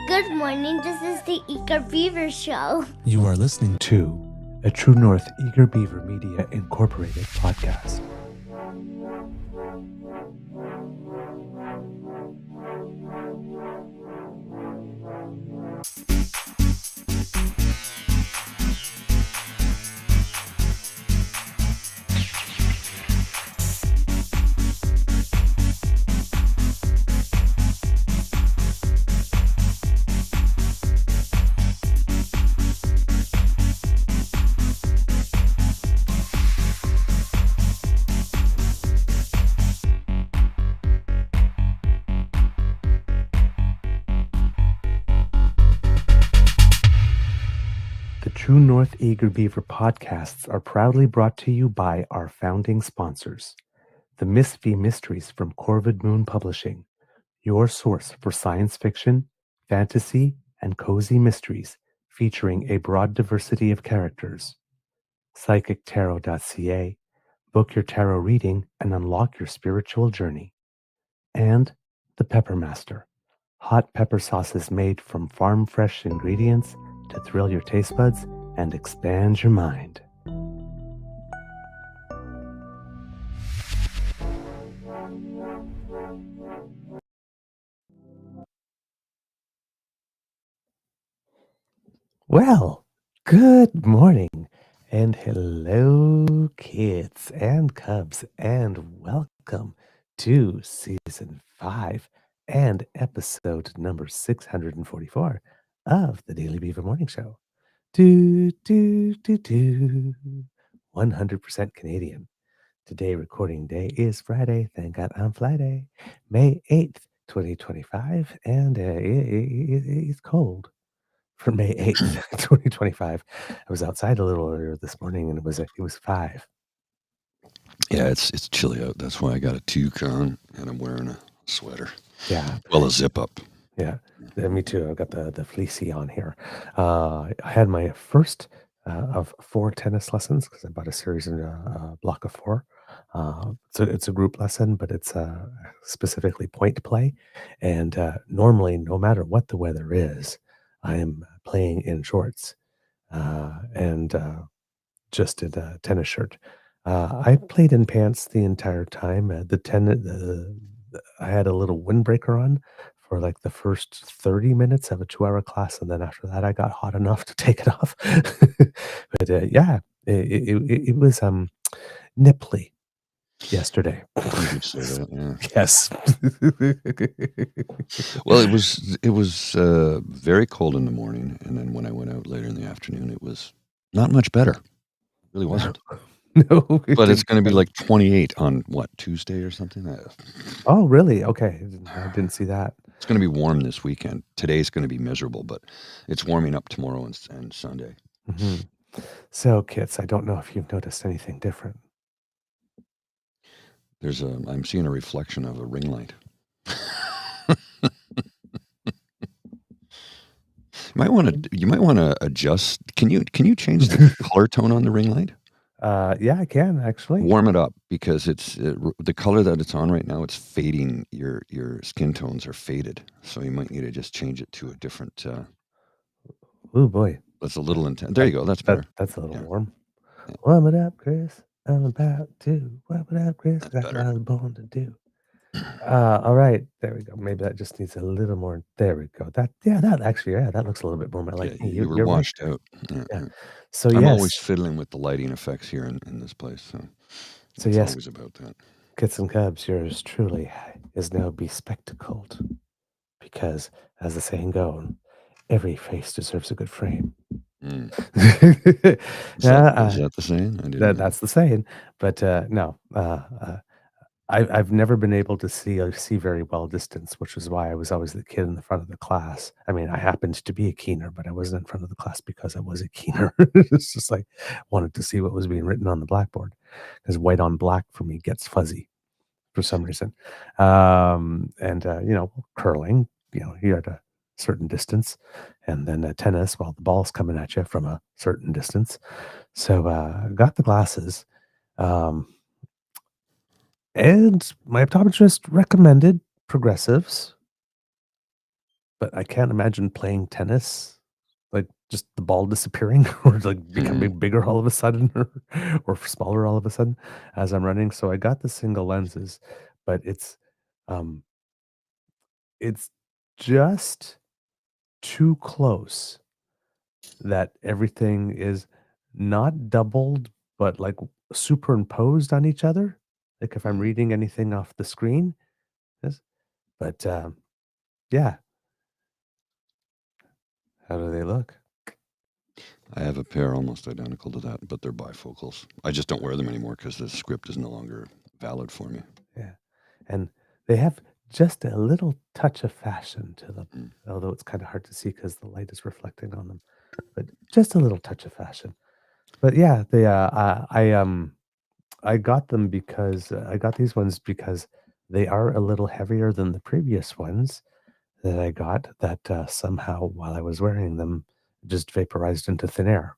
Good morning, this is the Eager Beaver Show. You are listening to a True North Eager Beaver Media Incorporated podcast. The True North Eager Beaver podcasts are proudly brought to you by our founding sponsors, the Miss V Mysteries from Corvid Moon Publishing, your source for science fiction, fantasy, and cozy mysteries featuring a broad diversity of characters. PsychicTarot.ca, book your tarot reading and unlock your spiritual journey. And the Pepper Master, hot pepper sauces made from farm-fresh ingredients to thrill your taste buds and expand your mind. Well, good morning and hello, kids and cubs, and welcome to season 5 and episode number 644 of the Daily Beaver Morning Show. 100% Canadian. Today, recording day is Friday. Thank God I'm Friday, May 8th, 2025, and it's cold for May 8th, 2025. I was outside a little earlier this morning and it was 5. Yeah, it's chilly out. That's why I got a toque on and I'm wearing a sweater. Yeah. Well, a zip up. Yeah, me too. I've got the fleecy on here. I had my first of 4 tennis lessons because I bought a series in a block of 4. So it's a group lesson, but it's specifically point play. And normally, no matter what the weather is, I am playing in shorts and just in a tennis shirt. I played in pants the entire time. I had a little windbreaker on for like the first 30 minutes of a 2-hour class, and then after that, I got hot enough to take it off. But yeah, it was nipply yesterday. You could say that, yeah. Yes. Well, it was very cold in the morning, and then when I went out later in the afternoon, it was not much better. It really wasn't. No, But it's going to be like 28 on what, Tuesday or something? Oh, really? Okay, I didn't see that. It's going to be warm this weekend. Today's going to be miserable, but it's warming up tomorrow and Sunday. Mm-hmm. So, kids, I don't know if you've noticed anything different. I'm seeing a reflection of a ring light. You might want to adjust. Can you change the color tone on the ring light? Yeah, I can actually. Warm it up because the color that it's on right now. It's fading. Your skin tones are faded, so you might need to just change it to a different. Oh boy, that's a little intense. There you go. That's better. That's a little warm. Yeah. Warm it up, Chris. I'm about to warm it up, Chris. That's what I was born to do. All right, there we go. Maybe that just needs a little more. There we go. That looks a little bit more like me. You were washed out. Yeah. So I'm always fiddling with the lighting effects here in this place. So yes, always about that. Kits and Cubs, yours truly is now bespectacled, because as the saying goes, every face deserves a good frame. Mm. Is that the saying? That's the saying. But no. I've never been able to see very well distance, which is why I was always the kid in the front of the class. I mean, I happened to be a keener, but I wasn't in front of the class because I was a keener. It's just like wanted to see what was being written on the blackboard, because white on black for me gets fuzzy for some reason. Curling, you're at a certain distance, and then tennis, well, the ball's coming at you from a certain distance. So got the glasses. And my optometrist recommended progressives. but I can't imagine playing tennis, like just the ball disappearing or like becoming bigger all of a sudden or smaller all of a sudden as I'm running. So I got the single lenses, but um it's just too close that everything is not doubled, but like superimposed on each other. Like if I'm reading anything off the screen, yes. But yeah, how do they look? I have a pair almost identical to that, but they're bifocals. I just don't wear them anymore because the script is no longer valid for me. Yeah. And they have just a little touch of fashion to them, although it's kind of hard to see because the light is reflecting on them, but just a little touch of fashion. But yeah, I got them because I got these ones because they are a little heavier than the previous ones that I got that somehow while I was wearing them just vaporized into thin air.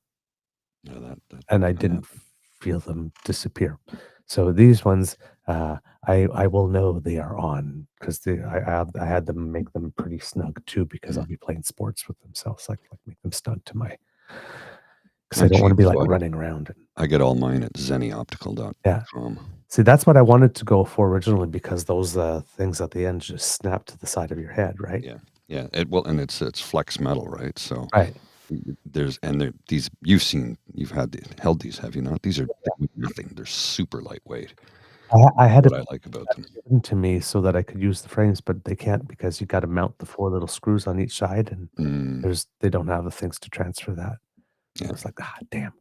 Yeah, that And I can didn't happen. feel them disappear. So these ones, I will know they are on because I had them make them pretty snug too because I'll be playing sports with them. So it's like make them snug to my because I don't want Actually, to be like so running around. I get all mine at zennyoptical.com. Yeah. See, that's what I wanted to go for originally because those things at the end just snap to the side of your head, right? Yeah, yeah. And it's flex metal, right? So Right. these you've held these, have you not? These are nothing. They're super lightweight. I had What it I like about them. given to me so that I could use the frames, but they can't because you got to mount the 4 little screws on each side, and they don't have the things to transfer that. I Yeah, was like, "Ah, damn,"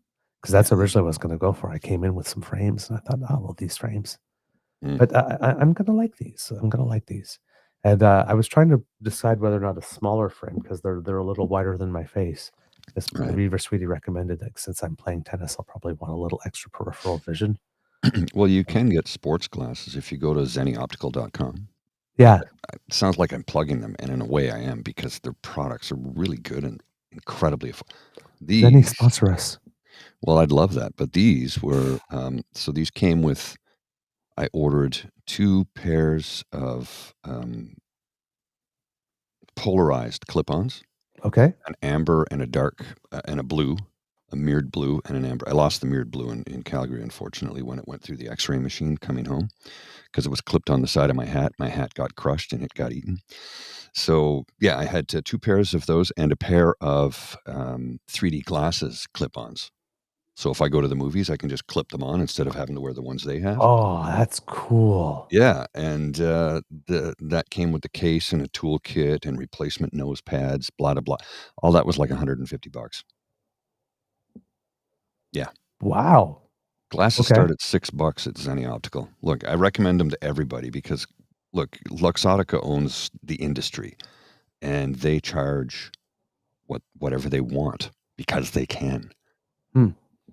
because that's originally what I was gonna go for. I came in with some frames, and I thought, "Oh, well, these frames." mm, But I'm gonna like these. I'm gonna like these. And, I was trying to decide whether or not a smaller frame because they're a little wider than my face. This my right. Beaver Sweetie recommended that since I'm playing tennis, I'll probably want a little extra peripheral vision. Well, you can get sports glasses if you go to zennyoptical.com. Yeah, It sounds like I'm plugging them, and in a way I am because their products are really good and incredibly Zenni these sponsor us. well, I'd love that, but these were, so these came with I ordered 2 pairs of, polarized clip-ons, Okay. an amber and a dark, and a blue, a mirrored blue and an amber. I lost the mirrored blue in Calgary, unfortunately, when it went through the X-ray machine coming home because it was clipped on the side of my hat. My hat got crushed and it got eaten. So, yeah, I had, 2 pairs of those and a pair of, 3D glasses clip-ons. So if I go to the movies, I can just clip them on instead of having to wear the ones they have. Oh, that's cool. Yeah, and, that came with the case and a toolkit and replacement nose pads, blah, blah, blah. All that was like $150. Yeah. Wow. Glasses Okay. start at $6 at Zenni Optical. Look, I recommend them to everybody because, look, Luxottica owns the industry, and they charge whatever they want because they can. Hmm.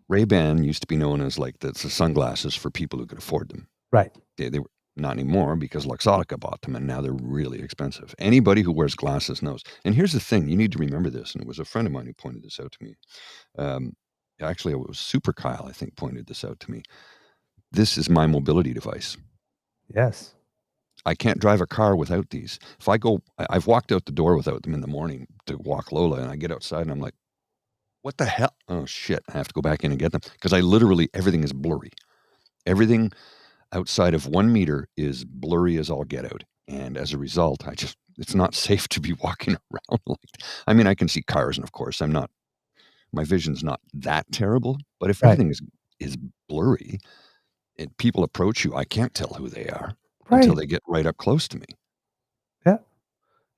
Ray-Ban used to be known as, like, the sunglasses for people who could afford them. Right. They were not anymore because Luxottica bought them, and now they're really expensive. Anybody who wears glasses knows. And here's the thing, you need to remember this, and it was a friend of mine who pointed this out to me. Um, actually, it was Super Kyle, I think, pointed this out to me. This is my mobility device. Yes. I can't drive a car without these. If I go I've walked out the door without them in the morning to walk Lola, and I get outside, and I'm like, "What the hell? Oh, shit, I have to go back in and get them because I literally everything is blurry. Everything outside of 1 meter is blurry as all get out, and as a result, it's not safe to be walking around like I mean, I can see cars, and of course, my vision's not that terrible, but if Right. everything is blurry and people approach you, I can't tell who they are until Right. they get right up close to me. Yeah.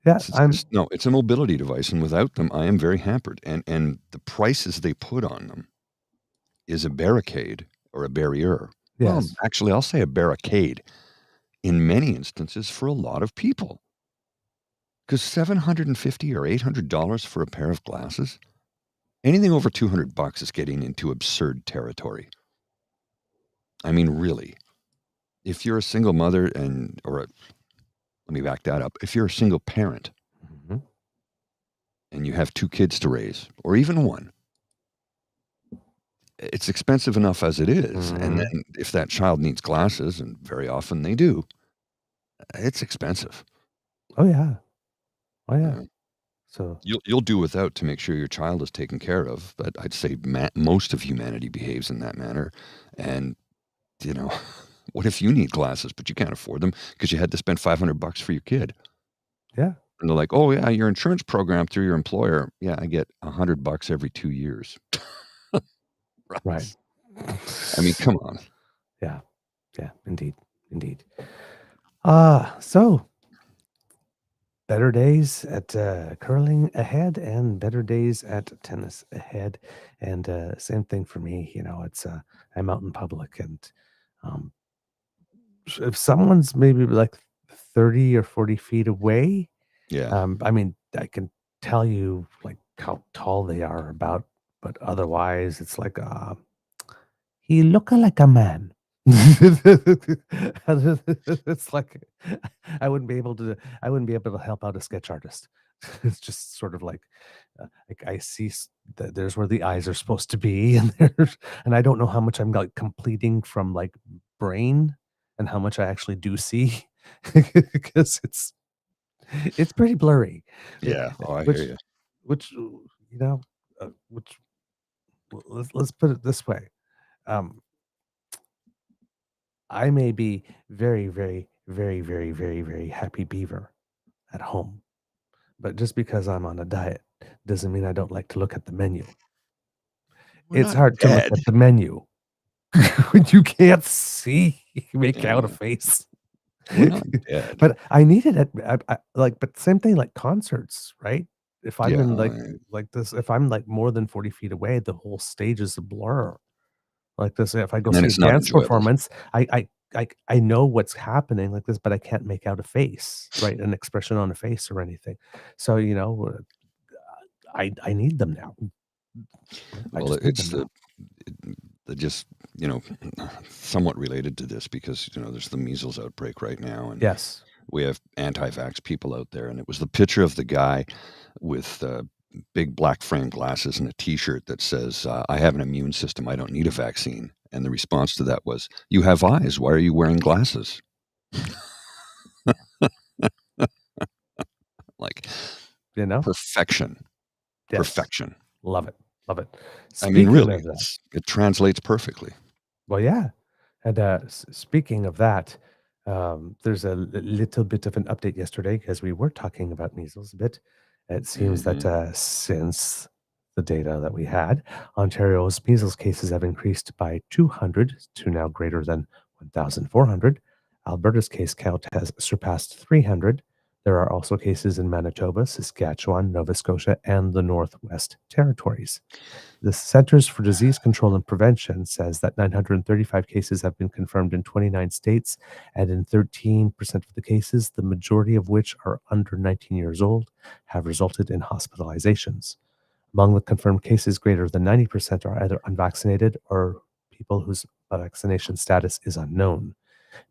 Yeah. It's just no, it's a mobility device, and without them, I am very hampered, and the prices they put on them is a barricade or a barrier. Well, Yes. actually, I'll say a barricade in many instances for a lot of people. Because $750 or $800 for a pair of glasses, anything over $200 is getting into absurd territory. I mean, really. If you're a single mother let me back that up. If you're a single parent Mhm. and you have 2 kids to raise, or even 1, it's expensive enough as it is, and Mhm. then if that child needs glasses, and very often they do, it's expensive. Oh, yeah. Oh, yeah. Yeah. So You'll do without to make sure your child is taken care of, but I'd say most of humanity behaves in that manner. And you know, what if you need glasses but you can't afford them because you had to spend $500 for your kid? yeah, And they're like, "Oh yeah, your insurance program through your employer. Yeah, I get $100 every 2 years." right. Right. I mean, come on. Yeah, yeah, indeed, indeed. So better days at curling ahead and better days at tennis ahead. And same thing for me. It's I'm out in public, and um, if someone's maybe like 30 or 40 feet away, Yeah. I mean, I can tell you like how tall they are about, but otherwise it's like, he look like a man. It's like I wouldn't be able to help out a sketch artist. It's just sort of like I see that there's where the eyes are supposed to be, and I don't know how much I'm like completing from like brain and how much I actually do see because it's pretty blurry. Eh, Yeah. Oh, I hear which you. which which let's put it this way. Um, I may be very, very, very, very, very, very happy beaver at home, but just because I'm on a diet doesn't mean I don't like to look at the menu. We're It's not hard to look dead. at the menu when you can't see, make out a Yeah. face. We're not dead. But I need it but same thing like concerts, right? If I'm Yeah. in like this, if I'm like more than 40 feet away, the whole stage is a blur. Like this, if I go And then see a it's not dance enjoyable. performance, I know what's happening like this, but I can't make out a face, right? An expression on a face or anything. So, I need them now. I Well, just need it's them now. the just, you know, somewhat related to this because, there's the measles outbreak right now, and Yes. we have anti-vax people out there, and it was the picture of the guy with big black frame glasses and a T-shirt that says, "I have an immune system. I don't need a vaccine." And the response to that was, "You have eyes. Why are you wearing glasses?" Like You know? perfection, Yes. perfection. Love it. Love it. I mean, Speaking really, of that, it translates perfectly. well, yeah. And speaking of that, there's a little bit of an update yesterday because we were talking about measles a bit. It seems that Mhm. since the data that we had, Ontario's measles cases have increased by 200 to now greater than 1,400. Alberta's case count has surpassed 300. There are also cases in Manitoba, Saskatchewan, Nova Scotia, and the Northwest Territories. The Centers for Disease Control and Prevention says that 935 cases have been confirmed in 29 states, and in 13% of the cases, the majority of which are under 19 years old, have resulted in hospitalizations. Among the confirmed cases, greater than 90% are either unvaccinated or people whose vaccination status is unknown.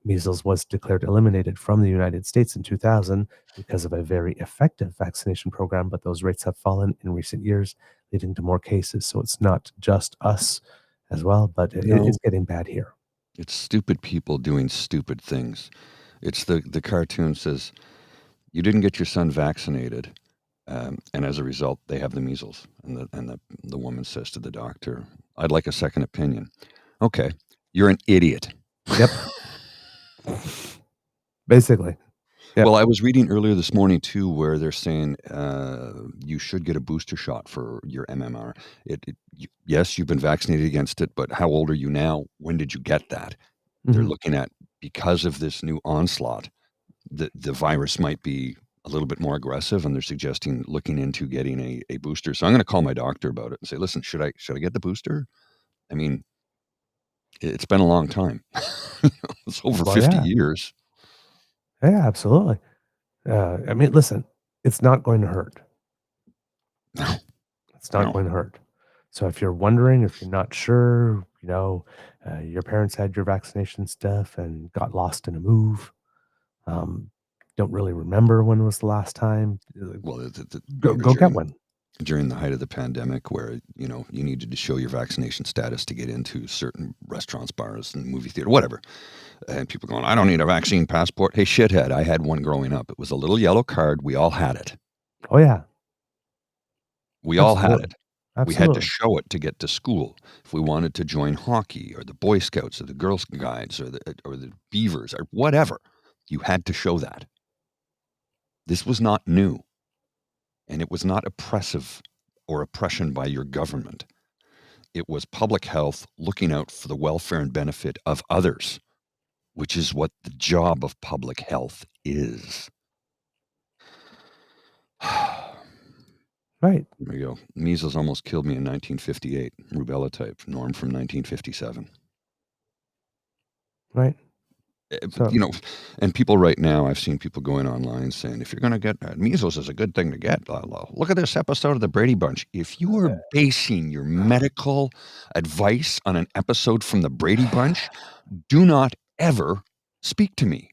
Measles was declared eliminated from the United States in 2000 because of a very effective vaccination program, but those rates have fallen in recent years, leading to more cases. So it's not just us as well, but it's No, getting bad here. it's stupid people doing stupid things. It's the cartoon says, "You didn't get your son vaccinated, and as a result, they have the measles." And the woman says to the doctor, "I'd like a second opinion." Okay, you're an idiot. Yep. Basically. Yep. Well, I was reading earlier this morning too, where they're saying you should get a booster shot for your MMR. Yes, you've been vaccinated against it, but how old are you now? When did you get that? They're Mhm. looking at because of this new onslaught, the virus might be a little bit more aggressive, and they're suggesting looking into getting a booster. So I'm going to call my doctor about it and say, listen, should I get the booster? I mean, it's been a long time. It's over Well, 50 yeah. years. Yeah, absolutely. I mean, listen, it's not going to hurt. No, It's not no. going to hurt. So if you're wondering, if you're not sure, your parents had your vaccination stuff and got lost in a move, um, don't really remember when was the last time, Well, remember go get one. during the height of the pandemic where, you needed to show your vaccination status to get into certain restaurants, bars, and movie theater, whatever. And people going, I don't need a vaccine passport. Hey, shithead, I had one growing up. It was a little yellow card. We all had it. Oh, yeah. We all had Absolutely. it. We had to Absolutely. show it to get to school. If we wanted to join hockey or the Boy Scouts or the Girl Guides or the Beavers or whatever, you had to show that. This was not new, and it was not oppressive or oppression by your government. It was public health looking out for the welfare and benefit of others, which is what the job of public health is. Right. There we go. Measles almost killed me in 1958. Rubella type. Norm from 1957. Right. So You know, and people right now, I've seen people going online saying, if you're going to get measles is a good thing to get. Look at this episode of the Brady Bunch. If you are basing your medical advice on an episode from the Brady Bunch, do not ever speak to me.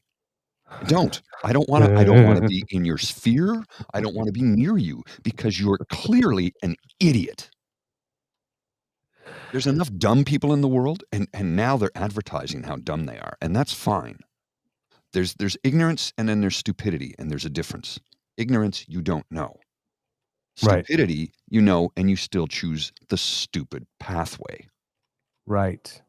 Don't. I don't want to be in your sphere. I don't want to be near you because you're clearly an idiot. There's enough dumb people in the world, and now they're advertising how dumb they are, and that's fine. There's ignorance, and then there's stupidity, and there's a difference. Ignorance, you don't know. Right. Stupidity, you know, and you still choose the stupid pathway. Right.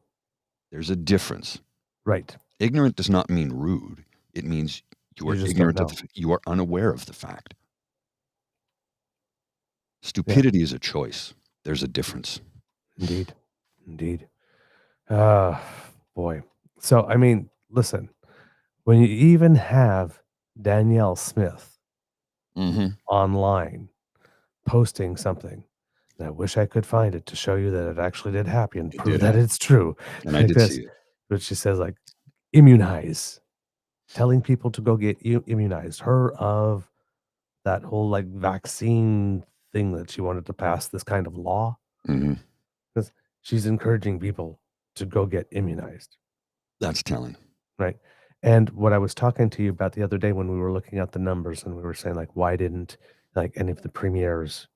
There's a difference. Right. Ignorant does not mean rude. It means you are You just ignorant don't of you are unaware of the fact. Stupidity is a choice. There's a difference. Indeed. Indeed. Boy. So, I mean, listen, when you even have Danielle Smith online posting something, and I wish I could find it to show you that it actually did happen and prove that it's true. And I did see it. But she says, like, immunize, telling people to go get immunized. Her of that whole like vaccine thing that she wanted to pass this kind of law. Because she's encouraging people to go get immunized. That's telling. Right. And what I was talking to you about the other day when we were looking at the numbers and we were saying, like, why didn't like any of the premiers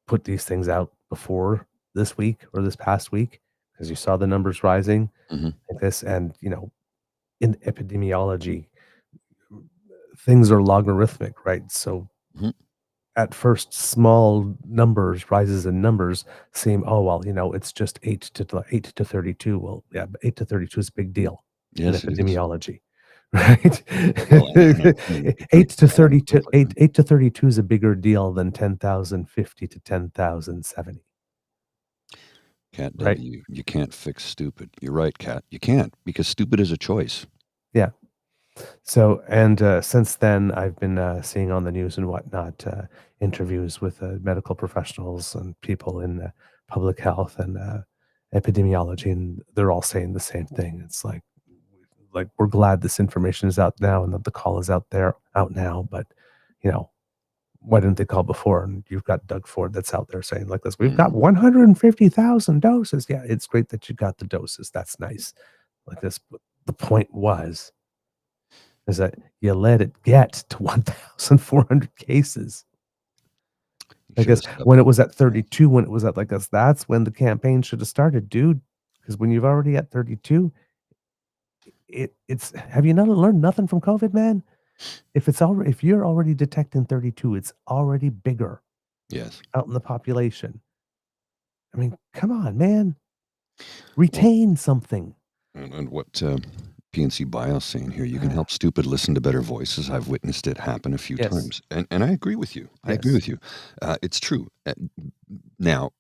put these things out before this week or this past week? Because you saw the numbers rising like this. And, you know, in epidemiology, things are logarithmic, right? So at first, small numbers, rises in numbers seem, oh, well, you know, it's just 8 to 32. Well, yeah, but 8 to 32 is a big deal in epidemiology, right? Well, 8 to 32, 8 to 32 is a bigger deal than 10,050 to 10,070. Cat Right. W, you can't fix stupid. You're right, Cat. You can't, because stupid is a choice. Yeah. So, and since then, I've been seeing on the news and whatnot interviews with medical professionals and people in public health and epidemiology, and they're all saying the same thing. It's like we're glad this information is out now and that the call is out now. But you know, why didn't they call before? And you've got Doug Ford that's out there saying like this: we've got 150,000 doses. Yeah, it's great that you got the doses. That's nice. Like this, but the point is that you let it get to 1,400 cases. I guess when it was at 32, when it was at like this, that's when the campaign should have started, dude. Because when you've already at 32, it's have you not learned nothing from COVID, man? If you're already detecting 32, it's already bigger. Yes. Out in the population. I mean, come on, man. Retain something. And what PNC Bio's saying here, you can help stupid listen to better voices. I've witnessed it happen a few times. And I agree with you. I agree with you. It's true. Now,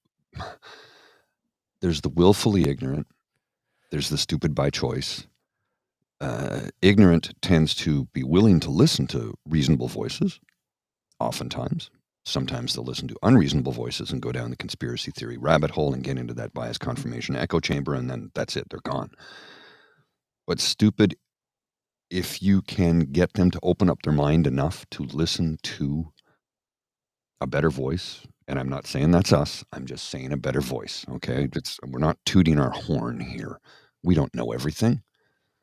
there's the willfully ignorant. There's the stupid by choice. Ignorant tends to be willing to listen to reasonable voices, oftentimes. Sometimes they'll listen to unreasonable voices and go down the conspiracy theory rabbit hole and get into that bias confirmation echo chamber, and then that's it. They're gone. But stupid, if you can get them to open up their mind enough to listen to a better voice, and I'm not saying that's us, I'm just saying a better voice, okay? We're not tooting our horn here. We don't know everything.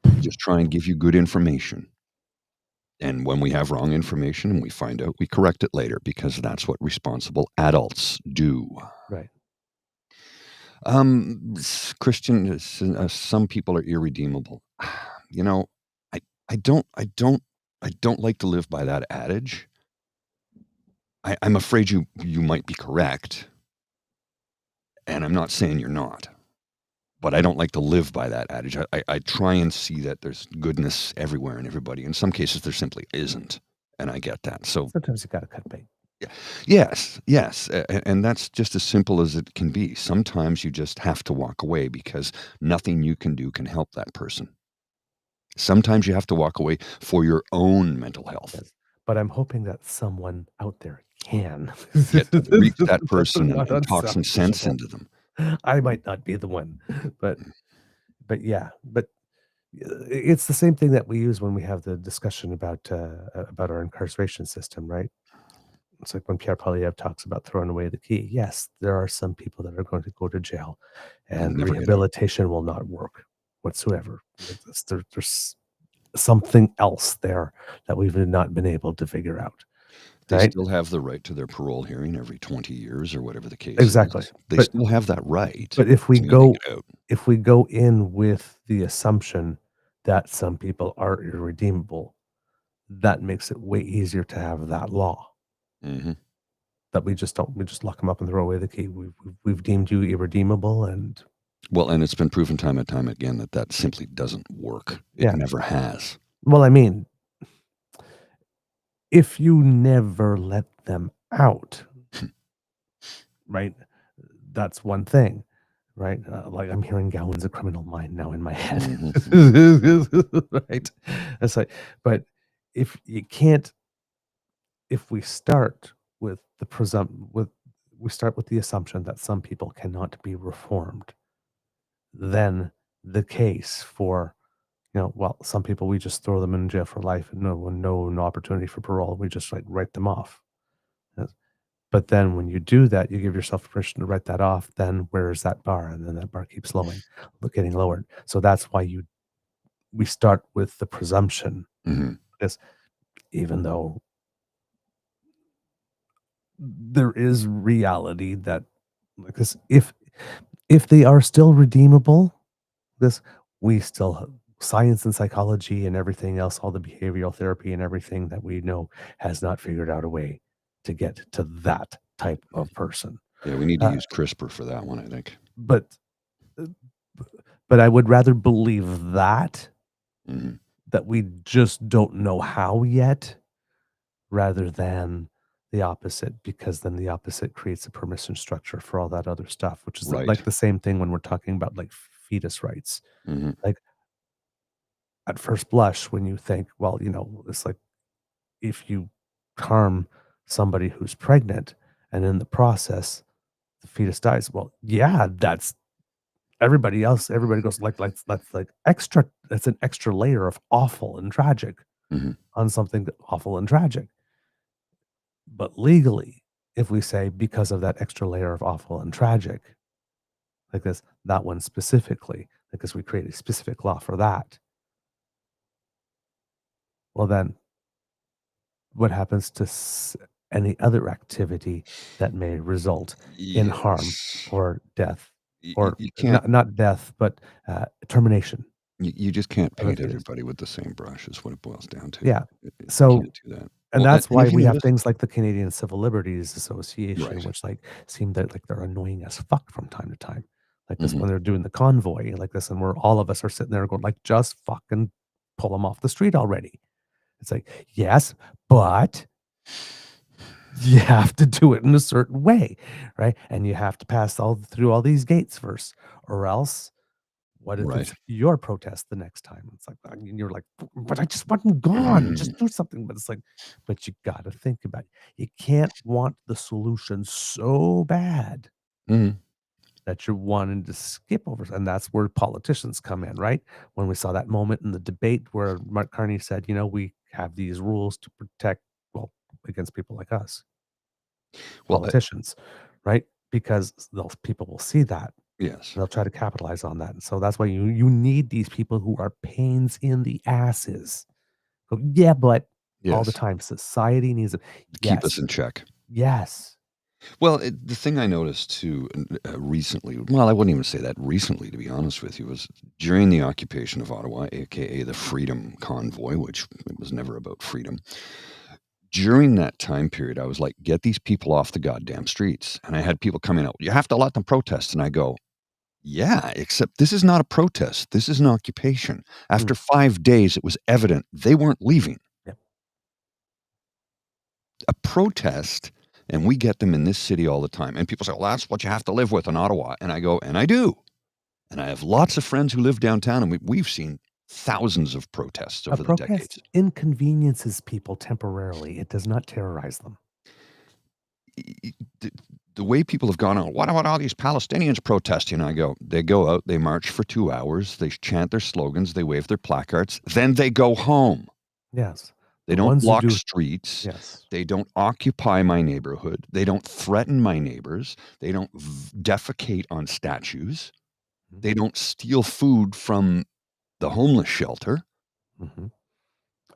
We just try and give you good information. And when we have wrong information and we find out, we correct it later because that's what responsible adults do. Right. Christian, some people are irredeemable. You know, I don't like to live by that adage. I'm afraid you might be correct, and I'm not saying you're not. But I don't like to live by that adage. I try and see that there's goodness everywhere in everybody. In some cases, there simply isn't, and I get that. So Sometimes you got to cut bait. yes, and that's just as simple as it can be. Sometimes you just have to walk away because nothing you can do can help that person. Sometimes you have to walk away for your own mental health. Yes. But I'm hoping that someone out there can Get to reach that That's person not and talk some sense unselfish. into them. I might not be the one, but yeah, but it's the same thing that we use when we have the discussion about our incarceration system, right? It's like when Pierre Poilievre talks about throwing away the key. Yes, there are some people that are going to go to jail, and Never get out. rehabilitation will not work whatsoever. There's something else there that we've not been able to figure out. They Right? still have the right to their parole hearing every 20 years or whatever the case Exactly. is. They But still have that right. but if we as soon as they go get out. if we go in with the assumption that some people are irredeemable, that makes it way easier to have that law. Mhm. That we just lock them up and throw away the key. We've deemed you irredeemable, and Well, and it's been proven time and time again that simply doesn't work. It Yeah. never has. well, I mean, if you never let them out, right? That's one thing, right? Like I'm hearing Gowan's A Criminal Mind now in my head, right? It's like, but if you can't, if we start with we start with the assumption that some people cannot be reformed, then the case for, well, some people we just throw them in jail for life and no opportunity for parole. We just like write them off. Yes. But then when you do that, you give yourself permission to write that off. Then where's that bar? And then that bar keeps getting lowered. So that's why we start with the presumption, Mhm. because even though there is reality that, because if they are still redeemable, this we still science and psychology and everything else, all the behavioral therapy and everything that we know has not figured out a way to get to that type of person. Yeah, we need to Uh, use CRISPR for that one, I think. but uh, but I would rather believe that Mhm. we just don't know how yet, rather than the opposite, because then the opposite creates a permission structure for all that other stuff, which is Right. like the same thing when we're talking about like fetus rights. Mhm. Like at first blush, when you think, well, it's like if you harm somebody who's pregnant and in the process the fetus dies, well, yeah, that's everybody goes like that's like extra, that's an extra layer of awful and tragic Mhm. on something awful and tragic. But legally, if we say because of that extra layer of awful and tragic, like this, that one specifically, because we create a specific law for that, well, then what happens to any other activity that may result in harm Yes. or death, You or can't not death, but termination you just can't of a paint fetus? everybody with the same brush is what it boils down to. Yeah. You So, can't do that. and Well, that's and why if you we have notice things like the Canadian Civil Liberties Association, right. which like seem that like they're annoying as fuck from time to time. Like this Mhm. when they're doing the convoy, like this, and where all of us are sitting there going, like, just fucking pull them off the street already. It's like, yes, but you have to do it in a certain way, right? And you have to pass through all these gates first, or else what if Right. it's your protest the next time? It's like, I mean, you're like, but I just wasn't gone. Mhm. Just do something. But it's like, but you got to think about it. You can't want the solution so bad Mhm. that you're wanting to skip over. And that's where politicians come in, right? When we saw that moment in the debate where Mark Carney said, we have these rules to protect, well, against people like us, Well, politicians, right? Because those people will see that. yes. They'll try to capitalize on that, and so that's why you need these people who are pains in the asses. Go, "Yeah, but," all the Yes. time, society needs it. Keep us Yes. in check. Yes. Well, the thing I noticed too recently, well, I wouldn't even say that recently, to be honest with you, was during the occupation of Ottawa, aka the Freedom Convoy, which it was never about freedom. During that time period, I was like, get these people off the goddamn streets. And I had people coming out, you have to let them protest. And I go, yeah, except this is not a protest. This is an occupation. After 5 days, it was evident they weren't leaving. Yep. A protest, and we get them in this city all the time. And people say, well, that's what you have to live with in Ottawa. And I go, and I do. And I have lots of friends who live downtown, and we've seen thousands of protests over the decades. Protest inconveniences people temporarily. It does not terrorize them. The way people have gone on, what about all these Palestinians protesting? I go, they go out, they march for 2 hours, they chant their slogans, they wave their placards, then they go home. Yes. They don't block streets. Yes. They don't occupy my neighborhood. They don't threaten my neighbors. They don't defecate on statues. They don't steal food from the homeless shelter.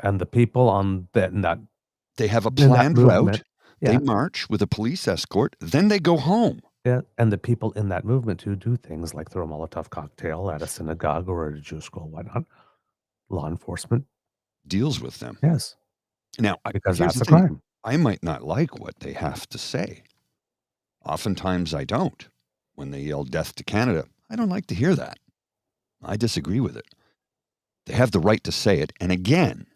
And the people on that they have a planned route. Yeah. They march with a police escort, then they go home. Yeah, and the people in that movement who do things like throw a Molotov cocktail at a synagogue or at a Jewish school, whatnot, law enforcement deals with them. Yes. Now, because that's a crime. I might not like what they have to say. Oftentimes I don't. When they yell death to Canada, I don't like to hear that. I disagree with it. They have the right to say it. And again,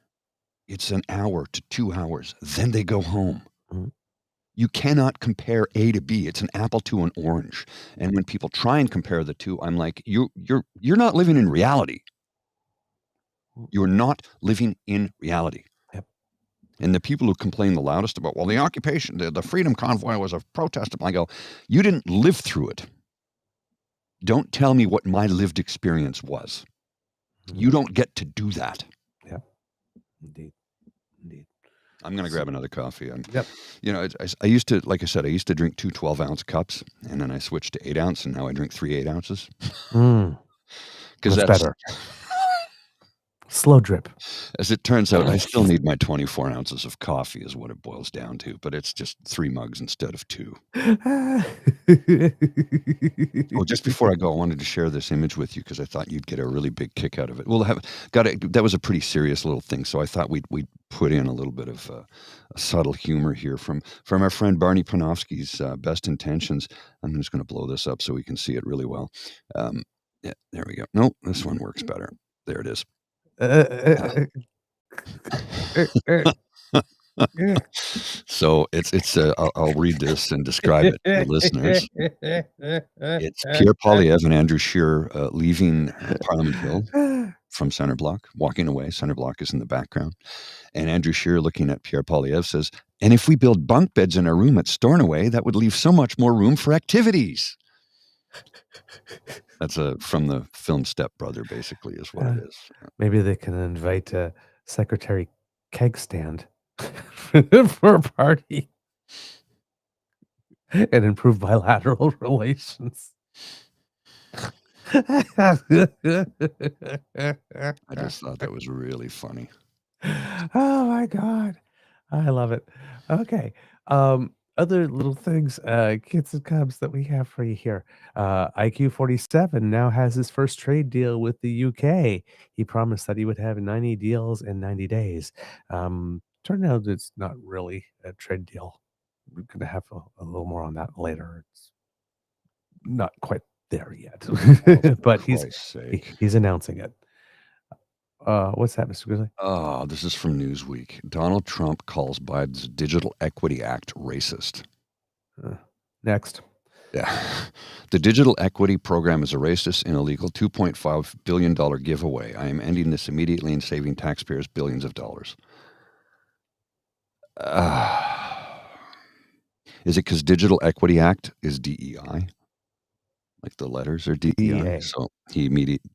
it's an hour to 2 hours. Then they go home. You cannot compare A to B. It's an apple to an orange. And when people try and compare the two, I'm like, you're not living in reality. You're not living in reality. Yep. And the people who complain the loudest about, well, the occupation, the Freedom Convoy was a protest. I go, you didn't live through it. Don't tell me what my lived experience was. You don't get to do that. Yeah, indeed. I'm going to grab another coffee. Yep. You know, I used to, like I said, I used to drink 2 12-ounce cups, and then I switched to 8-ounce, and now I drink 3 8-ounces. Because that's better. Slow drip. As it turns out, I still need my 24 ounces of coffee is what it boils down to, but it's just 3 mugs instead of 2. Oh, just before I go, I wanted to share this image with you because I thought you'd get a really big kick out of it. Well, that was a pretty serious little thing, so I thought we'd put in a little bit of a subtle humor here from our friend Barney Panofsky's Best Intentions. I'm just going to blow this up so we can see it really well. Yeah, there we go. No, this one works better. There it is. So it's I'll read this and describe it to listeners. It's Pierre Poilievre and Andrew Scheer leaving Parliament Hill from Centre Block, walking away. Centre Block is in the background. And Andrew Scheer, looking at Pierre Poilievre, says, and if we build bunk beds in our room at Stornoway, that would leave so much more room for activities. That's from the film Step Brother, basically, is what it is. Maybe they can invite Secretary Kegstand for a party and improve bilateral relations. I just thought that was really funny. Oh my God. I love it. Okay. Other little things, kids and cubs that we have for you here. IQ 47 now has his first trade deal with the UK. He promised that he would have 90 deals in 90 days. Turned out it's not really a trade deal. We're going to have a little more on that later. It's not quite there yet, but he's announcing it. What's that, Mr. Grizzly? Oh, this is from Newsweek. Donald Trump calls Biden's Digital Equity Act racist. Next. Yeah. The Digital Equity Program is a racist and illegal $2.5 billion giveaway. I am ending this immediately and saving taxpayers billions of dollars. Is it because Digital Equity Act is DEI? Like the letters are DEI? So he immediately...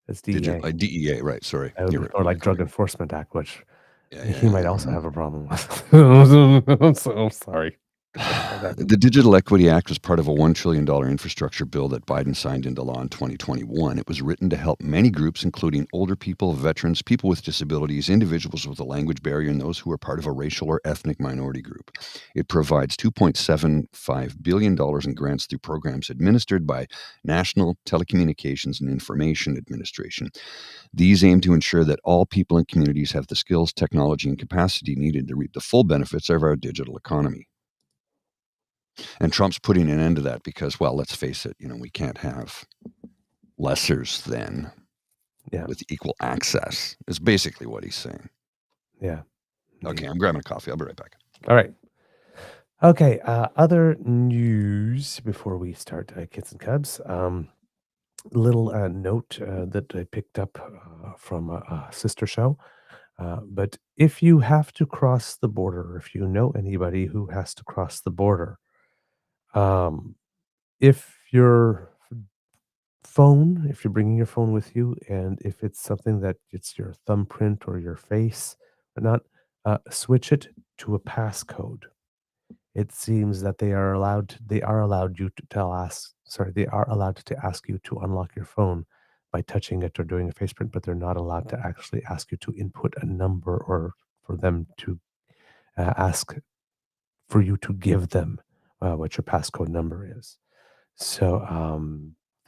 It's DEA. DEA, right, sorry. Or like Drug Enforcement Act, which he might also have a problem with. I'm so sorry. to clarify that. The Digital Equity Act was part of a $1 trillion infrastructure bill that Biden signed into law in 2021. It was written to help many groups, including older people, veterans, people with disabilities, individuals with a language barrier, and those who are part of a racial or ethnic minority group. It provides $2.75 billion in grants through programs administered by National Telecommunications and Information Administration. These aim to ensure that all people and communities have the skills, technology, and capacity needed to reap the full benefits of our digital economy. And Trump's putting an end to that because, well, let's face it, we can't have lessers than with equal access, is basically what he's saying. Yeah. Okay, I'm grabbing a coffee. I'll be right back. All right. Okay. Other news before we start Kids and Cubs. Little note that I picked up from a sister show. But if you have to cross the border, if you know anybody who has to cross the border, if your phone, if you're bringing your phone with you, and if it's something that it's your thumbprint or your face or not, switch it to a passcode. It seems that they are allowed to ask you to unlock your phone by touching it or doing a face print, but they're not allowed to actually ask you to input a number or for them to ask for you to give them what your passcode number is. So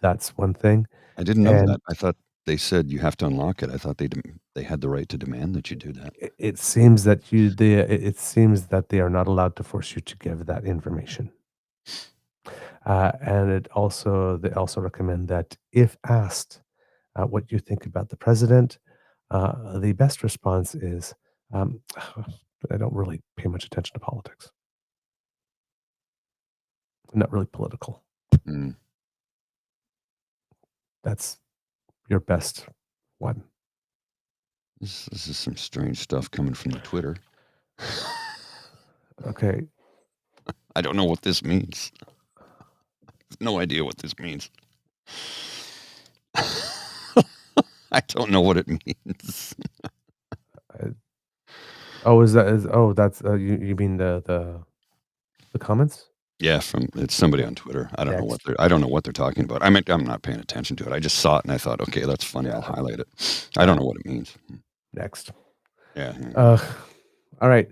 that's one thing. I didn't know And that. I thought they said you have to unlock it. I thought they had the right to demand that you do that. it seems that it seems that they are not allowed to force you to give that information. And they also recommend that if asked what you think about the president, the best response is, I don't really pay much attention to politics. I'm not really political. Mm. That's your best one. This is some strange stuff coming from the Twitter. Okay. I don't know what this means. No idea what this means. I don't know what it means. That's you mean the comments? Yeah, it's somebody on Twitter. I don't know what they're talking about. I'm not paying attention to it. I just saw it and I thought, okay, that's funny. I'll highlight it. I don't know what it means. Next. Yeah. All right.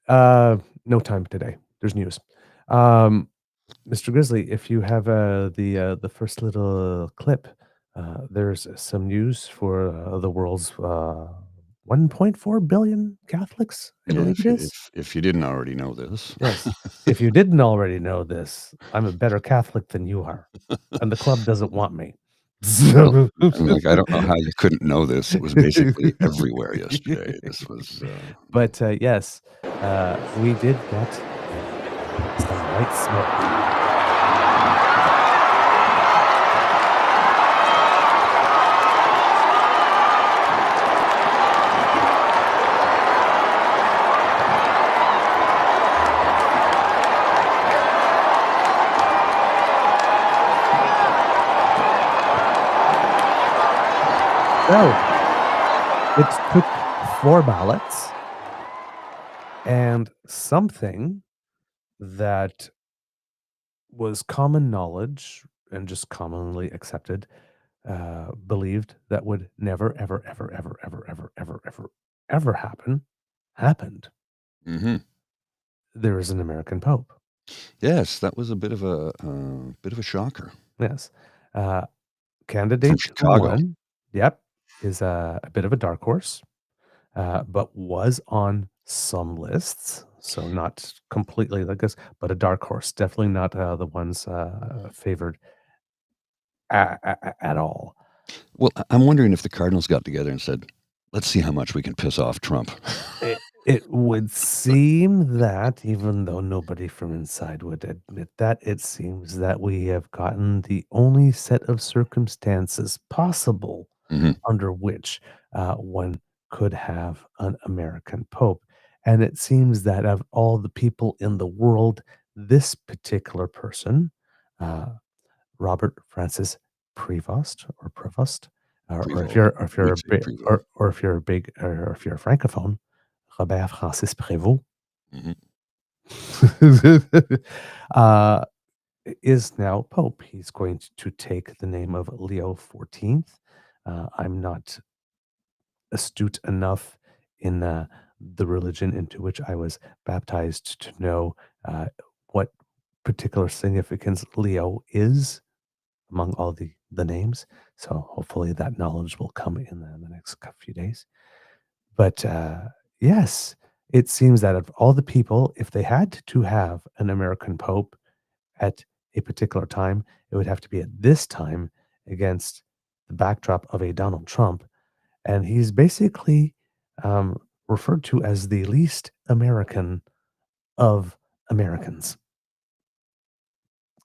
No time today. There's news. Mr. Grizzly, if you have the first little clip, there's some news for the world's 1.4 billion Catholics, I believe it is. If you didn't already know this. Yes. If you didn't already know this, I'm a better Catholic than you are. And the club doesn't want me. Well, I don't know how you couldn't know this. It was basically everywhere yesterday. This was. But yes, we did get some white smoke. So, it took 4 ballots and something that was common knowledge and just commonly accepted, believed that would never, ever, ever, ever, ever, ever, ever, ever, ever happen, happened. Mm-hmm. There is an American Pope. Yes, that was a bit of a shocker. Yes. Candidate From Chicago. one, is a bit of a dark horse, but was on some lists. So not completely, I guess, but a dark horse. Definitely not the ones favored at all. Well, I'm wondering if the Cardinals got together and said, let's see how much we can piss off Trump. It would seem that, even though nobody from inside would admit that, it seems that we have gotten the only set of circumstances possible under which one could have an American Pope. And it seems that of all the people in the world, this particular person, Robert Francis Prevost, or if you're a francophone, Robert Francis Prévost. uh, is now Pope. He's going to take the name of Leo XIV. I'm not astute enough in the religion into which I was baptized to know what particular significance Leo is among all the names. So hopefully that knowledge will come in the next few days. But yes, it seems that of all the people, if they had to have an American Pope at a particular time, it would have to be at this time against the backdrop of a Donald Trump. And he's basically referred to as the least American of Americans.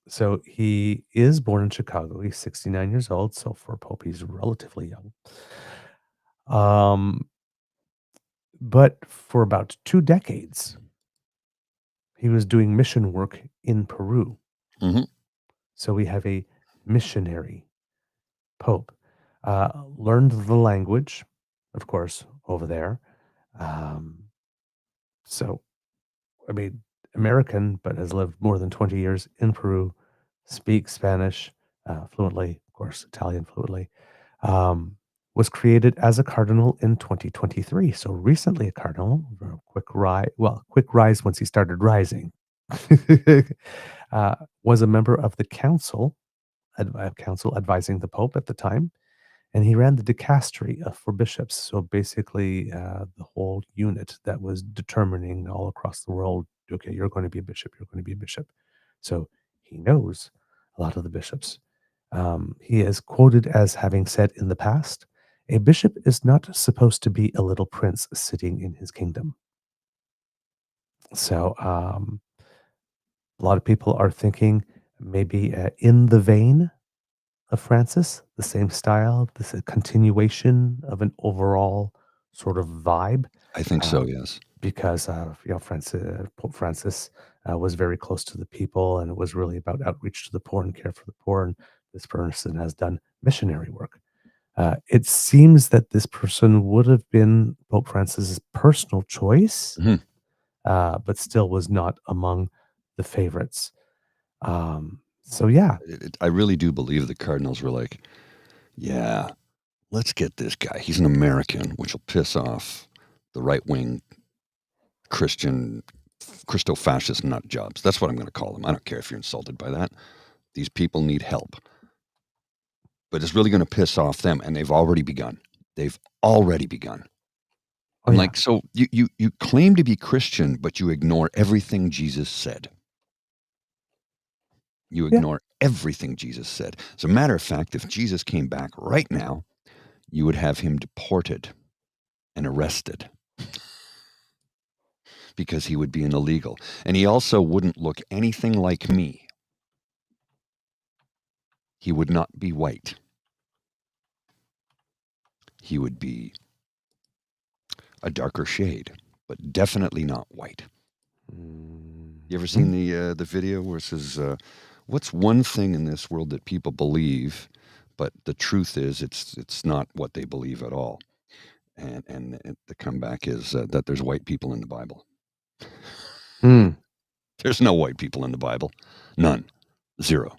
So he is born in Chicago. He's 69 years old. So for a Pope, he's relatively young. But for about 2 decades, he was doing mission work in Peru. Mm-hmm. So we have a missionary Pope. Learned the language, of course, over there. So, I mean, American, but has lived more than 20 years in Peru, speaks Spanish fluently, of course, Italian fluently. Was created as a cardinal in 2023. So recently a cardinal, quick rise once he started rising. Was a member of the council advising the Pope at the time, and he ran the dicastery for bishops. So basically, the whole unit that was determining all across the world, okay, you're going to be a bishop, you're going to be a bishop. So he knows a lot of the bishops. He is quoted as having said in the past, a bishop is not supposed to be a little prince sitting in his kingdom. So a lot of people are thinking maybe in the vein of Francis, the same style, this a continuation of an overall sort of vibe. I think so, yes. Because Pope Francis was very close to the people, and it was really about outreach to the poor and care for the poor. And this person has done missionary work. It seems that this person would have been Pope Francis's personal choice, Mhm. But still was not among the favorites. So yeah, I really do believe the Cardinals were like, yeah, let's get this guy. He's an American, which will piss off the right-wing Christian, Christo-fascist nut jobs. That's what I'm going to call them. I don't care if you're insulted by that. These people need help. But it's really going to piss off them, and they've already begun. They've already begun. Oh, I'm yeah. like, so you claim to be Christian, but you ignore everything Jesus said. You Yeah. ignore everything Jesus said. As a matter of fact, if Jesus came back right now, you would have him deported and arrested because he would be an illegal. And he also wouldn't look anything like me. He would not be white. He would be a darker shade, but definitely not white. You ever seen the video where it says, what's one thing in this world that people believe, but the truth is it's not what they believe at all? And the comeback is that there's white people in the Bible. There's no white people in the Bible. None. Zero.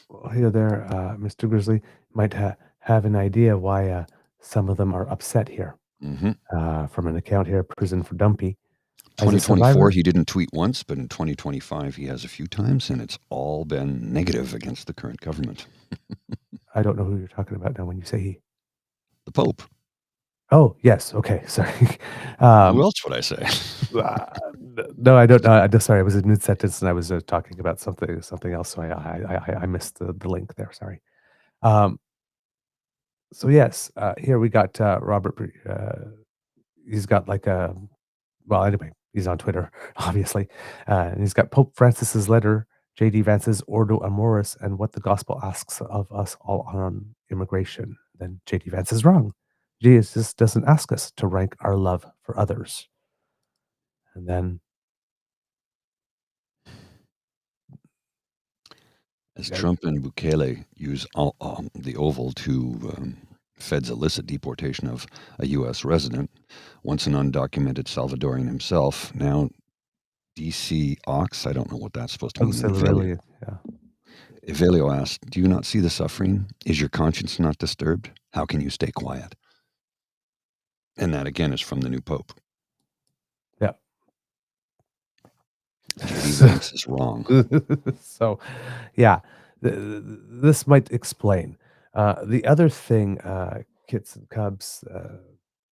Well, here there, Mr. Grizzly might have an idea why some of them are upset here. Mm-hmm. From an account here, Prison for Dumpy. As a 2024, survivor, he didn't tweet once, but in 2025, he has a few times, and it's all been negative against the current government. I don't know who you're talking about now when you say he. The Pope. Oh, yes. Okay. Sorry. Who else would I say? No, I don't know. I'm sorry. I was in mid sentence and I was talking about something else. So I missed the link there. Sorry. So yes, here we got Robert. He's got like a, well, anyway, he's on Twitter, obviously. And he's got Pope Francis's letter, J.D. Vance's Ordo Amoris, and what the gospel asks of us all on immigration. Then J.D. Vance is wrong. Jesus doesn't ask us to rank our love for others. And then, As Trump and Bukele use the Oval to Fed's illicit deportation of a U.S. resident, once an undocumented Salvadorian himself, now DC Ox. I don't know what that's supposed to mean. And Absolutely. Yeah. Evelio asked, "Do you not see the suffering? Is your conscience not disturbed? How can you stay quiet?" And that again is from the new Pope. Yeah. JD thinks is wrong. So, yeah, this might explain. The other thing, kits and cubs,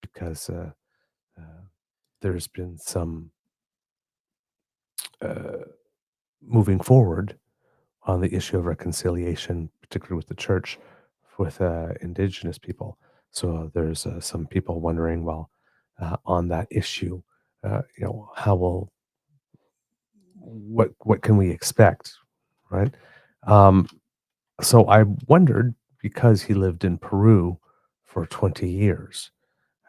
because there's been some moving forward on the issue of reconciliation, particularly with the church, with indigenous people. So there's some people wondering, well, on that issue, how will what can we expect, right? Um, so I wondered, because he lived in Peru for 20 years.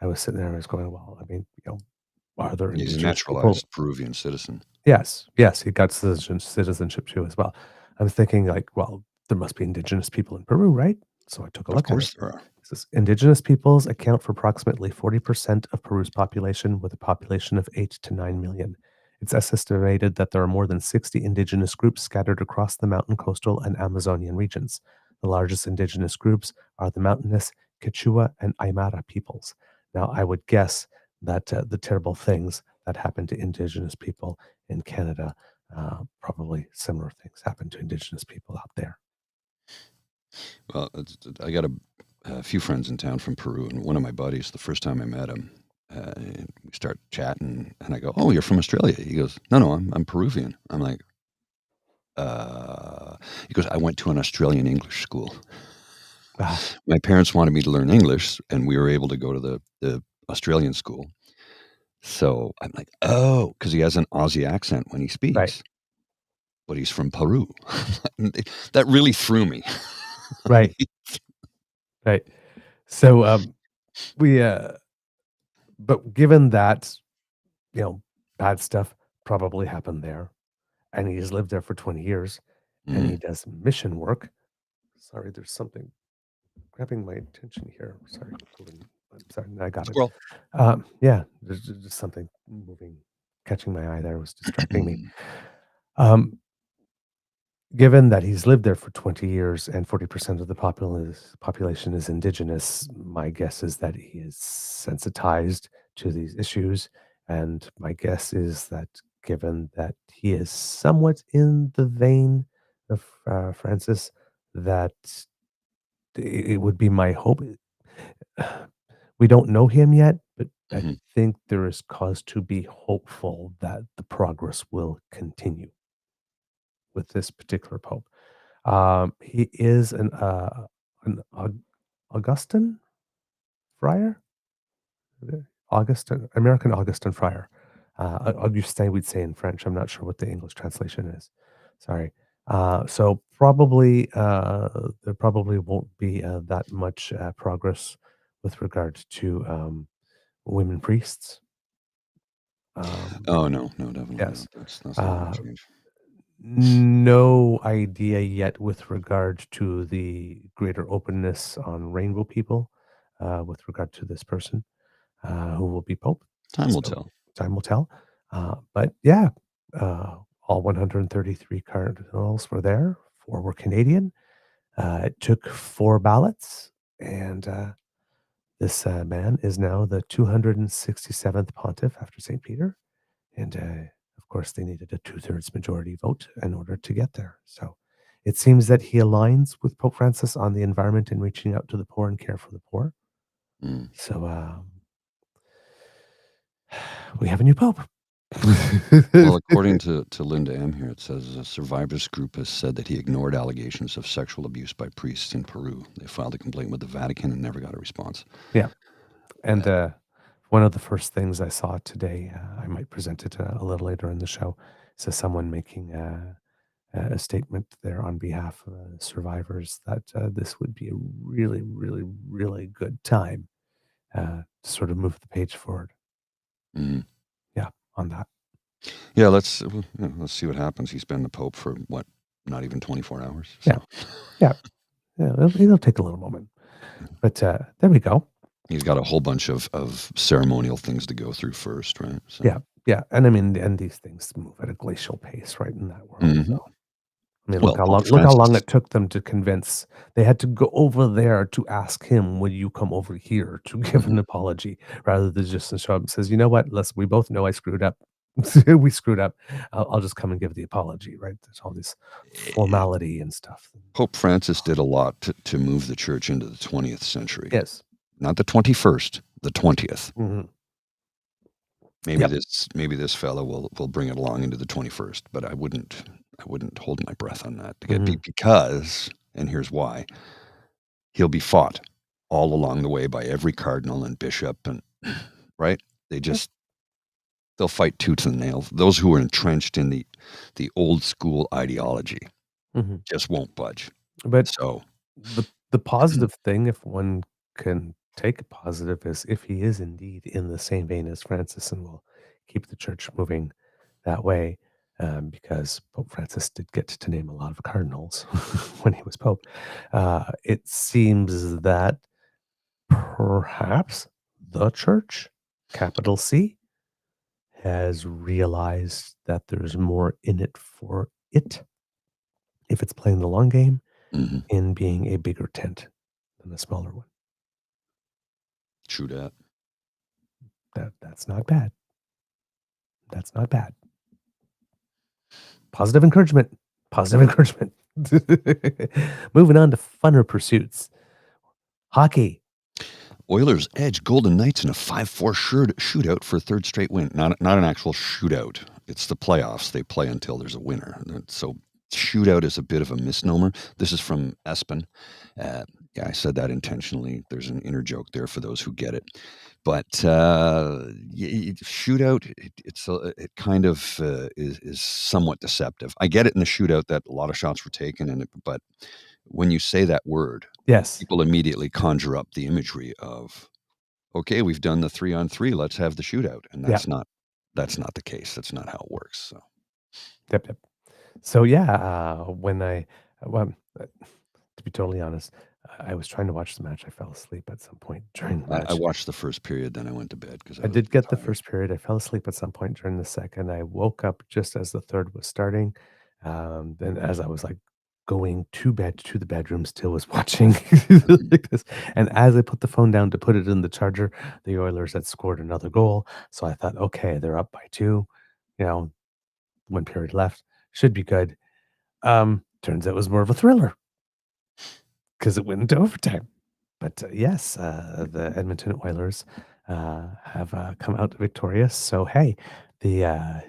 I was sitting there and I was going, well, I mean, are there He's a indigenous people? naturalized Peruvian citizen. Yes, he got citizenship too as well. I was thinking, like, well, there must be indigenous people in Peru, right? So I took a Of look at it. course there are. It says indigenous peoples account for approximately 40% of Peru's population, with a population of 8 to 9 million. It's estimated that there are more than 60 indigenous groups scattered across the mountain, coastal, and Amazonian regions. The largest indigenous groups are the mountainous Quechua and Aymara peoples. Now, I would guess that the terrible things that happen to indigenous people in Canada, probably similar things happen to indigenous people out there. Well, I got a few friends in town from Peru, and one of my buddies, the first time I met him, we start chatting, and I go, "Oh, you're from Australia?" He goes, "No, I'm Peruvian." I'm like, he goes, "I went to an Australian English school. Ah, My parents wanted me to learn English, and we were able to go to the Australian school." So I'm like, "Oh," because he has an Aussie accent when he right, speaks, but he's from Peru. That really threw me. right, right. So we, but given that, you know, bad stuff probably happened there, and he's lived there for 20 years, and he Mm. does mission work. Sorry, there's something grabbing my attention here. Sorry, I'm sorry, I got it. Squirrel. Yeah, there's just something moving, catching my eye there, was distracting me. Um, Given that he's lived there for 20 years and 40% of the population is indigenous, my guess is that he is sensitized to these issues. And my guess is that, given that he is somewhat in the vein of Francis, that it would be my hope. We don't know him yet, but I Mhm. think there is cause to be hopeful that the progress will continue with this particular pope. He is an Augustine friar, Augustine, American Augustine friar. Augustin, we'd say in French. I'm not sure what the English translation is. Sorry. So probably there probably won't be that much progress with regard to women priests. Oh, no, definitely Yes. not. That's not gonna Uh, change. No idea yet with regard to the greater openness on rainbow people, with regard to this person, who will be Pope. Time will So tell. time will tell. But yeah, all 133 cardinals were there. 4 were Canadian. It took 4 ballots, and this man is now the 267th pontiff after St. Peter. And, of course, they needed a two-thirds majority vote in order to get there. So it seems that he aligns with Pope Francis on the environment and reaching out to the poor and care for the poor. Mm. So we have a new pope. Well, according to Linda M. here, it says a survivors group has said that he ignored allegations of sexual abuse by priests in Peru. They filed a complaint with the Vatican and never got a response. Yeah. And one of the first things I saw today, I might present it a little later in the show, is someone making a statement there on behalf of survivors that this would be a really, really, really good time to sort of move the page forward. Mm. Yeah, on that. Yeah, let's see what happens. He's been the Pope for what? Not even 24 hours. Yeah. So Yeah. Yeah, it'll take a little moment. But there we go. he's got a whole bunch of ceremonial things to go through first, right? So Yeah. Yeah, and I mean, and these things move at a glacial pace, right, in that world. Mhm. So, I mean, Well, Pope look how long Francis it took them to convince. They had to go over there to ask him, "Will you come over here to give an Mhm. apology?" Rather than just show up and says, "You know what? We both know I screwed up. We screwed up. I'll just come and give the apology." Right? There's all this Eh, formality and stuff. Pope Francis did a lot to move the church into the 20th century. Yes. Not the 21st, the 20th. Mhm. Maybe Yep. this fellow will bring it along into the 21st, but I wouldn't hold my breath on that to get Mhm. because, and here's why, he'll be fought all along the way by every cardinal and bishop and right? They Yep. just they'll fight tooth and nail. Those who are entrenched in the old school ideology Mhm. just won't budge. But So, the positive thing, if one can take a positive, is if he is indeed in the same vein as Francis and will keep the church moving that way, because Pope Francis did get to name a lot of cardinals when he was pope. It seems that perhaps the church, capital C, has realized that there's more in it for it if it's playing the long game mhm, in being a bigger tent than a smaller one. true dat. That's not bad. That's not bad. Positive encouragement. Positive encouragement. Moving on to funner pursuits. Hockey. Oilers edge Golden Knights in a 5-4 shootout for a third straight win. Not an actual shootout. It's the playoffs. They play until there's a winner. So shootout is a bit of a misnomer. This is from Espen. Yeah, I said that intentionally. There's an inner joke there for those who get it. But shootout, it kind of is somewhat deceptive. I get it in the shootout that a lot of shots were taken, but when you say that word, Yes. people immediately conjure up the imagery of, okay, we've done the 3-on-3, let's have the shootout, and Yeah. that's not the case. That's not how it works. So Yep. Yep. So yeah, when well, to be totally honest, I was trying to watch the match. I fell asleep at some point during the I match. watched the first period, then I went to bed because I I was did get the tired. first period. I fell asleep at some point during the second. I woke up just as the third was starting. Then as I was like going to bed to the bedroom, still was watching Mhm. like this. And as I put the phone down to put it in the charger, the Oilers had scored another goal. So I thought, okay, they're up by two. You know, one period left. Should be good. Turns out it was more of a thriller because it went into overtime. But yes, the Edmonton Oilers have come out victorious. So hey, the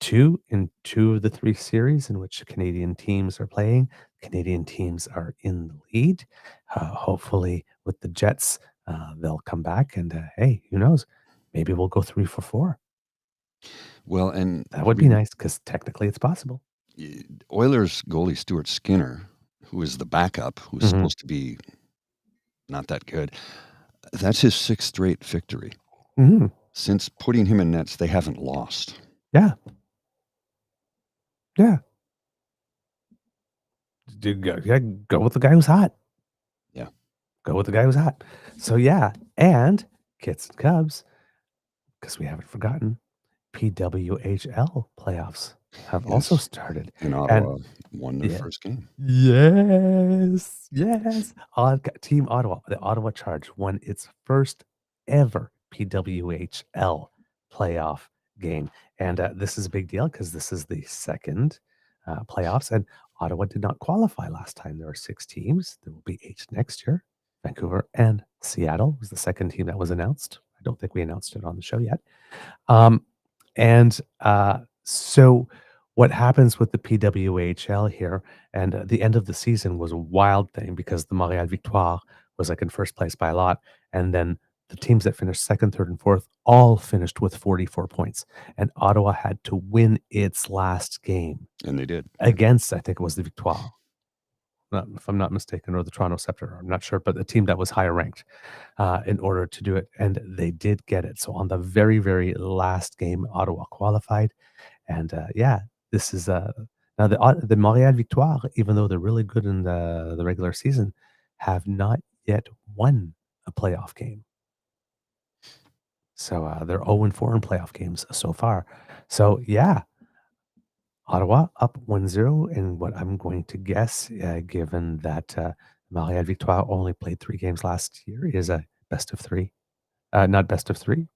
two of the three series in which Canadian teams are playing, Canadian teams are in the lead. Hopefully, with the Jets, they'll come back and hey, who knows? Maybe we'll go 3 for 4. Well, and That would be nice because technically it's possible. Oilers goalie Stuart Skinner, who is the backup, who's Hmm. supposed to be not that good, that's his 6th straight victory. Hmm. Since putting him in nets, they haven't lost. Yeah, yeah. Yeah, go with the guy who's hot. Yeah. Go with the guy who's hot. So yeah, and Kits and Cubs, because we haven't forgotten, PWHL playoffs have also Yes. started. And And Ottawa won their yeah, first game. yes, yes. Team Ottawa, the Ottawa Charge won its first ever PWHL playoff game. And this is a big deal because this is the second playoffs. And Ottawa did not qualify last time. There were 6 teams. There will be 8 next year. Vancouver and Seattle was the second team that was announced. I don't think we announced it on the show yet. Um, so what happens with the PWHL here, and the end of the season was a wild thing because the Montreal Victoire was like in first place by a lot. And then the teams that finished second, third, and fourth all finished with 44 points. And Ottawa had to win its last game And they did. against, I think it was the Victoire. If I'm not mistaken, or the Toronto Scepter, I'm not sure, but the team that was higher ranked in order to do it. And they did get it. So on the very, very last game, Ottawa qualified. And yeah, this is now the Montreal Victoire, even though they're really good in the regular season, have not yet won a playoff game. So they're 0-4 in playoff games so far. So yeah, Ottawa up 1-0 in what I'm going to guess, given that Montréal Victoire only played 3 games last year, is a best of 3. Not best of 3,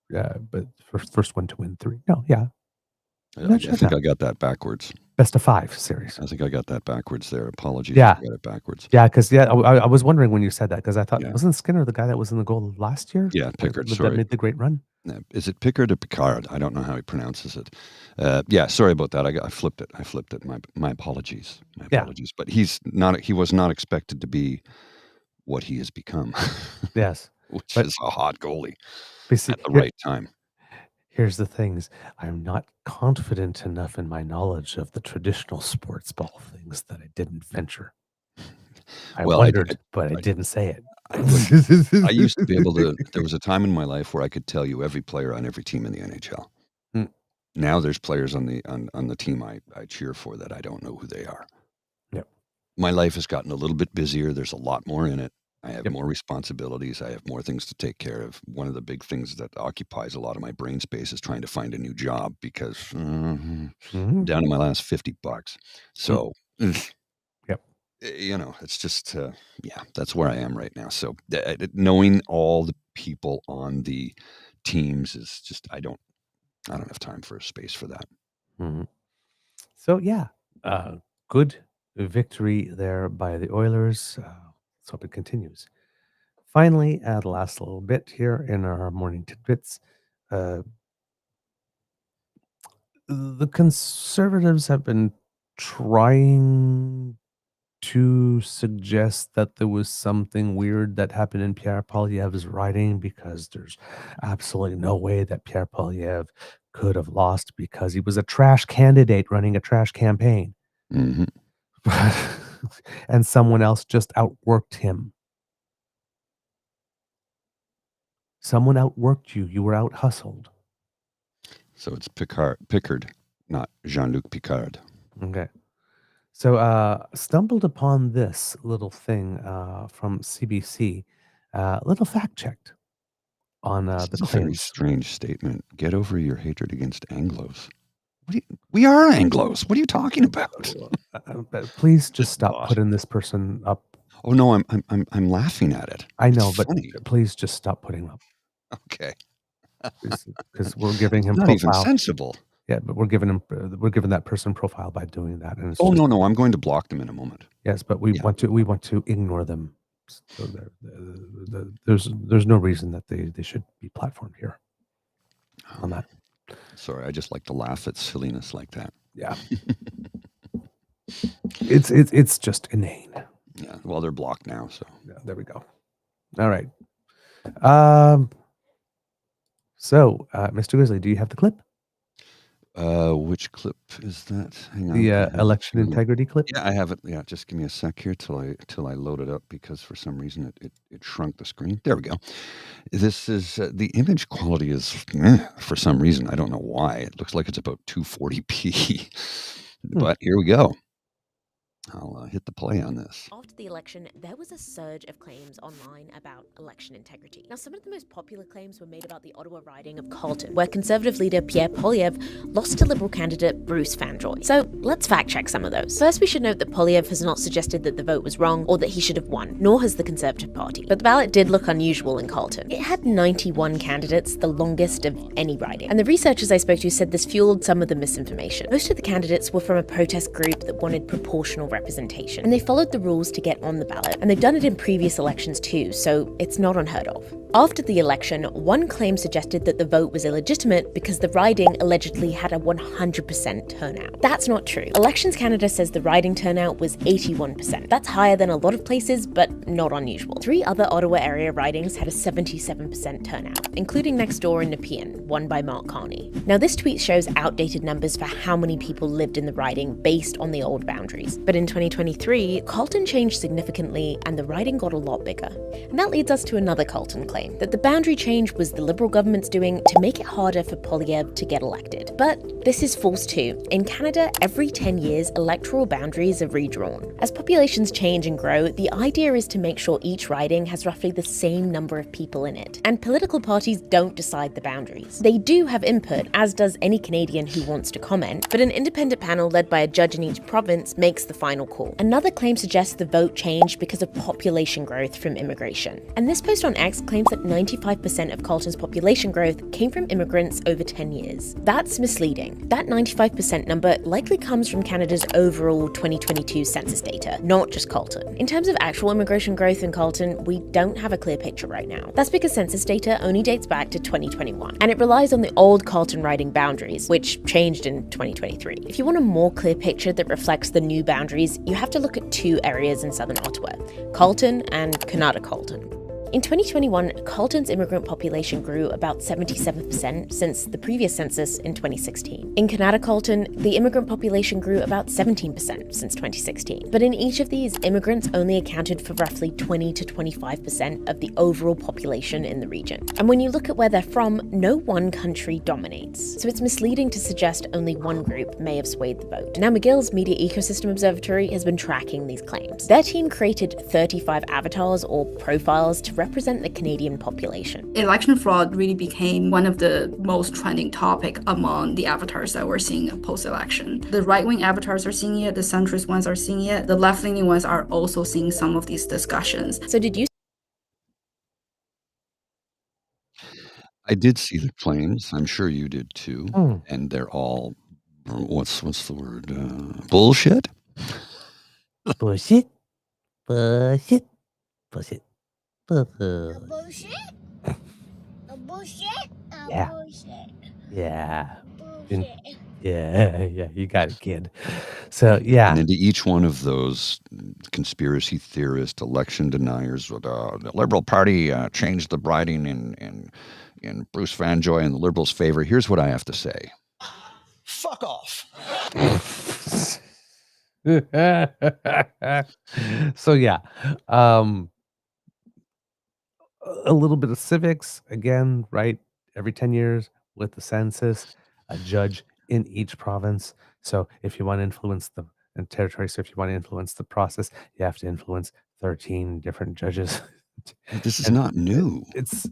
but first one to win 3. No, yeah. I think I got that backwards. Best of 5 series. I think I got that backwards there. Apologies. Yeah. I got it backwards. Yeah, because I was wondering when you said that, because I thought, Yeah. wasn't Skinner the guy that was in the goal last year? Yeah, Pickard, That sorry. made the great run? Is it Pickard or Picard? I don't know how he pronounces it. Yeah, sorry about that. I flipped it. My apologies. My Yeah. apologies. But he was not expected to be what he has become. Yes. Which But- is a hot goalie But see, at the right time. here's the things. I'm not confident enough in my knowledge of the traditional sports ball things that I didn't venture. I Well, wondered, but I didn't say it. I used to be able to. There was a time in my life where I could tell you every player on every team in the NHL. Hmm. Now there's players on the team I cheer for that I don't know who they are. Yep. My life has gotten a little bit busier. There's a lot more in it. I have Yep. more responsibilities. I have more things to take care of. One of the big things that occupies a lot of my brain space is trying to find a new job because Mhm. down to my last $50. So, Yep. it's just, yeah, that's where I am right now. So knowing all the people on the teams is just, I don't have time for a space for that. Mhm. So yeah, good victory there by the Oilers. Let's hope it continues. Finally, the last little bit here in our morning tidbits. The Conservatives have been trying to suggest that there was something weird that happened in Pierre Poilievre's riding, because there's absolutely no way that Pierre Poilievre could have lost because he was a trash candidate running a trash campaign. Mhm. And someone else just outworked him. Someone outworked you. You were out hustled. So it's Pickard, not Jean-Luc Picard. Okay. So stumbled upon this little thing from CBC, little fact checked on the It's a very claims. strange statement. Get over your hatred against Anglos. We are Anglos. What are you talking about? But please just stop God. putting this person up. Oh no, I'm laughing at it. I know, It's but funny. please just stop putting him up, Okay. because we're giving him Not even profile. sensible. Yeah, but we're giving that person profile by doing that. And it's Oh just, no, I'm going to block them in a moment. yes, but we Yeah. want to ignore them. So there's no reason that they should be platformed here on that. Sorry, I just like to laugh at silliness like that. Yeah. It's just inane. Yeah. Well, they're blocked now, so Yeah, there we go. All right. So, Mr. Grizzly, do you have the clip? which clip is that? Hang on. The I have it election here. integrity clip? Yeah, I have it. Yeah, just give me a sec here till I load it up, because for some reason it shrunk the screen. There we go. This is the image quality is for some reason, I don't know why. It looks like it's about 240p. But here we go. I'll hit the play on this. After the election, there was a surge of claims online about election integrity. Now, some of the most popular claims were made about the Ottawa riding of Carleton, where Conservative leader Pierre Poilievre lost to Liberal candidate Bruce Fanjoy. So let's fact check some of those. First, we should note that Poilievre has not suggested that the vote was wrong or that he should have won, nor has the Conservative Party. But the ballot did look unusual in Carleton. It had 91 candidates, the longest of any riding. And the researchers I spoke to said this fueled some of the misinformation. Most of the candidates were from a protest group that wanted proportional representation, and they followed the rules to get on the ballot, and they've done it in previous elections too, so it's not unheard of. After the election, one claim suggested that the vote was illegitimate because the riding allegedly had a 100% turnout. That's not true. Elections Canada says the riding turnout was 81%. That's higher than a lot of places, but not unusual. 3 other Ottawa area ridings had a 77% turnout, including next door in Nepean, won by Mark Carney. Now, this tweet shows outdated numbers for how many people lived in the riding based on the old boundaries. But in 2023, Carleton changed significantly and the riding got a lot bigger. And that leads us to another Carleton claim. claim, that the boundary change was the Liberal government's doing to make it harder for Poilievre to get elected. But this is false too. In Canada, every 10 years, electoral boundaries are redrawn. As populations change and grow, the idea is to make sure each riding has roughly the same number of people in it. And political parties don't decide the boundaries. They do have input, as does any Canadian who wants to comment, but an independent panel led by a judge in each province makes the final call. Another claim suggests the vote changed because of population growth from immigration. And this post on X claims that 95% of Carleton's population growth came from immigrants over 10 years. That's misleading. That 95% number likely comes from Canada's overall 2022 census data, not just Carleton. In terms of actual immigration growth in Carleton, we don't have a clear picture right now. That's because census data only dates back to 2021, and it relies on the old Carleton riding boundaries, which changed in 2023. If you want a more clear picture that reflects the new boundaries, you have to look at two areas in southern Ottawa, Carleton and Canada Carleton. In 2021, Carleton's immigrant population grew about 77% since the previous census in 2016. In Canada Carleton, the immigrant population grew about 17% since 2016. But in each of these, immigrants only accounted for roughly 20 to 25% of the overall population in the region. And when you look at where they're from, no one country dominates. So it's misleading to suggest only one group may have swayed the vote. Now, McGill's Media Ecosystem Observatory has been tracking these claims. Their team created 35 avatars or profiles to represent the Canadian population. Election fraud really became one of the most trending topic among the avatars that we're seeing post-election. The right-wing avatars are seeing it, the centrist ones are seeing it, the left-leaning ones are also seeing some of these discussions. So did you I did see the claims. I'm sure you did too. And they're all, what's the word? Bullshit? Bullshit. Bullshit. Bullshit. Bullshit? Bullshit? Yeah. Bullshit. Yeah. Bullshit. Yeah, you got it, kid. So, yeah. And into each one of those conspiracy theorist, election deniers, the Liberal Party changed the riding in Bruce Vanjoy in the Liberals' favor. Here's what I have to say. Fuck off. So, yeah. A little bit of civics, again, right? Every 10 years with the census, a judge in each province. So if you want to influence the territory, so if you want to influence the process, you have to influence 13 different judges. This is not new. It's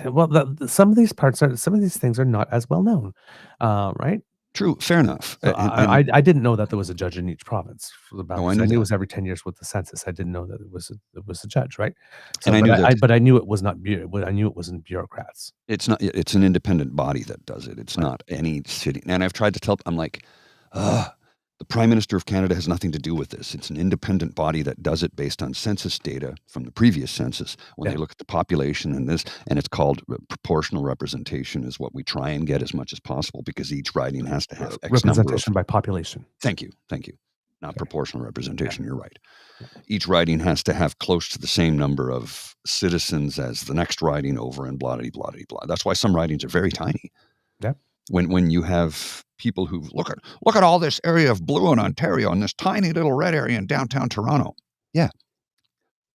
well, some of these things are not as well known, right? True, fair enough. So I didn't know that there was a judge in each province for the boundaries. I I knew knew it was every 10 years with the census. I didn't know that it was a judge, right? So, And I knew that- but I knew it was not. I knew it wasn't bureaucrats. It's not. It's an independent body that does it. It's not any city. And I've tried to tell. I'm like, the Prime Minister of Canada has nothing to do with this. It's an independent body that does it based on census data from the previous census. When they look at the population and this, and it's called proportional representation, is what we try and get as much as possible because each riding has to have X Representation number of, by population. Thank you. Not proportional representation. You're right. Each riding has to have close to the same number of citizens as the next riding over, and blah, blah, blah, blah. That's why some ridings are very tiny. Yeah. When you have people who look at all this area of blue in Ontario and this tiny little red area in downtown Toronto. Yeah.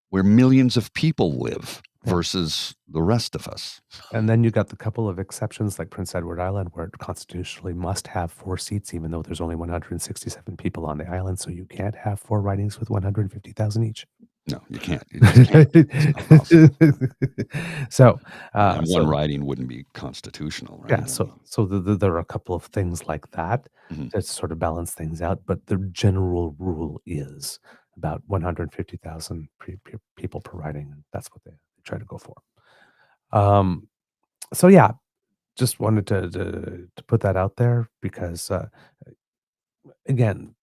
Where millions of people live versus the rest of us. And then you got the couple of exceptions like Prince Edward Island, where it constitutionally must have 4 seats, even though there's only 167 people on the island. So you can't have 4 ridings with 150,000 each. No, you can't. You just can't. It's not possible. So, and one riding wouldn't be constitutional, right? Yeah. So there are a couple of things like that that sort of balance things out. But the general rule is about 150,000 people per riding. And that's what they try to go for. So yeah, just wanted to put that out there because, again,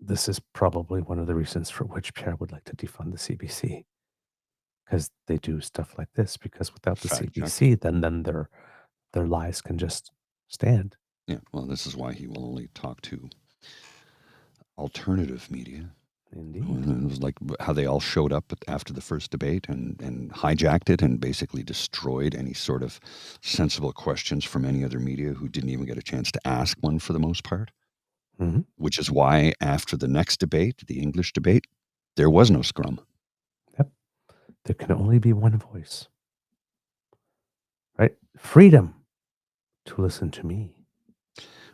this is probably one of the reasons for which Pierre would like to defund the CBC, because they do stuff like this. Because without the CBC, then their lies can just stand. Yeah, well, this is why he will only talk to alternative media. Indeed. It was like how they all showed up after the first debate and hijacked it and basically destroyed any sort of sensible questions from any other media who didn't even get a chance to ask one for the most part. Which is why after the next debate, the English debate, there was no scrum. Yep. There can only be one voice. right? Freedom to listen to me.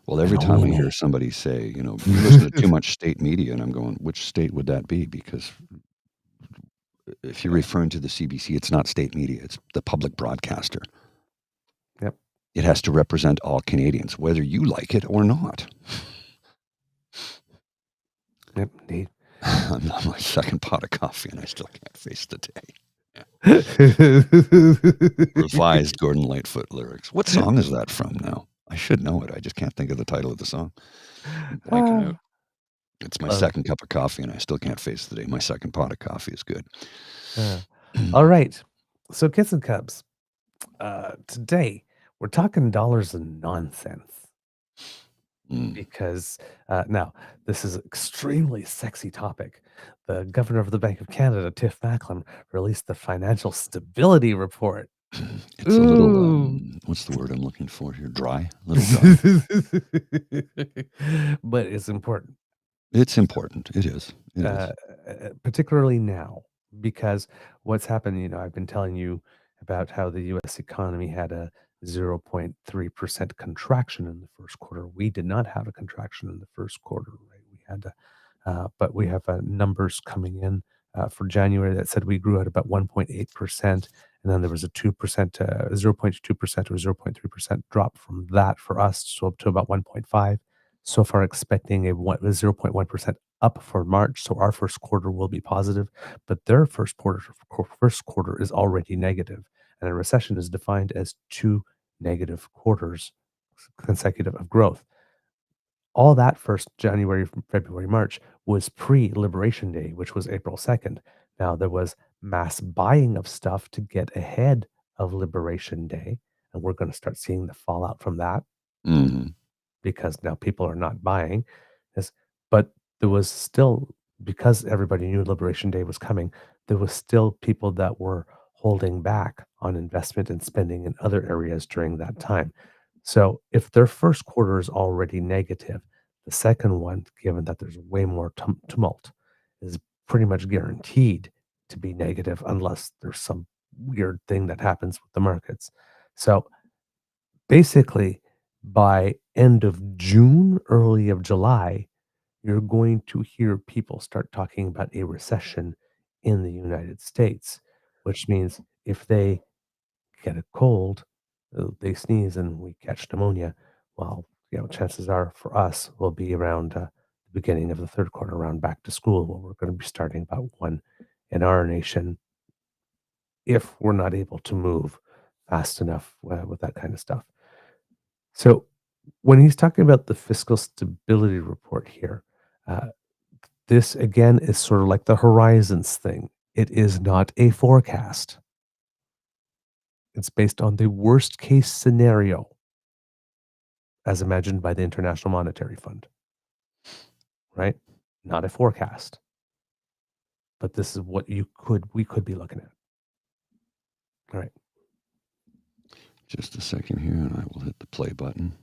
Well, every And time I only hear me. somebody say, you listen to too much state media, and I'm going, which state would that be? Because if you're referring to the CBC, it's not state media, it's the public broadcaster. Yep. It has to represent all Canadians, whether you like it or not. Yep, indeed. I'm on my second pot of coffee, and I still can't face the day. Revised Gordon Lightfoot lyrics. What song is that from now? I should know it. I just can't think of the title of the song. I'm blanking out. It's my second cup of coffee, and I still can't face the day. My second pot of coffee is good. All right. So, kids and cubs, today we're talking dollars and nonsense. Because now this is an extremely sexy topic. The governor of the Bank of Canada, Tiff Macklem, released the Financial Stability Report. It's a little, what's the word I'm looking for here? Dry? A little dry. But it's important. It's important. It is. It is. Particularly now, because what's happened, I've been telling you about how the U.S. economy had a 0.3% contraction in the first quarter. We did not have a contraction in the first quarter, right? We had, but we have numbers coming in for January that said we grew at about 1.8%, and then there was a 2%, 0.2% or 0.3% drop from that for us, so up to about 1.5. So far, expecting a 0.1% up for March, so our first quarter will be positive, but their first quarter is already negative, and a recession is defined as 2 negative quarters consecutive of growth. All that first January, February, March was pre-Liberation Day, which was April 2nd. Now, there was mass buying of stuff to get ahead of Liberation Day, and we're going to start seeing the fallout from that. Because now people are not buying. But there was still, because everybody knew Liberation Day was coming, there was still people that were holding back on investment and spending in other areas during that time. So if their first quarter is already negative, the second one, given that there's way more tumult, is pretty much guaranteed to be negative unless there's some weird thing that happens with the markets. So basically, by end of June, early of July, you're going to hear people start talking about a recession in the United States, which means if they get a cold, they sneeze and we catch pneumonia, well, chances are for us will be around the beginning of the third quarter, around back to school, where we're going to be starting about one in our nation if we're not able to move fast enough with that kind of stuff. So when he's talking about the Fiscal Stability Report here, this again is sort of like the horizons thing. It is not a forecast. It's based on the worst case scenario as imagined by the International Monetary Fund, right? Not a forecast. But this is what we could be looking at. All right. Just a second here, and I will hit the play button.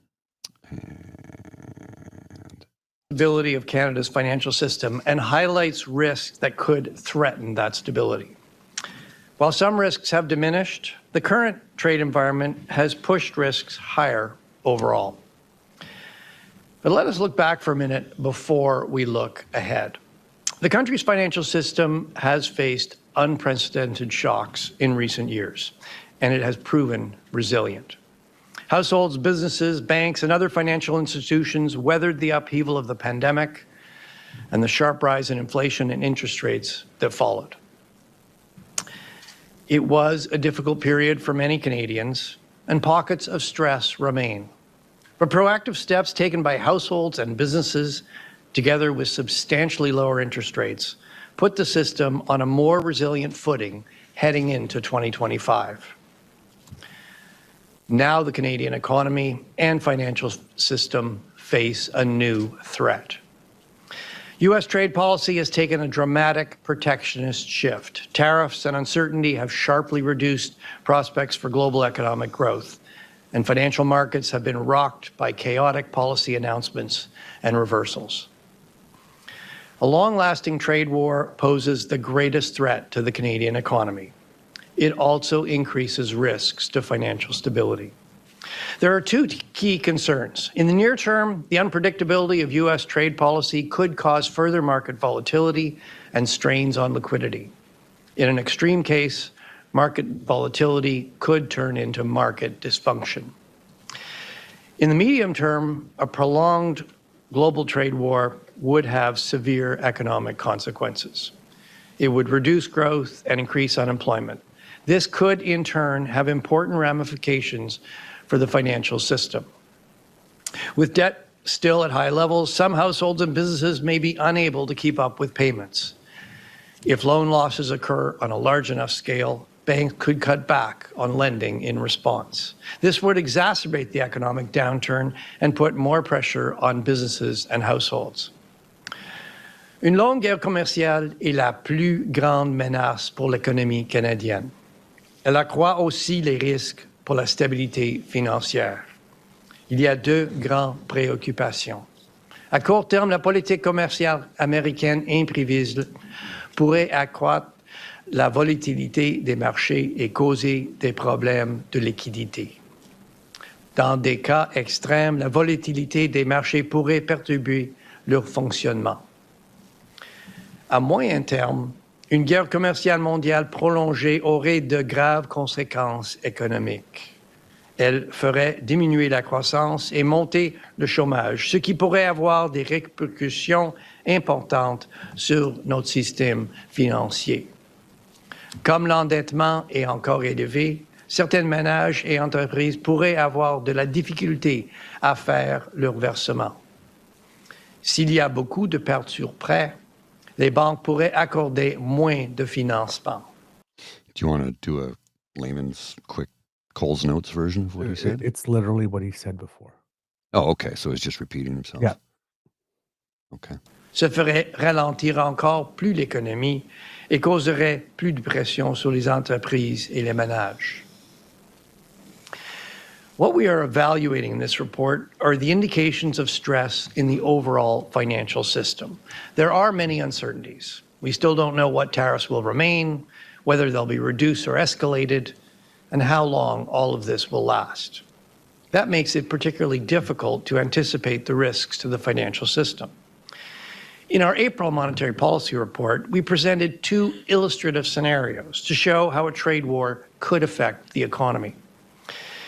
And stability of Canada's financial system and highlights risks that could threaten that stability. While some risks have diminished, the current trade environment has pushed risks higher overall. But let us look back for a minute before we look ahead. The country's financial system has faced unprecedented shocks in recent years, and it has proven resilient. Households, businesses, banks, and other financial institutions weathered the upheaval of the pandemic and the sharp rise in inflation and interest rates that followed. It was a difficult period for many Canadians, and pockets of stress remain. But proactive steps taken by households and businesses, together with substantially lower interest rates, put the system on a more resilient footing heading into 2025. Now the Canadian economy and financial system face a new threat. U.S. trade policy has taken a dramatic protectionist shift. Tariffs and uncertainty have sharply reduced prospects for global economic growth, and financial markets have been rocked by chaotic policy announcements and reversals. A long-lasting trade war poses the greatest threat to the Canadian economy. it also increases risks to financial stability. There are two key concerns. In the near term, the unpredictability of U.S. trade policy could cause further market volatility and strains on liquidity. In an extreme case, market volatility could turn into market dysfunction. In the medium term, a prolonged global trade war would have severe economic consequences. It would reduce growth and increase unemployment. This could, in turn, have important ramifications for the financial system. With debt still at high levels, some households and businesses may be unable to keep up with payments. If loan losses occur on a large enough scale, banks could cut back on lending in response. This would exacerbate the economic downturn and put more pressure on businesses and households. Une longue guerre commerciale est la plus grande menace pour l'économie canadienne. Elle accroît aussi les risques pour la stabilité financière. Il y a deux grandes préoccupations. À court terme, la politique commerciale américaine imprévisible pourrait accroître la volatilité des marchés et causer des problèmes de liquidité. Dans des cas extrêmes, la volatilité des marchés pourrait perturber leur fonctionnement. À moyen terme, une guerre commerciale mondiale prolongée aurait de graves conséquences économiques. Elle ferait diminuer la croissance et monter le chômage, ce qui pourrait avoir des répercussions importantes sur notre système financier. Comme l'endettement est encore élevé, certains ménages et entreprises pourraient avoir de la difficulté à faire leur versement. S'il y a beaucoup de pertes sur prêt, les banques pourraient accorder moins de financement. Do you want to do a layman's quick Cole's Notes version of what he said? It's literally what he said before. Oh, okay. So he's just repeating himself. Yeah. Okay. Se ferait ralentir encore plus l'économie et causerait plus de pression sur les entreprises et les ménages. What we are evaluating in this report are the indications of stress in the overall financial system. There are many uncertainties. We still don't know what tariffs will remain, whether they'll be reduced or escalated, and how long all of this will last. That makes it particularly difficult to anticipate the risks to the financial system. In our April Monetary Policy Report, we presented two illustrative scenarios to show how a trade war could affect the economy.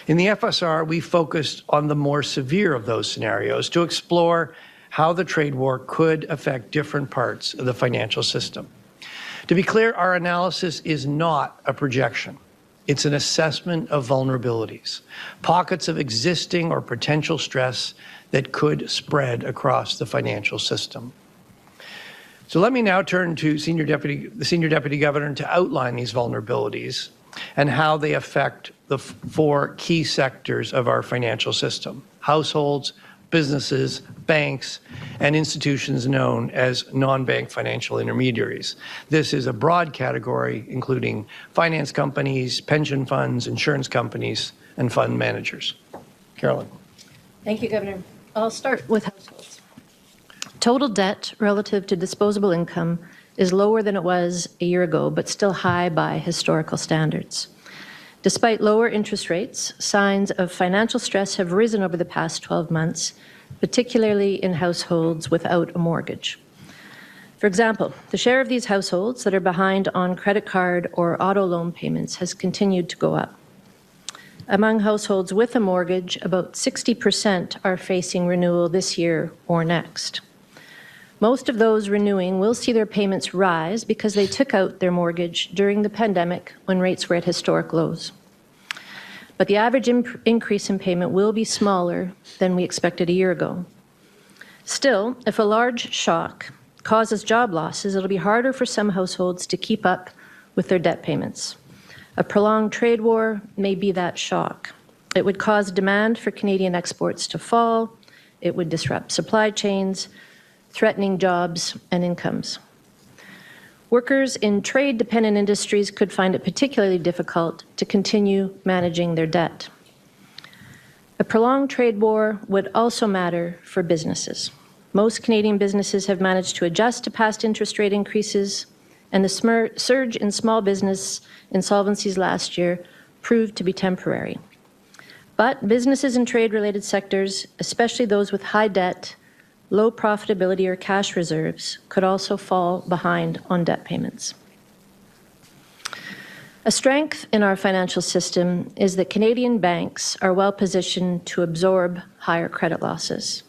In the FSR, we focused on the more severe of those scenarios to explore how the trade war could affect different parts of the financial system. To be clear, our analysis is not a projection. It's an assessment of vulnerabilities, pockets of existing or potential stress that could spread across the financial system. So let me now turn to the Senior Deputy Governor to outline these vulnerabilities and how they affect the four key sectors of our financial system: households, businesses, banks, and institutions known as non-bank financial intermediaries. This is a broad category including finance companies, pension funds, insurance companies, and fund managers. Carolyn. Thank you, Governor. I'll start with households. Total debt relative to disposable income is lower than it was a year ago, but still high by historical standards. Despite lower interest rates, signs of financial stress have risen over the past 12 months, particularly in households without a mortgage. For example, the share of these households that are behind on credit card or auto loan payments has continued to go up. Among households with a mortgage, about 60% are facing renewal this year or next. Most of those renewing will see their payments rise because they took out their mortgage during the pandemic when rates were at historic lows. But the average increase in payment will be smaller than we expected a year ago. Still, if a large shock causes job losses, it'll be harder for some households to keep up with their debt payments. A prolonged trade war may be that shock. It would cause demand for Canadian exports to fall. It would disrupt supply chains, threatening jobs and incomes. Workers in trade-dependent industries could find it particularly difficult to continue managing their debt. A prolonged trade war would also matter for businesses. Most Canadian businesses have managed to adjust to past interest rate increases, and the surge in small business insolvencies last year proved to be temporary. But businesses in trade-related sectors, especially those with high debt, low profitability, or cash reserves, could also fall behind on debt payments. A strength in our financial system is that Canadian banks are well positioned to absorb higher credit losses.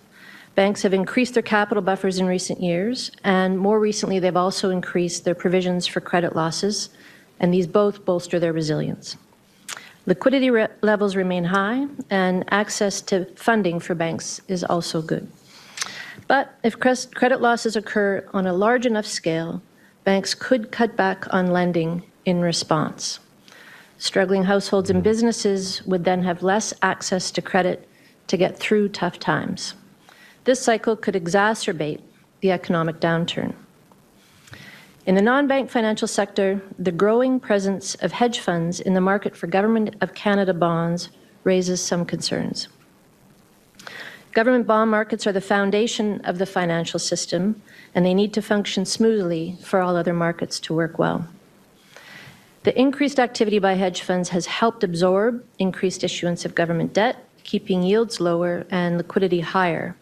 Banks have increased their capital buffers in recent years, and more recently they've also increased their provisions for credit losses, and these both bolster their resilience. Liquidity levels remain high, and access to funding for banks is also good. But if credit losses occur on a large enough scale, banks could cut back on lending in response. Struggling households and businesses would then have less access to credit to get through tough times. This cycle could exacerbate the economic downturn. In the non-bank financial sector, the growing presence of hedge funds in the market for Government of Canada bonds raises some concerns. Government bond markets are the foundation of the financial system, and they need to function smoothly for all other markets to work well. The increased activity by hedge funds has helped absorb increased issuance of government debt, keeping yields lower and liquidity higher.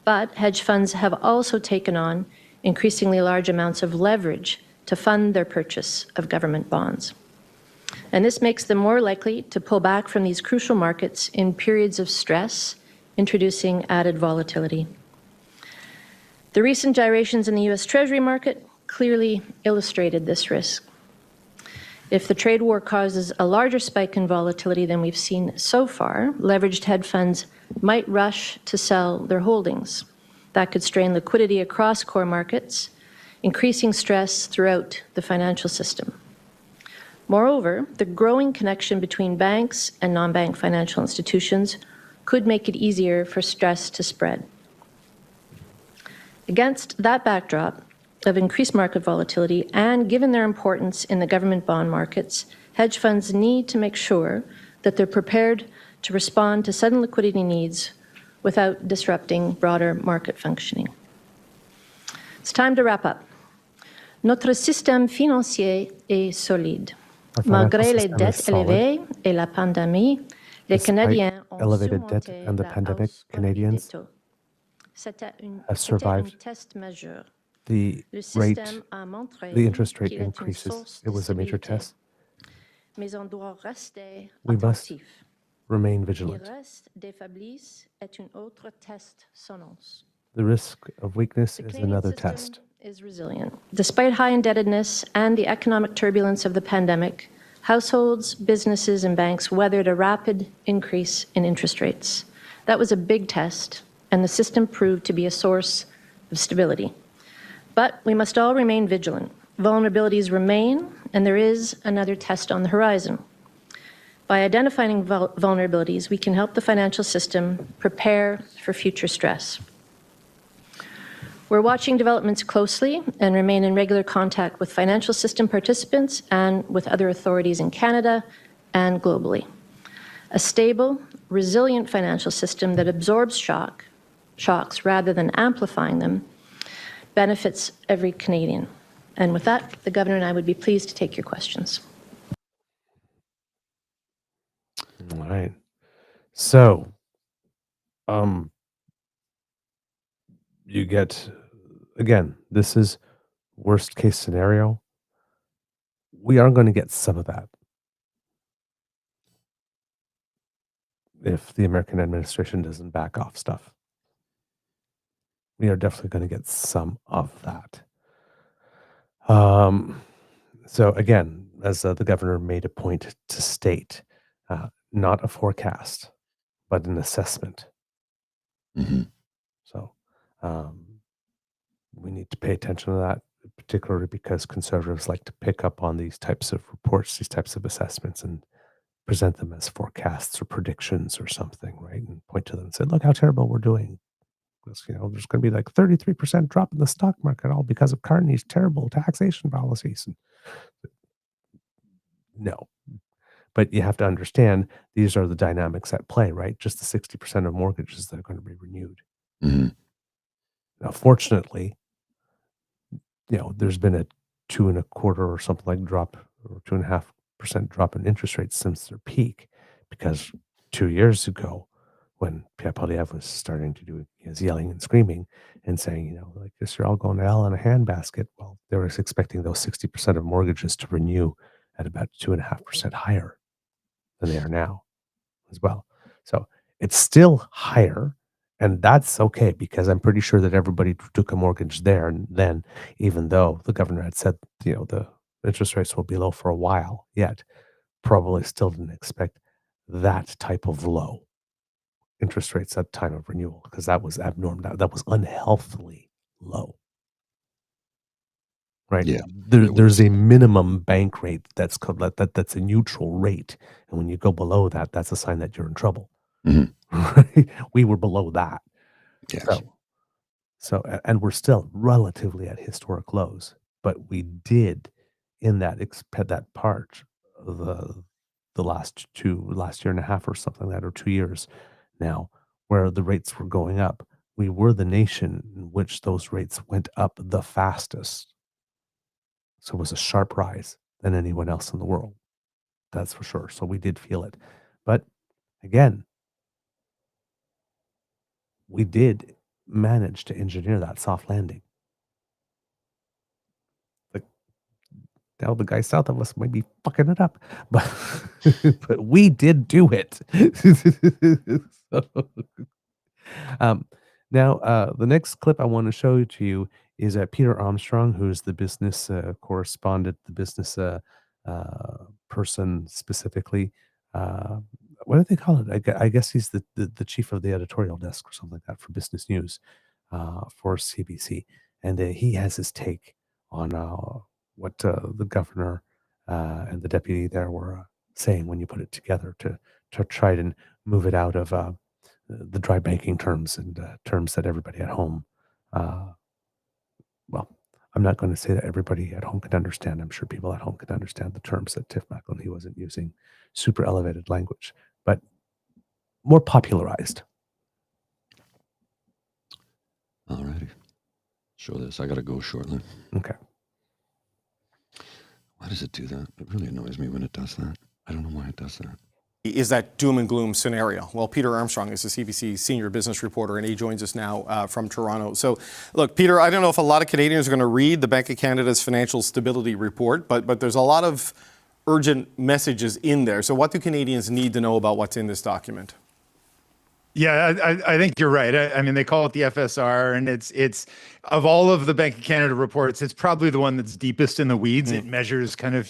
But hedge funds have also taken on increasingly large amounts of leverage to fund their purchase of government bonds. And this makes them more likely to pull back from these crucial markets in periods of stress, introducing added volatility. The recent gyrations in the U.S. Treasury market clearly illustrated this risk. If the trade war causes a larger spike in volatility than we've seen so far, leveraged hedge funds might rush to sell their holdings. That could strain liquidity across core markets, increasing stress throughout the financial system. Moreover, the growing connection between banks and non-bank financial institutions could make it easier for stress to spread. Against that backdrop of increased market volatility, and given their importance in the government bond markets, hedge funds need to make sure that they're prepared to respond to sudden liquidity needs without disrupting broader market functioning. It's time to wrap up. Notre système financier est solide. Malgré les dettes élevées et la pandémie, les Canadiens ont elevated debt surmonté and the la pandemic, hausse Canadians des taux. C'était have survived un test majeur. the Le rate, système a montré the interest rate qu'il est une increases. source It de was a major stabilité. test. Mais on doit rester We must attentif. remain Le vigilant. risque des faiblesses est un autre test sonance. The risk of weakness The is Canadian another system test. is resilient. Despite high indebtedness and the economic turbulence of the pandemic, households, businesses, and banks weathered a rapid increase in interest rates. That was a big test, and the system proved to be a source of stability. But we must all remain vigilant. Vulnerabilities remain, and there is another test on the horizon. By identifying vulnerabilities, we can help the financial system prepare for future stress. We're watching developments closely and remain in regular contact with financial system participants and with other authorities in Canada and globally. A stable, resilient financial system that absorbs shocks rather than amplifying them benefits every Canadian. And with that, the Governor and I would be pleased to take your questions. All right. So, you get, again, this is worst case scenario. We are going to get some of that if the American administration doesn't back off stuff. We are definitely going to get some of that. So again, as the governor made a point to state, not a forecast, but an assessment. Mm-hmm. So we need to pay attention to that, particularly because conservatives like to pick up on these types of reports, these types of assessments, and present them as forecasts or predictions or something, right? And point to them and say, look how terrible we're doing. Because, there's going to be like 33% drop in the stock market, all because of Carney's terrible taxation policies. And no. But you have to understand, these are the dynamics at play, right? Just the 60% of mortgages that are going to be renewed. Mm-hmm. Now, fortunately, there's been a 2.25% or something like drop, or 2.5% drop in interest rates since their peak, because 2 years ago, when Pierre Poilievre was starting to do his yelling and screaming and saying, like this, you're all going to hell in a handbasket. Well, they were expecting those 60% of mortgages to renew at about 2.5% higher than they are now as well. So it's still higher, and that's okay, because I'm pretty sure that everybody took a mortgage there and then, even though the governor had said, the interest rates will be low for a while yet, probably still didn't expect that type of low interest rates at time of renewal, because that was abnormal. That was unhealthily low. Right? Yeah. There's a minimum bank rate that's a neutral rate, and when you go below that, that's a sign that you're in trouble. Right? We were below that. Yes. So and we're still relatively at historic lows, but we did in that part of the last year and a half or something like that, or 2 years now, where the rates were going up. We were the nation in which those rates went up the fastest. So it was a sharp rise than anyone else in the world. That's for sure. So we did feel it. But again, we did manage to engineer that soft landing. Now the guy south of us might be fucking it up, but but we did do it. Now, the next clip I want to show to you is Peter Armstrong, who's the business correspondent, the business person specifically. What do they call it? I guess he's the chief of the editorial desk or something like that for business news for CBC. And he has his take on what the governor and the deputy there were saying when you put it together to try and move it out of the dry banking terms and terms that everybody at home, well, I'm not going to say that everybody at home can understand. I'm sure people at home can understand the terms that Tiff Macklin, he wasn't using super elevated language, but more popularized. All righty. Show this. I got to go shortly. Okay. Why does it do that? It really annoys me when it does that. I don't know why it does that. Is that doom and gloom scenario? Well, Peter Armstrong is the CBC senior business reporter, and he joins us now from Toronto. So, look, Peter, I don't know if a lot of Canadians are going to read the Bank of Canada's Financial Stability Report, but there's a lot of urgent messages in there. So what do Canadians need to know about what's in this document? Yeah, I think you're right. I mean, they call it the FSR, and it's of all of the Bank of Canada reports, it's probably the one that's deepest in the weeds. It measures kind of,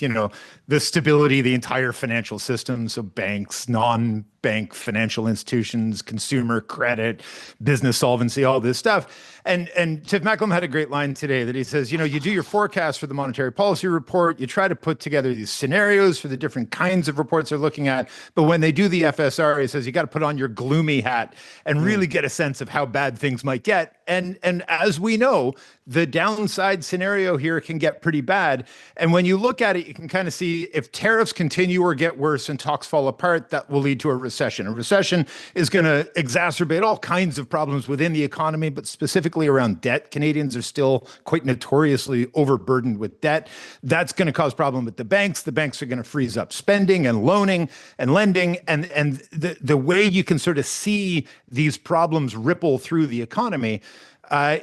the stability of the entire financial system. So banks, non-bank financial institutions, consumer credit, business solvency, all this stuff. And Tiff Macklin had a great line today that he says, you do your forecast for the monetary policy report, you try to put together these scenarios for the different kinds of reports they're looking at. But when they do the FSR, he says, you got to put on your gloomy hat and really get a sense of how bad things might get. And as we know, the downside scenario here can get pretty bad. And when you look at it, you can kind of see if tariffs continue or get worse and talks fall apart, that will lead to a recession. A recession is going to exacerbate all kinds of problems within the economy, but specifically around debt. Canadians are still quite notoriously overburdened with debt. That's going to cause problem with the banks. The banks are going to freeze up spending and loaning and lending. And the way you can sort of see these problems ripple through the economy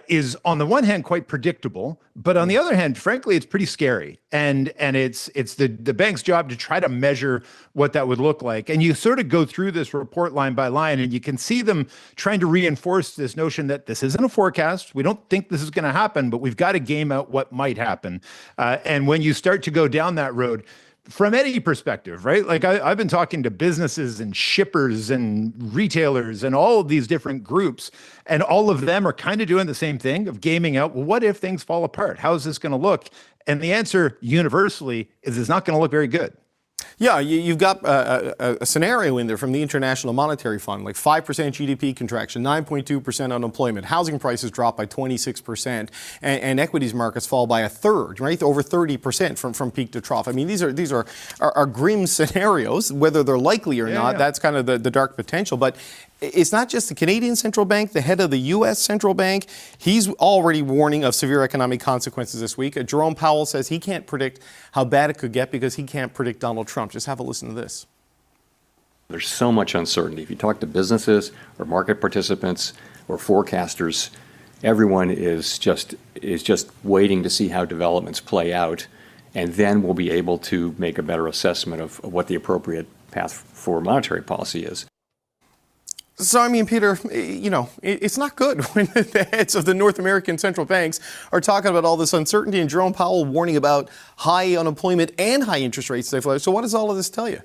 is on the one hand quite predictable, but on the other hand, frankly, it's pretty scary. And it's the bank's job to try to measure what that would look like. And you sort of go through this report line by line, and you can see them trying to reinforce this notion that this isn't a forecast. We don't think this is going to happen, but we've got to game out what might happen. And when you start to go down that road, from any perspective, right? Like I've been talking to businesses and shippers and retailers and all of these different groups, and all of them are kind of doing the same thing of gaming out, well, what if things fall apart? How is this going to look? And the answer universally is it's not going to look very good. Yeah, you've got a scenario in there from the International Monetary Fund, like 5% GDP contraction, 9.2% unemployment, housing prices drop by 26%, and equities markets fall by a third, right? Over 30% from peak to trough. I mean, these are grim scenarios, whether they're likely or not. That's kind of the dark potential. But it's not just the Canadian central bank, the head of the U.S. central bank. He's already warning of severe economic consequences this week. Jerome Powell says he can't predict how bad it could get because he can't predict Donald Trump. Just have a listen to this. There's so much uncertainty. If you talk to businesses or market participants or forecasters, everyone is just waiting to see how developments play out, and then we'll be able to make a better assessment of what the appropriate path for monetary policy is. So, I mean, Peter, you know, it's not good when the heads of the North American central banks are talking about all this uncertainty and Jerome Powell warning about high unemployment and high interest rates. So what does all of this tell you?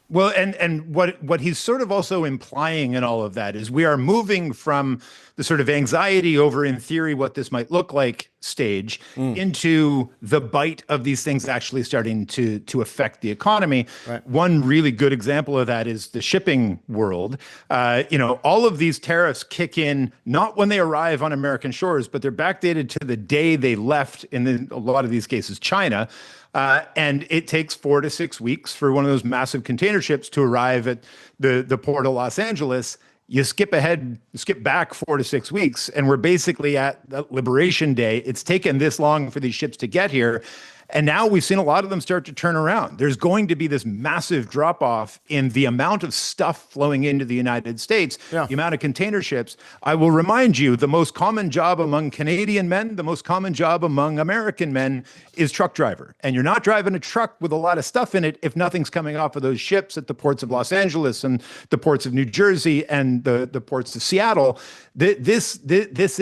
Well, and what he's sort of also implying in all of that is we are moving from the sort of anxiety over, in theory, what this might look like stage into the bite of these things actually starting to affect the economy. Right. One really good example of that is the shipping world. You know, all of these tariffs kick in not when they arrive on American shores, but they're backdated to the day they left, in a lot of these cases, China. And it takes 4 to 6 weeks for one of those massive container ships to arrive at the port of Los Angeles. You skip back 4 to 6 weeks, and we're basically at Liberation Day. It's taken this long for these ships to get here. And now we've seen a lot of them start to turn around. There's going to be this massive drop-off in the amount of stuff flowing into the United States, the amount of container ships. I will remind you, the most common job among Canadian men, the most common job among American men is truck driver. And you're not driving a truck with a lot of stuff in it if nothing's coming off of those ships at the ports of Los Angeles and the ports of New Jersey and the ports of Seattle. This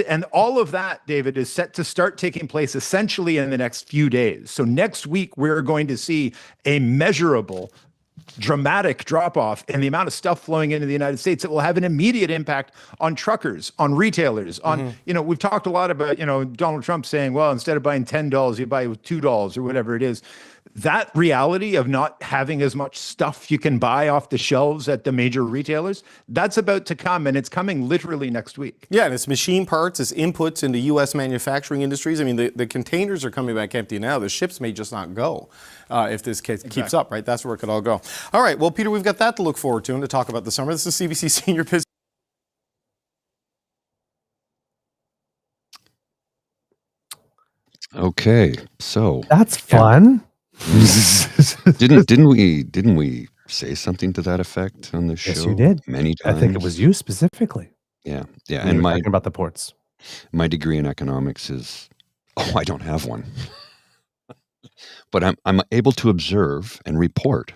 and all of that, David, is set to start taking place essentially in the next few days. So next week, we're going to see a measurable, dramatic drop-off in the amount of stuff flowing into the United States that will have an immediate impact on truckers, on retailers, on, you know, we've talked a lot about, you know, Donald Trump saying, well, instead of buying $10, you buy with $2 or whatever it is. That reality of not having as much stuff you can buy off the shelves at the major retailers, that's about to come, and it's coming literally next week. Yeah, and it's machine parts, it's inputs into U.S. manufacturing industries. I mean, the containers are coming back empty now. The ships may just not go if this keeps up, right? That's where it could all go. All right, well, Peter, we've got that to look forward to and to talk about this summer. This is CBC Senior Business. Okay, so that's fun. Didn't we say something to that effect on the show? Yes, you did. Many times. I think it was you specifically. Yeah. And talking about the ports. My degree in economics is, I don't have one, but I'm able to observe and report.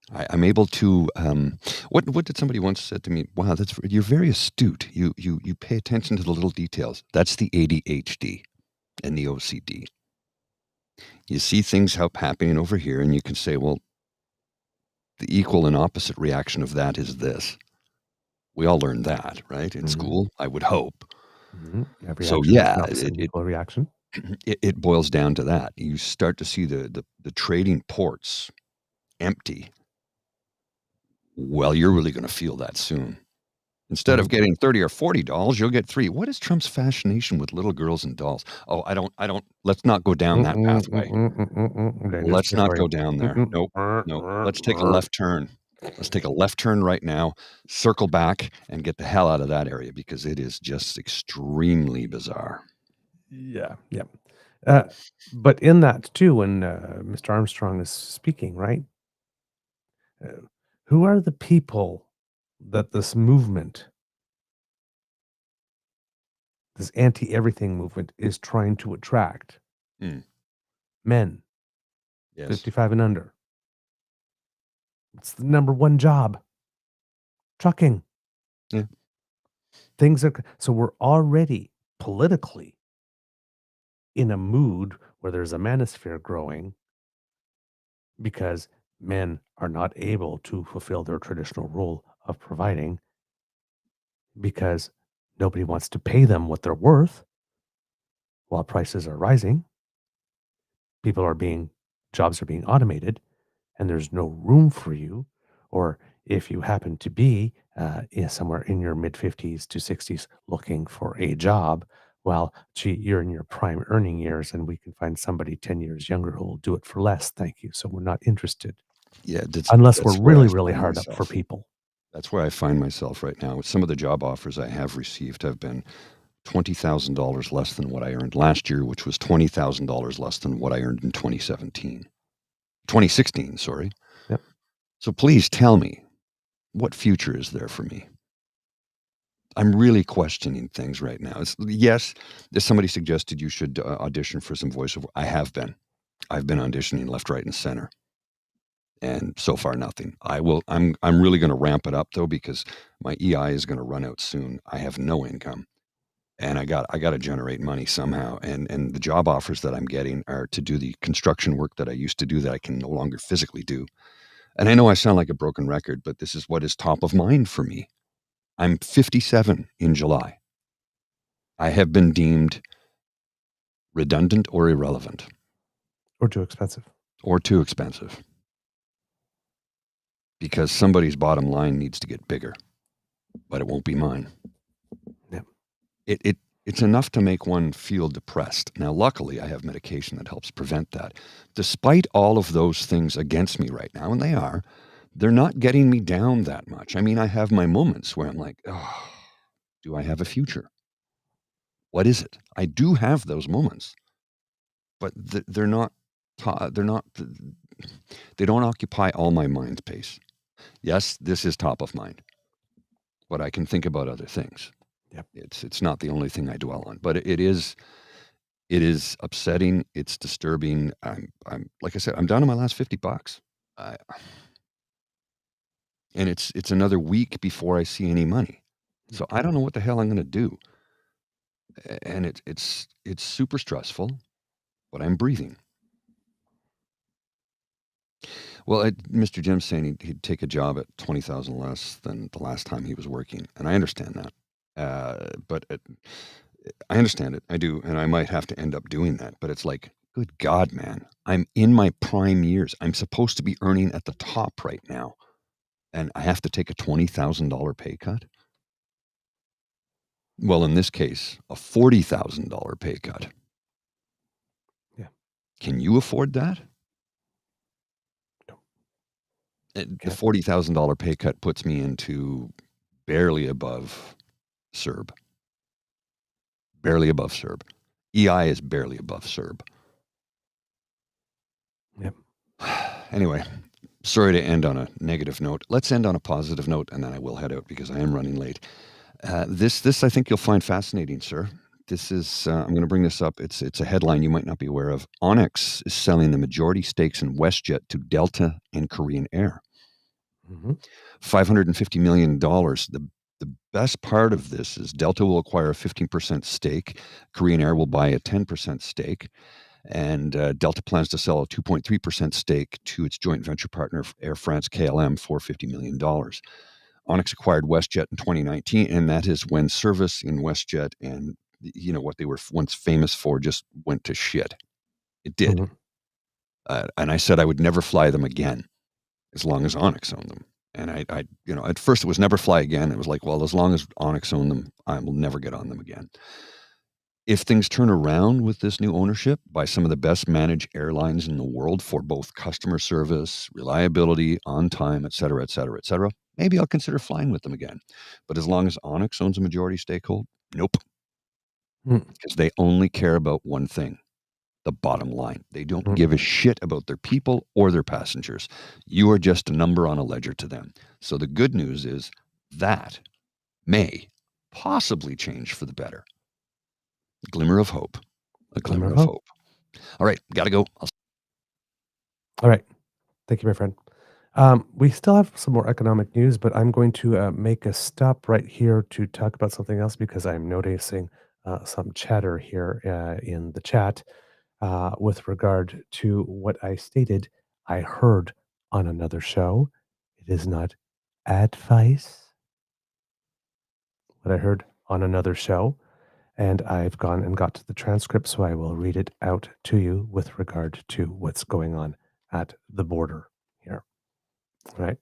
I'm able to. What did somebody once said to me? Wow, you're very astute. You pay attention to the little details. That's the ADHD and the OCD. You see things happening over here, and you can say, well, the equal and opposite reaction of that is this. We all learned that, right? In school, I would hope. So yeah, equal reaction. It boils down to that. You start to see the trading ports empty. Well, you're really going to feel that soon. Instead of getting $30 or $40, you'll get $3. What is Trump's fascination with little girls and dolls? Oh, I don't. Let's not go down that pathway. Let's not go down there. Nope. Let's take a left turn. Let's take a left turn right now, circle back, and get the hell out of that area because it is just extremely bizarre. Yeah. But in that too, when Mr. Armstrong is speaking, right? Who are the people that this movement, this anti-everything movement, is trying to attract? Men, 55 and under. It's the number one job. Trucking. Yeah. So we're already politically in a mood where there's a manosphere growing because men are not able to fulfill their traditional role of providing because nobody wants to pay them what they're worth while prices are rising. Jobs are being automated, and there's no room for you. Or if you happen to be somewhere in your mid-50s to 60s looking for a job, well, gee, you're in your prime earning years, and we can find somebody 10 years younger who will do it for less. Thank you. So we're not interested. Yeah, unless we're really, really hard up for people. That's where I find myself right now. Some of the job offers I have received have been $20,000 less than what I earned last year, which was $20,000 less than what I earned in 2016, sorry. Yep. So please tell me, what future is there for me? I'm really questioning things right now. Yes, if somebody suggested you should audition for some voiceover, I have been. I've been auditioning left, right, and center. And so far, nothing. I'm really going to ramp it up though, because my EI is going to run out soon. I have no income, and I got to generate money somehow. And the job offers that I'm getting are to do the construction work that I used to do that I can no longer physically do. And I know I sound like a broken record, but this is what is top of mind for me. I'm 57 in July. I have been deemed redundant or irrelevant. Or too expensive. Or too expensive. Because somebody's bottom line needs to get bigger, but it won't be mine. Yep. It's enough to make one feel depressed. Now, luckily, I have medication that helps prevent that. Despite all of those things against me right now, and they're not getting me down that much. I mean, I have my moments where I'm like, oh, do I have a future? What is it? I do have those moments, but they don't occupy all my mind space. Yes, this is top of mind, but I can think about other things. Yep. It's not the only thing I dwell on, but it is upsetting. It's disturbing. I'm like I said, I'm down to my last $50. And it's another week before I see any money. So I don't know what the hell I'm going to do. And it's super stressful, but I'm breathing. Well, Mr. Jim's saying he'd take a job at $20,000 less than the last time he was working, and I understand that. But I understand it. I do, and I might have to end up doing that. But it's like, good God, man! I'm in my prime years. I'm supposed to be earning at the top right now, and I have to take a $20,000 pay cut. Well, in this case, a $40,000 pay cut. Yeah. Can you afford that? The $40,000 pay cut puts me into barely above CERB. Barely above CERB. EI is barely above CERB. Yep. Anyway, sorry to end on a negative note. Let's end on a positive note, and then I will head out because I am running late. This I think you'll find fascinating, sir. This is, I'm going to bring this up. It's a headline you might not be aware of. Onyx is selling the majority stakes in WestJet to Delta and Korean Air. Mm-hmm. $550 million. The best part of this is Delta will acquire a 15% stake. Korean Air will buy a 10% stake. And Delta plans to sell a 2.3% stake to its joint venture partner, Air France KLM, for $50 million. Onyx acquired WestJet in 2019, and that is when service in WestJet and what they were once famous for just went to shit. It did. Mm-hmm. And I said I would never fly them again as long as Onyx owned them. And I at first it was never fly again. It was like, well, as long as Onyx owned them, I will never get on them again. If things turn around with this new ownership by some of the best managed airlines in the world for both customer service, reliability, on time, et cetera, maybe I'll consider flying with them again. But as long as Onyx owns a majority stakehold, nope. Because they only care about one thing, the bottom line. They don't give a shit about their people or their passengers. You are just a number on a ledger to them. So the good news is that may possibly change for the better. A glimmer of hope. A glimmer of hope. All right, got to go. All right. Thank you, my friend. We still have some more economic news, but I'm going to make a stop right here to talk about something else because I'm noticing some chatter here in the chat with regard to what I stated I heard on another show. It is not advice. What I heard on another show. And I've gone and got to the transcript, so I will read it out to you with regard to what's going on at the border here. All right.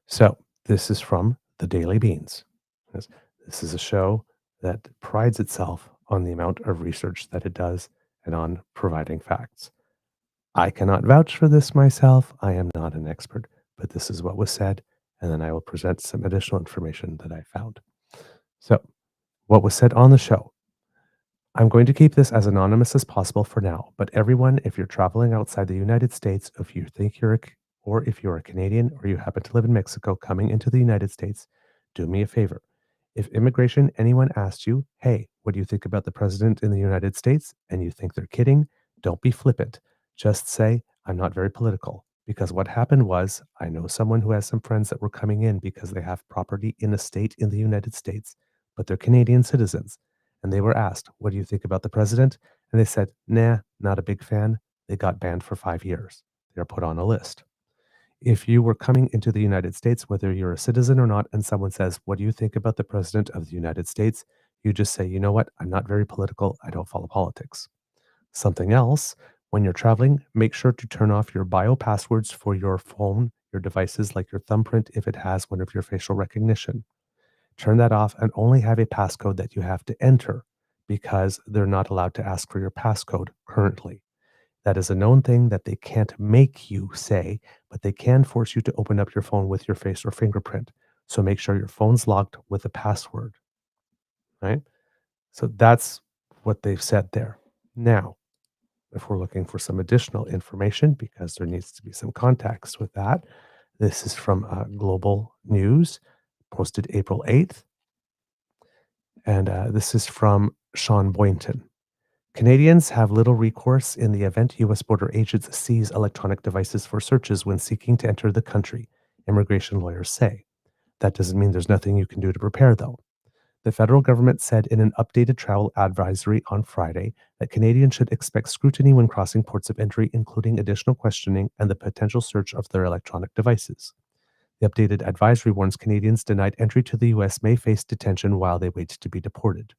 So this is from the Daily Beans. This is a show that prides itself on the amount of research that it does and on providing facts. I cannot vouch for this myself. I am not an expert, but this is what was said, and then I will present some additional information that I found. So, what was said on the show? I'm going to keep this as anonymous as possible for now, but everyone, if you're traveling outside the United States, if you think or if you're a Canadian or you happen to live in Mexico coming into the United States, do me a favor. If immigration, anyone asks you, hey, what do you think about the president in the United States? And you think they're kidding, don't be flippant. Just say, I'm not very political. Because what happened was, I know someone who has some friends that were coming in because they have property in a state in the United States, but they're Canadian citizens. And they were asked, what do you think about the president? And they said, nah, not a big fan. They got banned for 5 years. They're put on a list. If you were coming into the United States, whether you're a citizen or not, and someone says, what do you think about the president of the United States? You just say, you know what? I'm not very political. I don't follow politics. Something else, when you're traveling, make sure to turn off your bio passwords for your phone, your devices like your thumbprint if it has one of your facial recognition. Turn that off and only have a passcode that you have to enter because they're not allowed to ask for your passcode currently. That is a known thing that they can't make you say, but they can force you to open up your phone with your face or fingerprint. So make sure your phone's locked with a password, right? So that's what they've said there. Now, if we're looking for some additional information, because there needs to be some context with that, this is from Global News, posted April 8th. And this is from Sean Boynton. Canadians have little recourse in the event U.S. border agents seize electronic devices for searches when seeking to enter the country, immigration lawyers say. That doesn't mean there's nothing you can do to prepare, though. The federal government said in an updated travel advisory on Friday that Canadians should expect scrutiny when crossing ports of entry, including additional questioning and the potential search of their electronic devices. The updated advisory warns Canadians denied entry to the U.S. may face detention while they wait to be deported.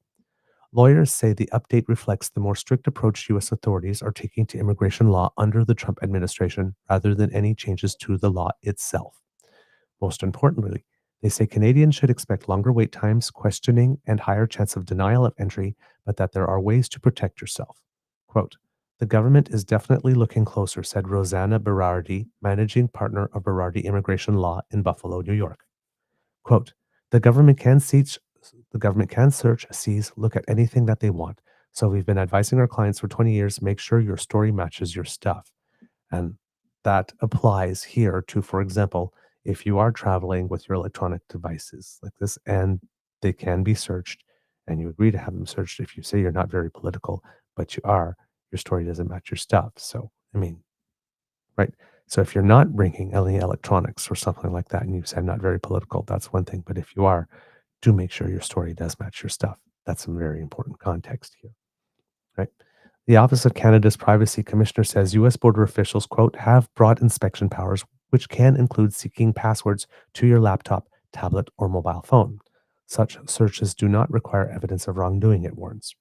Lawyers say the update reflects the more strict approach U.S. authorities are taking to immigration law under the Trump administration rather than any changes to the law itself. Most importantly, they say Canadians should expect longer wait times, questioning, and higher chance of denial of entry, but that there are ways to protect yourself. Quote, the government is definitely looking closer, said Rosanna Berardi, managing partner of Berardi Immigration Law in Buffalo, New York. Quote, the government can search, seize, look at anything that they want. So we've been advising our clients for 20 years, make sure your story matches your stuff. And that applies here to, for example, if you are traveling with your electronic devices like this and they can be searched and you agree to have them searched, if you say you're not very political, but you are, your story doesn't match your stuff. So, I mean, right? So if you're not bringing any electronics or something like that and you say I'm not very political, that's one thing. But if you are, do make sure your story does match your stuff. That's some very important context here, right? The Office of Canada's Privacy Commissioner says U.S. border officials, quote, have broad inspection powers, which can include seeking passwords to your laptop, tablet, or mobile phone. Such searches do not require evidence of wrongdoing, it warns.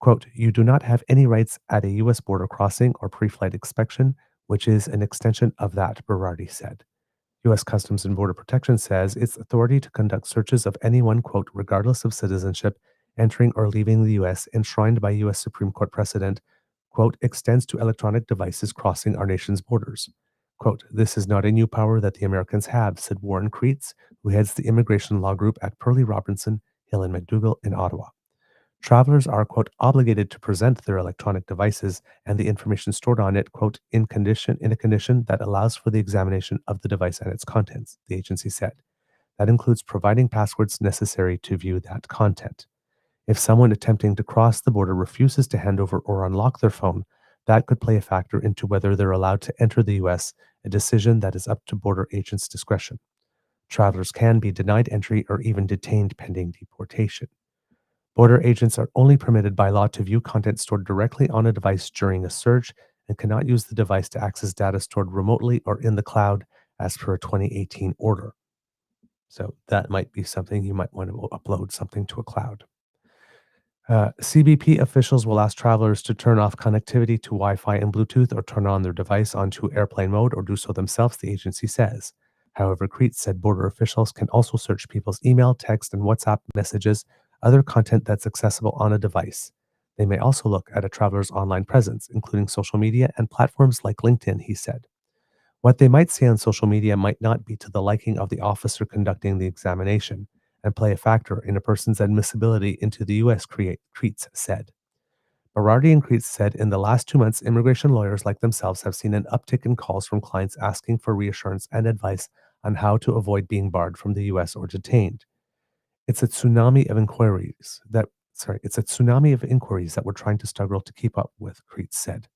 Quote, you do not have any rights at a U.S. border crossing or pre-flight inspection, which is an extension of that, Berardi said. U.S. Customs and Border Protection says its authority to conduct searches of anyone, quote, regardless of citizenship, entering or leaving the U.S., enshrined by U.S. Supreme Court precedent, quote, extends to electronic devices crossing our nation's borders. Quote, this is not a new power that the Americans have, said Warren Kreitz, who heads the immigration law group at Perley Robinson, Hill and McDougall in Ottawa. Travelers are, quote, obligated to present their electronic devices and the information stored on it, quote, in a condition that allows for the examination of the device and its contents, the agency said. That includes providing passwords necessary to view that content. If someone attempting to cross the border refuses to hand over or unlock their phone, that could play a factor into whether they're allowed to enter the U.S., a decision that is up to border agents' discretion. Travelers can be denied entry or even detained pending deportation. Border agents are only permitted by law to view content stored directly on a device during a search and cannot use the device to access data stored remotely or in the cloud as per a 2018 order. So that might be something you might want to upload something to a cloud. CBP officials will ask travelers to turn off connectivity to Wi-Fi and Bluetooth or turn on their device onto airplane mode or do so themselves, the agency says. However, Kreitz said border officials can also search people's email, text, and WhatsApp messages, other content that's accessible on a device. They may also look at a traveler's online presence, including social media and platforms like LinkedIn, he said. What they might say on social media might not be to the liking of the officer conducting the examination and play a factor in a person's admissibility into the U.S., Creets said. Berardi and Creets said in the last 2 months, immigration lawyers like themselves have seen an uptick in calls from clients asking for reassurance and advice on how to avoid being barred from the U.S. or detained. It's a tsunami of inquiries that we're trying to struggle to keep up with, Creets said.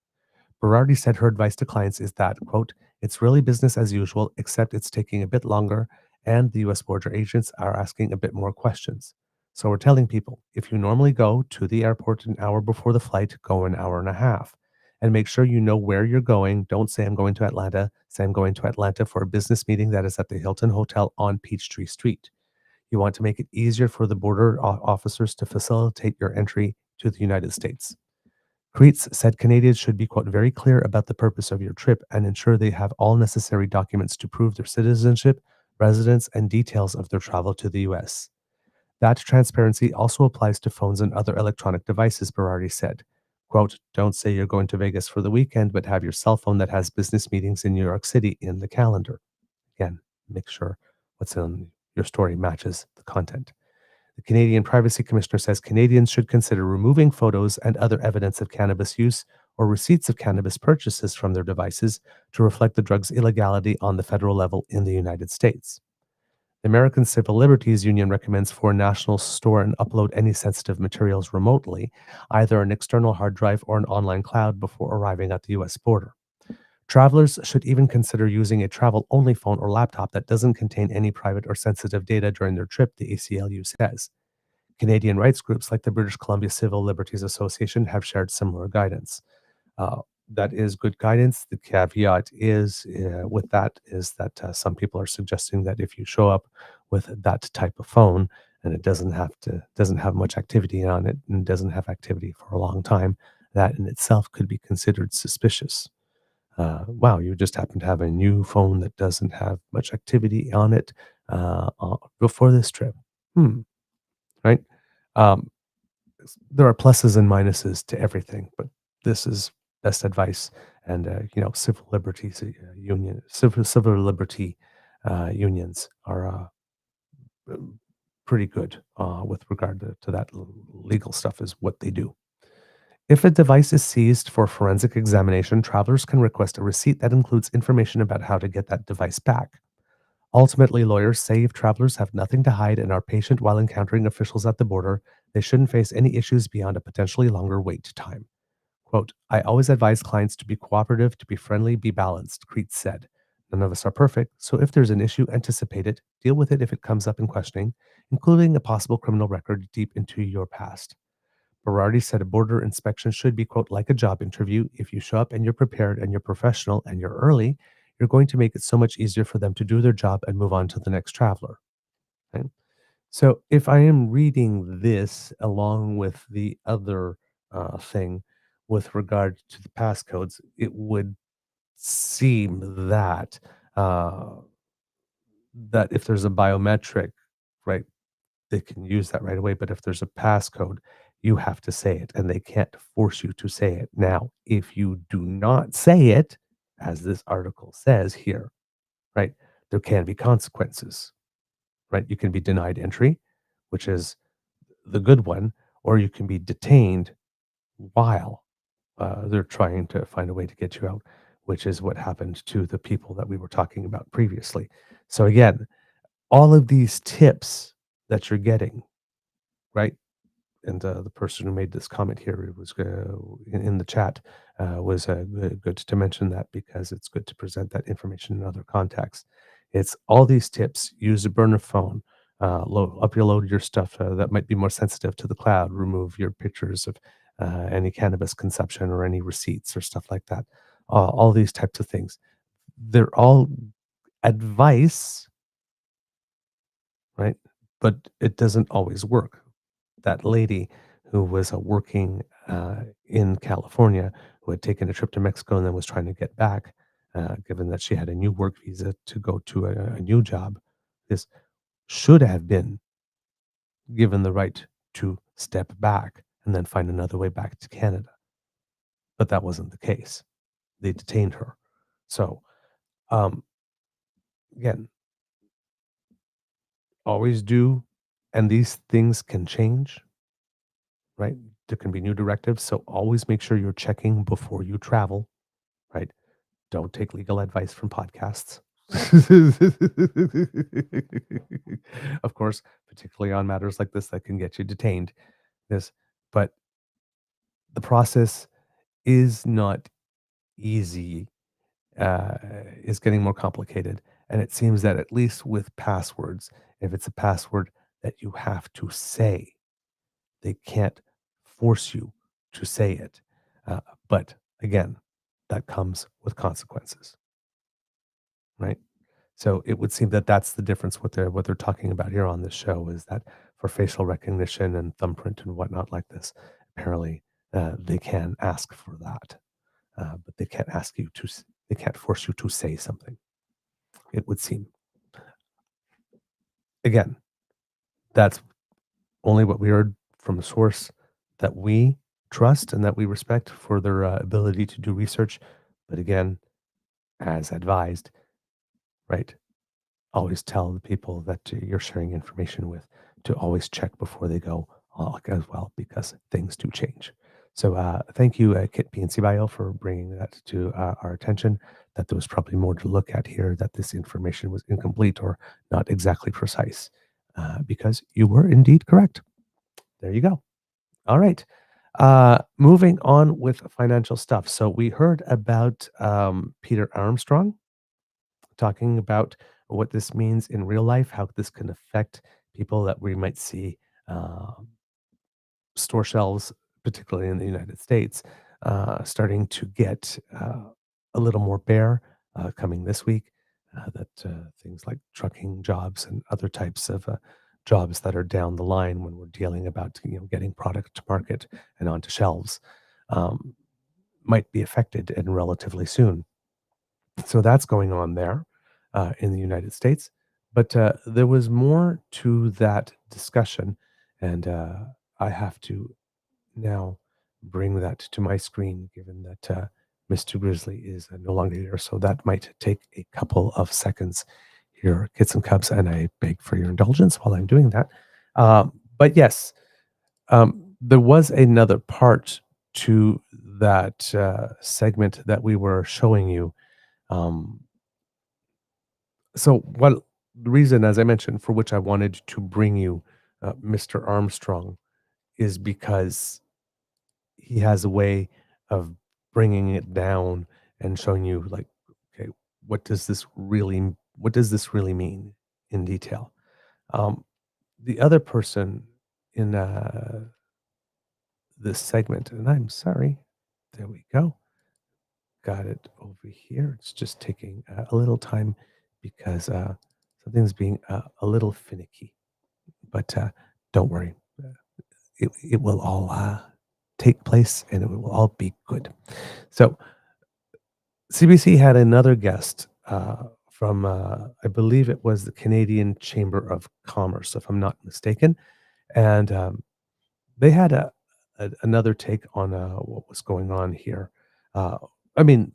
Berardi said her advice to clients is that, quote, it's really business as usual, except it's taking a bit longer and the U.S. border agents are asking a bit more questions. So we're telling people, if you normally go to the airport an hour before the flight, go an hour and a half. And make sure you know where you're going. Don't say I'm going to Atlanta. Say I'm going to Atlanta for a business meeting that is at the Hilton Hotel on Peachtree Street. You want to make it easier for the border officers to facilitate your entry to the United States. Creets said Canadians should be, quote, very clear about the purpose of your trip and ensure they have all necessary documents to prove their citizenship, residence, and details of their travel to the U.S. That transparency also applies to phones and other electronic devices, Berardi said. Quote, don't say you're going to Vegas for the weekend, but have your cell phone that has business meetings in New York City in the calendar. Again, make sure what's in your story matches the content. The Canadian Privacy Commissioner says Canadians should consider removing photos and other evidence of cannabis use or receipts of cannabis purchases from their devices to reflect the drug's illegality on the federal level in the United States. The American Civil Liberties Union recommends foreign nationals store and upload any sensitive materials remotely, either an external hard drive or an online cloud before arriving at the U.S. border. Travelers should even consider using a travel-only phone or laptop that doesn't contain any private or sensitive data during their trip, the ACLU says. Canadian rights groups like the British Columbia Civil Liberties Association have shared similar guidance. That is good guidance. The caveat is with that is that some people are suggesting that if you show up with that type of phone and it doesn't have much activity on it and doesn't have activity for a long time, that in itself could be considered suspicious. Wow, you just happen to have a new phone that doesn't have much activity on it before this trip. Right? Um, there are pluses and minuses to everything, but this is best advice. And civil liberties civil liberty unions are pretty good with regard to that. Legal stuff is what they do. If a device is seized for forensic examination, travelers can request a receipt that includes information about how to get that device back. Ultimately, lawyers say if travelers have nothing to hide and are patient while encountering officials at the border, they shouldn't face any issues beyond a potentially longer wait time. Quote, I always advise clients to be cooperative, to be friendly, be balanced, Creets said. None of us are perfect, so if there's an issue, anticipate it, deal with it if it comes up in questioning, including a possible criminal record deep into your past. Berardi said a border inspection should be, quote, like a job interview. If you show up and you're prepared and you're professional and you're early, you're going to make it so much easier for them to do their job and move on to the next traveler. Okay? So if I am reading this along with the other thing with regard to the passcodes, it would seem that that if there's a biometric, right, they can use that right away. But if there's a passcode, you have to say it, and they can't force you to say it. Now, if you do not say it, as this article says here, right, there can be consequences, right? You can be denied entry, which is the good one, or you can be detained while they're trying to find a way to get you out, which is what happened to the people that we were talking about previously. So again, all of these tips that you're getting, right? And the person who made this comment here, it was in the chat, was good to mention that because it's good to present that information in other contexts. It's all these tips. Use a burner phone. Upload your stuff that might be more sensitive to the cloud. Remove your pictures of any cannabis consumption or any receipts or stuff like that. All these types of things. They're all advice, right? But it doesn't always work. That lady who was working in California, who had taken a trip to Mexico and then was trying to get back, given that she had a new work visa to go to a new job, this should have been given the right to step back and then find another way back to Canada. But that wasn't the case. They detained her. So Um, again, always do, and these things can change, right? There can be new directives, so always make sure you're checking before you travel, right? Don't take legal advice from podcasts. Of course, particularly on matters like this that can get you detained. But the process is not easy, is getting more complicated. And it seems that at least with passwords, if it's a password that you have to say, they can't force you to say it. But again, that comes with consequences, right? So it would seem that that's the difference. What they're talking about here on this show is that for facial recognition and thumbprint and whatnot like this, apparently they can ask for that, but they can't ask you to. They can't force you to say something. It would seem. Again, that's only what we heard from a source that we trust and that we respect for their ability to do research. But again, as advised, right? Always tell the people that you're sharing information with to always check before they go as well, because things do change. So thank you, Kit PNC Bio, for bringing that to our attention, that there was probably more to look at here, that this information was incomplete or not exactly precise, because you were indeed correct. There you go. All right. Moving on with financial stuff. So we heard about Peter Armstrong talking about what this means in real life, how this can affect people that we might see store shelves, particularly in the United States, starting to get a little more bare coming this week. That things like trucking jobs and other types of jobs that are down the line when we're dealing about getting product to market and onto shelves might be affected and relatively soon. So that's going on there in the United States. But there was more to that discussion, and I have to now bring that to my screen, given that Mr. Grizzly is no longer here. So that might take a couple of seconds here, kids and cubs, and I beg for your indulgence while I'm doing that. But yes, there was another part to that segment that we were showing you. So what the reason, as I mentioned, for which I wanted to bring you Mr. Armstrong is because he has a way of bringing it down and showing you, like, okay, what does this really mean in detail? The other person in this segment, and I'm sorry, there we go. Got it over here. It's just taking a little time because something's being a little finicky. But don't worry, it will all take place and it will all be good. So CBC had another guest from, I believe it was the Canadian Chamber of Commerce, if I'm not mistaken. And they had another take on what was going on here. I mean,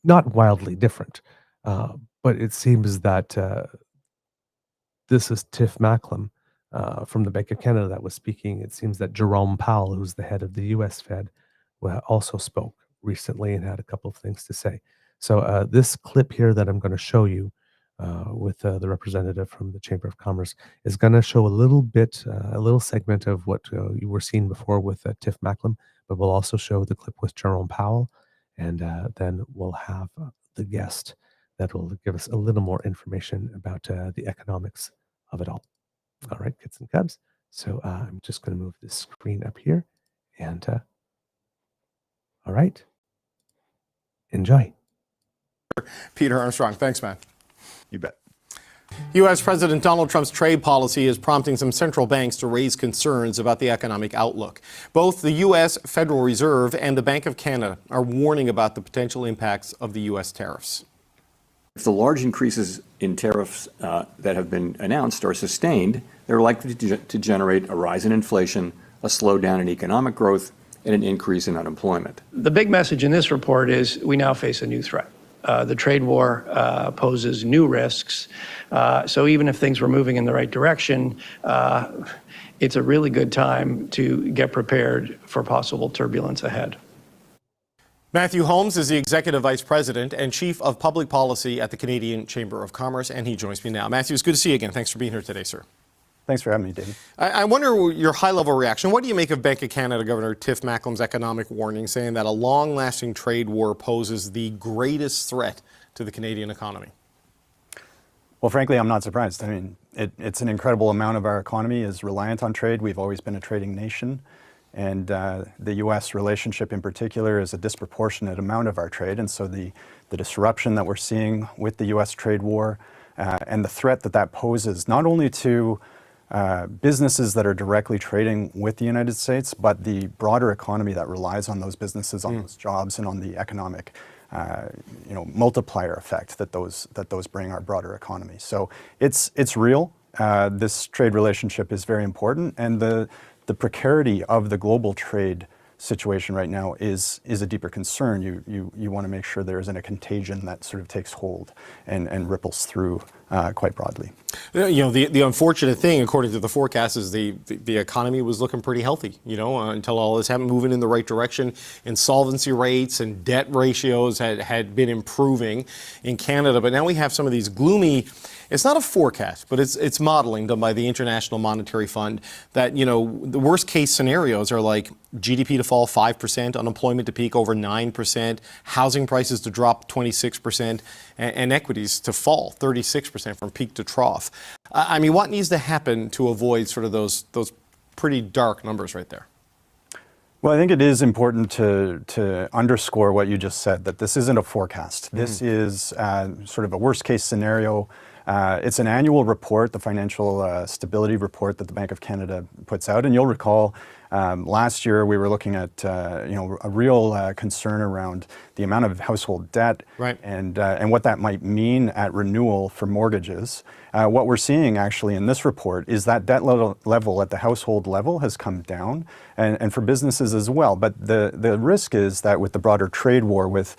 not wildly different, but it seems that this is Tiff Macklem from the Bank of Canada that was speaking. It seems that Jerome Powell, who's the head of the U.S. Fed, also spoke recently and had a couple of things to say. So this clip here that I'm going to show you with the representative from the Chamber of Commerce is going to show a little segment of what you were seeing before with Tiff Macklem, but we'll also show the clip with Jerome Powell, and then we'll have the guest that will give us a little more information about the economics of it all. All right, kids and cubs. So I'm just going to move this screen up here, and all right, enjoy. Peter Armstrong, thanks, man. You bet. U.S. President Donald Trump's trade policy is prompting some central banks to raise concerns about the economic outlook. Both the U.S. Federal Reserve and the Bank of Canada are warning about the potential impacts of the U.S. tariffs. If the large increases in tariffs that have been announced are sustained, they're likely to generate a rise in inflation, a slowdown in economic growth, and an increase in unemployment. The big message in this report is we now face a new threat. the trade war poses new risks. So even if things were moving in the right direction, it's a really good time to get prepared for possible turbulence ahead. Matthew Holmes is the Executive Vice President and Chief of Public Policy at the Canadian Chamber of Commerce, and he joins me now. Matthew, it's good to see you again. Thanks for being here today, sir. Thanks for having me, David. I wonder your high-level reaction. What do you make of Bank of Canada Governor Tiff Macklem's economic warning saying that a long-lasting trade war poses the greatest threat to the Canadian economy? Well, frankly, I'm not surprised. I mean, it's an incredible amount of our economy is reliant on trade. We've always been a trading nation. And the U.S. relationship in particular is a disproportionate amount of our trade. And so the disruption that we're seeing with the U.S. trade war and the threat that that poses, not only to businesses that are directly trading with the United States, but the broader economy that relies on those businesses, on those jobs, and on the economic multiplier effect that those bring our broader economy. So it's real. This trade relationship is very important, and the precarity of the global trade situation right now is a deeper concern. You want to make sure there isn't a contagion that sort of takes hold and ripples through quite broadly. The unfortunate thing, according to the forecast, is the economy was looking pretty healthy, until all this happened, moving in the right direction. Insolvency rates and debt ratios had been improving in Canada, but now we have some of these gloomy. It's not a forecast, but it's modeling done by the International Monetary Fund that, the worst case scenarios are like GDP to fall 5%, unemployment to peak over 9%, housing prices to drop 26%, and equities to fall 36% from peak to trough. I mean, what needs to happen to avoid sort of those pretty dark numbers right there? Well, I think it is important to underscore what you just said, that this isn't a forecast. This is sort of a worst case scenario. It's an annual report, the Financial Stability Report that the Bank of Canada puts out. And you'll recall last year we were looking at a real concern around the amount of household debt, right, and what that might mean at renewal for mortgages. What we're seeing actually in this report is that debt level at the household level has come down, and for businesses as well. But the risk is that with the broader trade war, with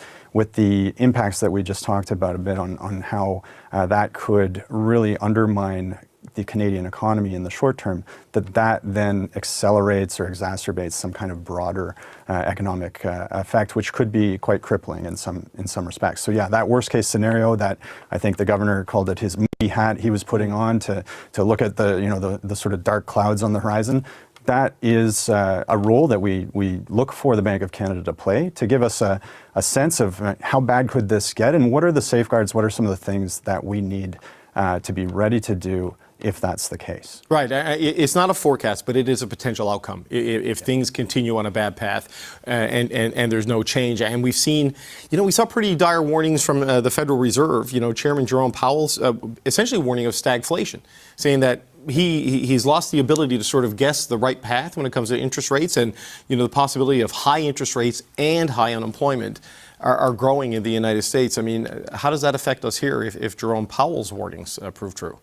the impacts that we just talked about a bit on how that could really undermine the Canadian economy in the short term, that then accelerates or exacerbates some kind of broader economic effect, which could be quite crippling in some respects. So yeah, that worst case scenario that I think the governor called it his moody hat he was putting on to look at the sort of dark clouds on the horizon. That is a role that we look for the Bank of Canada to play, to give us a sense of how bad could this get and what are the safeguards, what are some of the things that we need to be ready to do if that's the case. Right. It's not a forecast, but it is a potential outcome if things continue on a bad path and there's no change. And we've seen, we saw pretty dire warnings from the Federal Reserve. Chairman Jerome Powell's essentially warning of stagflation, saying that he's lost the ability to sort of guess the right path when it comes to interest rates, and the possibility of high interest rates and high unemployment are growing in the United States. I mean, how does that affect us here if Jerome Powell's warnings prove true?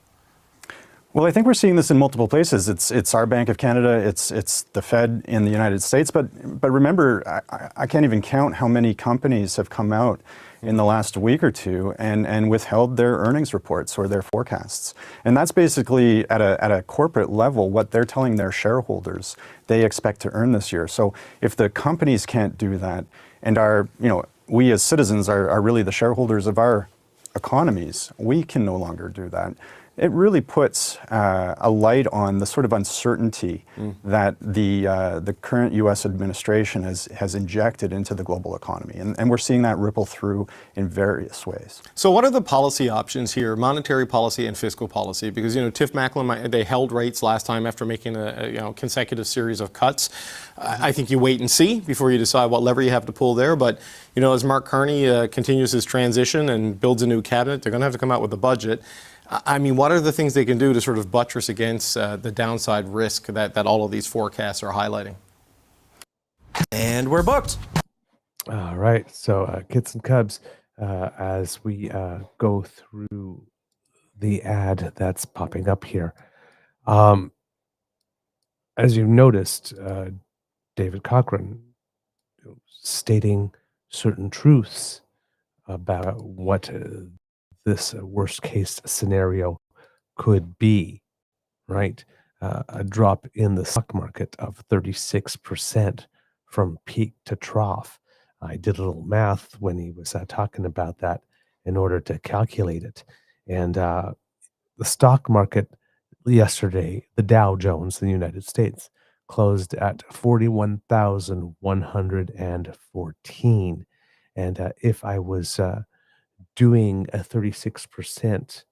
Well, I think we're seeing this in multiple places. It's our Bank of Canada, it's the Fed in the United States, but remember, I can't even count how many companies have come out in the last week or two and withheld their earnings reports or their forecasts. And that's basically at a corporate level what they're telling their shareholders they expect to earn this year. So if the companies can't do that, and we as citizens are really the shareholders of our economies, we can no longer do that. It really puts a light on the sort of uncertainty that the current U.S. administration has injected into the global economy. And we're seeing that ripple through in various ways. So what are the policy options here, monetary policy and fiscal policy? Because, Tiff Macklem, they held rates last time after making a consecutive series of cuts. I think you wait and see before you decide what lever you have to pull there. But, as Mark Carney continues his transition and builds a new cabinet, they're going to have to come out with a budget. I mean, what are the things they can do to sort of buttress against the downside risk that all of these forecasts are highlighting? And we're booked. All right. So, kids and cubs, as we go through the ad that's popping up here, as you noticed, David Cochrane stating certain truths about what this worst case scenario could be, right? A drop in the stock market of 36% from peak to trough. I did a little math when he was talking about that in order to calculate it. And the stock market yesterday, the Dow Jones in the United States, closed at 41,114. And if I was doing a 36%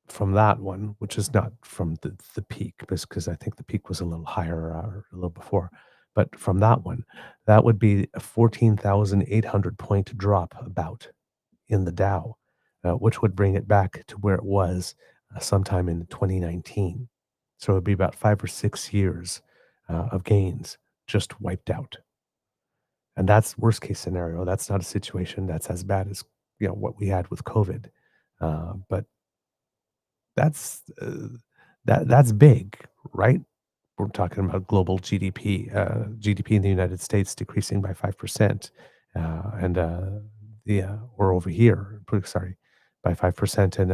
from that one, which is not from the peak, because I think the peak was a little higher or a little before, but from that one, that would be a 14,800 point drop about in the Dow, which would bring it back to where it was sometime in 2019. So it would be about 5 or 6 years of gains just wiped out. And that's worst case scenario. That's not a situation that's as bad as what we had with COVID, but that's that's big, right? We're talking about global GDP. GDP in the United States decreasing by 5%, and or over here, sorry, by 5%, and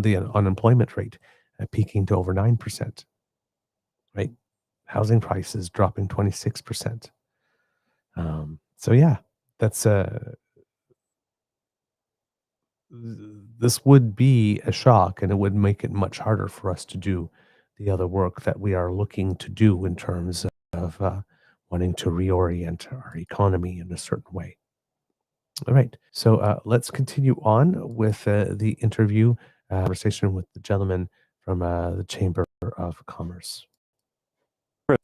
the unemployment rate peaking to over 9%. Right, housing prices dropping 26%. So yeah, that's this would be a shock, and it would make it much harder for us to do the other work that we are looking to do in terms of wanting to reorient our economy in a certain way. All right, so let's continue on with the interview conversation with the gentleman from the Chamber of Commerce.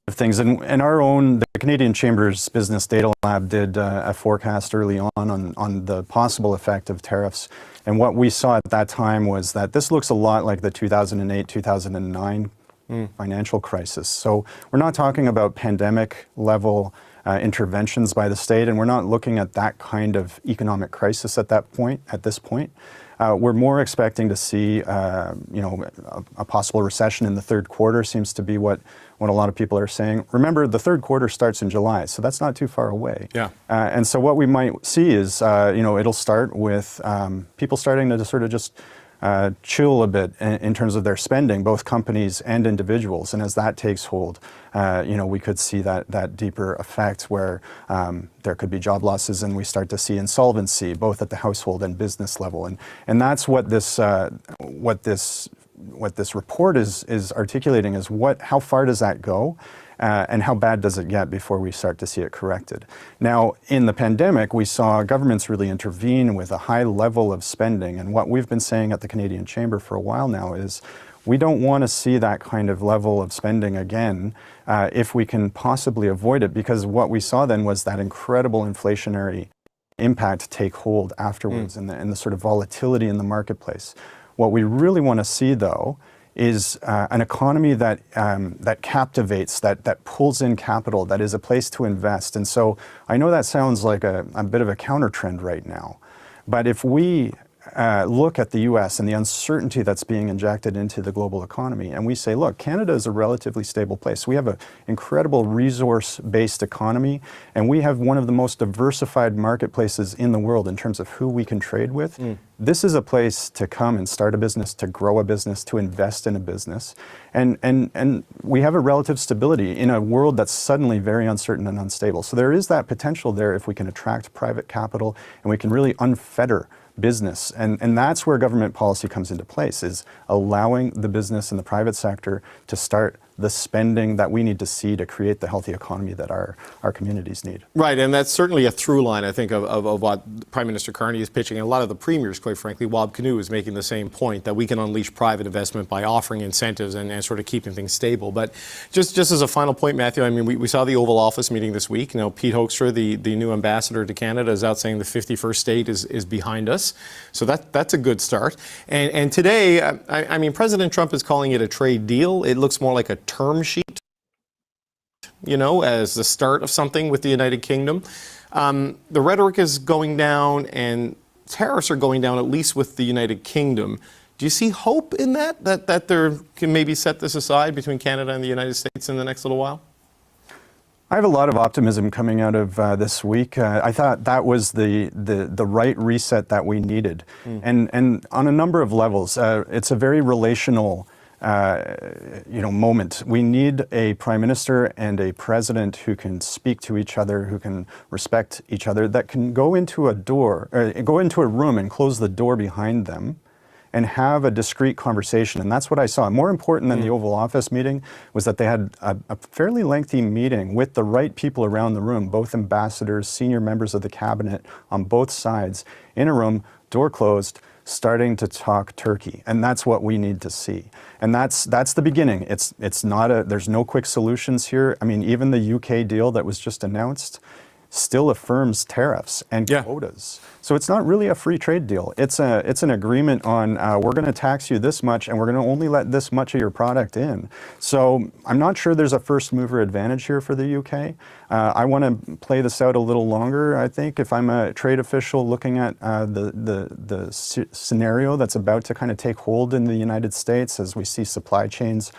Of things, and the Canadian Chamber's Business Data Lab did a forecast early on the possible effect of tariffs, and what we saw at that time was that this looks a lot like the 2008-2009 financial crisis. So we're not talking about pandemic level interventions by the state, and we're not looking at that kind of economic crisis at this point. We're more expecting to see, a possible recession in the third quarter seems to be what a lot of people are saying. Remember, the third quarter starts in July, so that's not too far away. Yeah. And so what we might see is, it'll start with people starting to sort of just chill a bit in terms of their spending, both companies and individuals. And as that takes hold, we could see that deeper effect where there could be job losses, and we start to see insolvency both at the household and business level. And that's what this report is articulating is how far does that go? And how bad does it get before we start to see it corrected? Now, in the pandemic, we saw governments really intervene with a high level of spending. And what we've been saying at the Canadian Chamber for a while now is we don't want to see that kind of level of spending again if we can possibly avoid it, because what we saw then was that incredible inflationary impact take hold afterwards and the sort of volatility in the marketplace. What we really want to see, though, is an economy that captivates, that pulls in capital, that is a place to invest. And so I know that sounds like a bit of a counter trend right now, but if we look at the US and the uncertainty that's being injected into the global economy, and we say, look, Canada is a relatively stable place. We have an incredible resource-based economy, and we have one of the most diversified marketplaces in the world in terms of who we can trade with. This is a place to come and start a business, to grow a business, to invest in a business. And we have a relative stability in a world that's suddenly very uncertain and unstable. So there is that potential there if we can attract private capital and we can really unfetter business. And that's where government policy comes into place, is allowing the business and the private sector to start the spending that we need to see to create the healthy economy that our communities need. Right, and that's certainly a through line, I think, of what Prime Minister Carney is pitching. And a lot of the premiers, quite frankly, Wab Kinew is making the same point, that we can unleash private investment by offering incentives and sort of keeping things stable. But just as a final point, Matthew, I mean, we saw the Oval Office meeting this week. Pete Hoekstra, the new ambassador to Canada, is out saying the 51st state is behind us. So that's a good start. And today, I mean, President Trump is calling it a trade deal. It looks more like a term sheet, as the start of something with the United Kingdom. The rhetoric is going down and tariffs are going down, at least with the United Kingdom. Do you see hope in that there can maybe set this aside between Canada and the United States in the next little while? I have a lot of optimism coming out of this week. I thought that was the right reset that we needed, and on a number of levels. It's a very relational, moment. We need a prime minister and a president who can speak to each other, who can respect each other, that can go into a room and close the door behind them and have a discreet conversation. And that's what I saw. More important than the Oval Office meeting was that they had a fairly lengthy meeting with the right people around the room, both ambassadors, senior members of the cabinet on both sides, in a room, door closed, starting to talk turkey. And that's what we need to see. And that's the beginning. It's not there's no quick solutions here. I mean, even the UK deal that was just announced still affirms tariffs and quotas. So it's not really a free trade deal. It's an agreement on we're going to tax you this much and we're going to only let this much of your product in. So I'm not sure there's a first mover advantage here for the UK. I want to play this out a little longer, I think, if I'm a trade official looking at the scenario that's about to kind of take hold in the United States as we see supply chains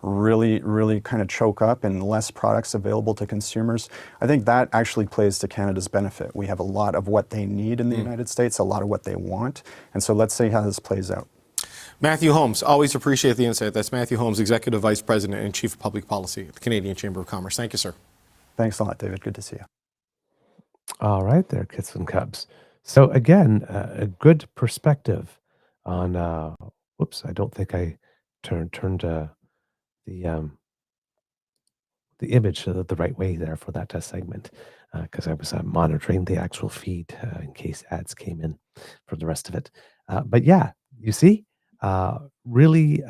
really kind of choke up and less products available to consumers. I think that actually plays to Canada's benefit. We have a lot of what they need in the United States, a lot of what they want. And so let's see how this plays out. Matthew Holmes, always appreciate the insight. That's Matthew Holmes, Executive Vice President and Chief of Public Policy at the Canadian Chamber of Commerce. Thank you, sir. Thanks a lot, David. Good to see you. All right there, Kits and Cubs. So again, a good perspective on, whoops, I don't think I turned the image the right way there for that segment, because I was monitoring the actual feed in case ads came in for the rest of it. But yeah, you see, really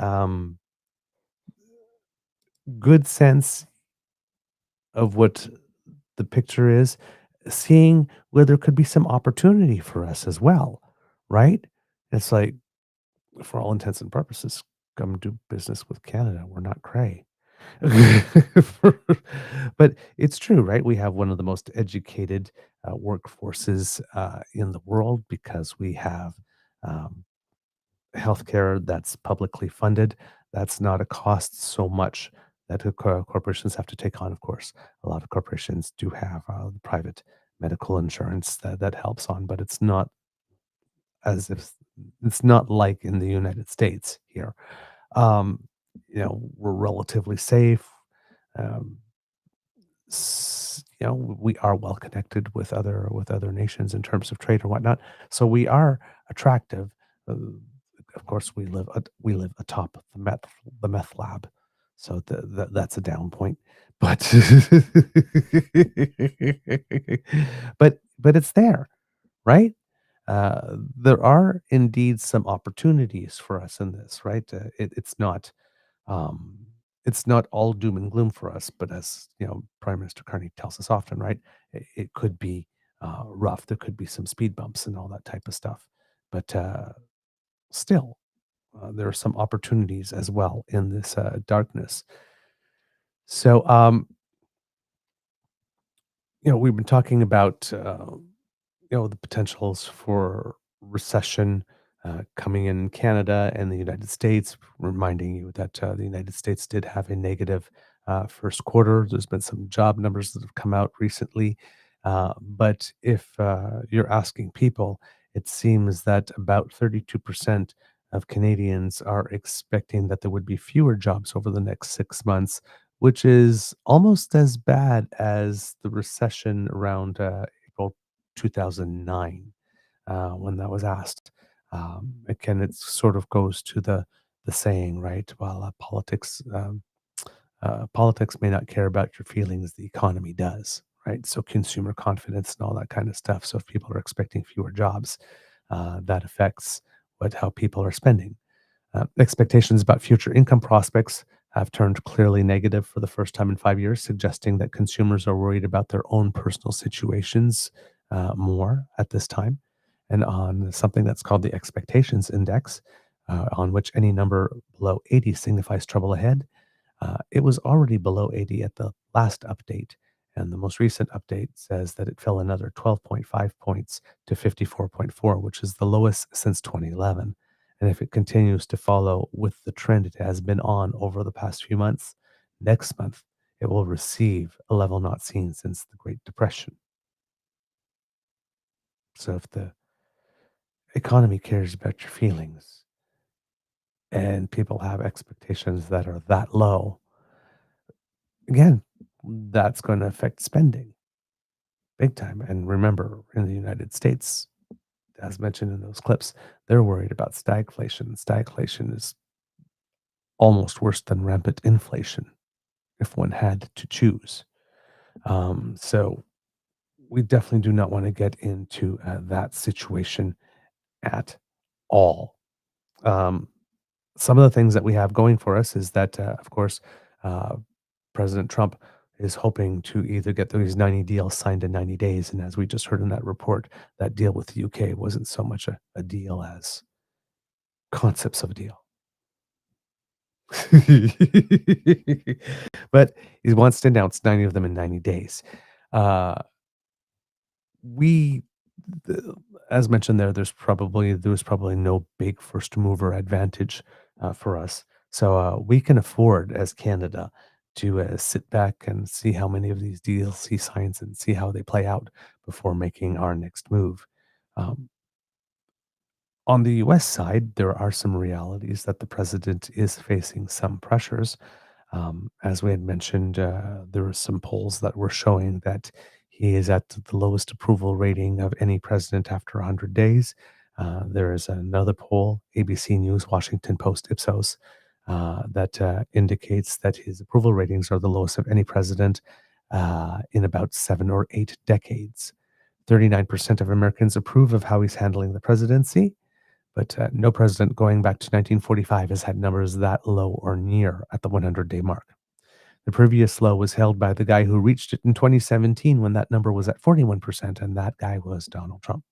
good sense of what the picture is, seeing where there could be some opportunity for us as well, right? It's like, for all intents and purposes, come do business with Canada. We're not cray. But it's true, right? We have one of the most educated workforces in the world because we have healthcare that's publicly funded. That's not a cost so much that corporations have to take on, of course. A lot of corporations do have private medical insurance that helps on, but it's not as if it's not like in the United States here. We're relatively safe. We are well connected with other nations in terms of trade or whatnot. So we are attractive. Of course, we live atop the meth lab, so that's a down point. But but it's there, right? There are indeed some opportunities for us in this, right? It's not all doom and gloom for us, but as Prime Minister Carney tells us often, right? It could be rough. There could be some speed bumps and all that type of stuff, but still, there are some opportunities as well in this darkness. So, we've been talking about the potentials for recession coming in Canada and the United States, reminding you that the United States did have a negative first quarter. There's been some job numbers that have come out recently. But if you're asking people, it seems that about 32% of Canadians are expecting that there would be fewer jobs over the next 6 months, which is almost as bad as the recession around April 2009 when that was asked. Again, it sort of goes to the saying, right? While politics may not care about your feelings, the economy does, right? So consumer confidence and all that kind of stuff. So if people are expecting fewer jobs, that affects how people are spending. Expectations about future income prospects have turned clearly negative for the first time in 5 years, suggesting that consumers are worried about their own personal situations more at this time. And on something that's called the expectations index, on which any number below 80 signifies trouble ahead, it was already below 80 at the last update. And the most recent update says that it fell another 12.5 points to 54.4, which is the lowest since 2011. And if it continues to follow with the trend it has been on over the past few months, next month it will receive a level not seen since the Great Depression. So if the economy cares about your feelings and people have expectations that are that low, again, that's going to affect spending big time. And remember, in the United States, as mentioned in those clips, they're worried about stagflation. Stagflation is almost worse than rampant inflation if one had to choose. So we definitely do not want to get into that situation at all. Some of the things that we have going for us is that, of course, President Trump is hoping to either get these 90 deals signed in 90 days. And as we just heard in that report, that deal with the UK wasn't so much a deal as concepts of a deal. But he wants to announce 90 of them in 90 days. As mentioned there was probably no big first mover advantage for us. So we can afford as Canada to sit back and see how many of these deals he signs and see how they play out before making our next move. On the US side, there are some realities that the president is facing some pressures. As we had mentioned, there were some polls that were showing that he is at the lowest approval rating of any president after 100 days. There is another poll, ABC News, Washington Post, Ipsos, that indicates that his approval ratings are the lowest of any president in about 7 or 8 decades. 39% of Americans approve of how he's handling the presidency, but no president going back to 1945 has had numbers that low or near at the 100-day mark. The previous low was held by the guy who reached it in 2017 when that number was at 41%, and that guy was Donald Trump.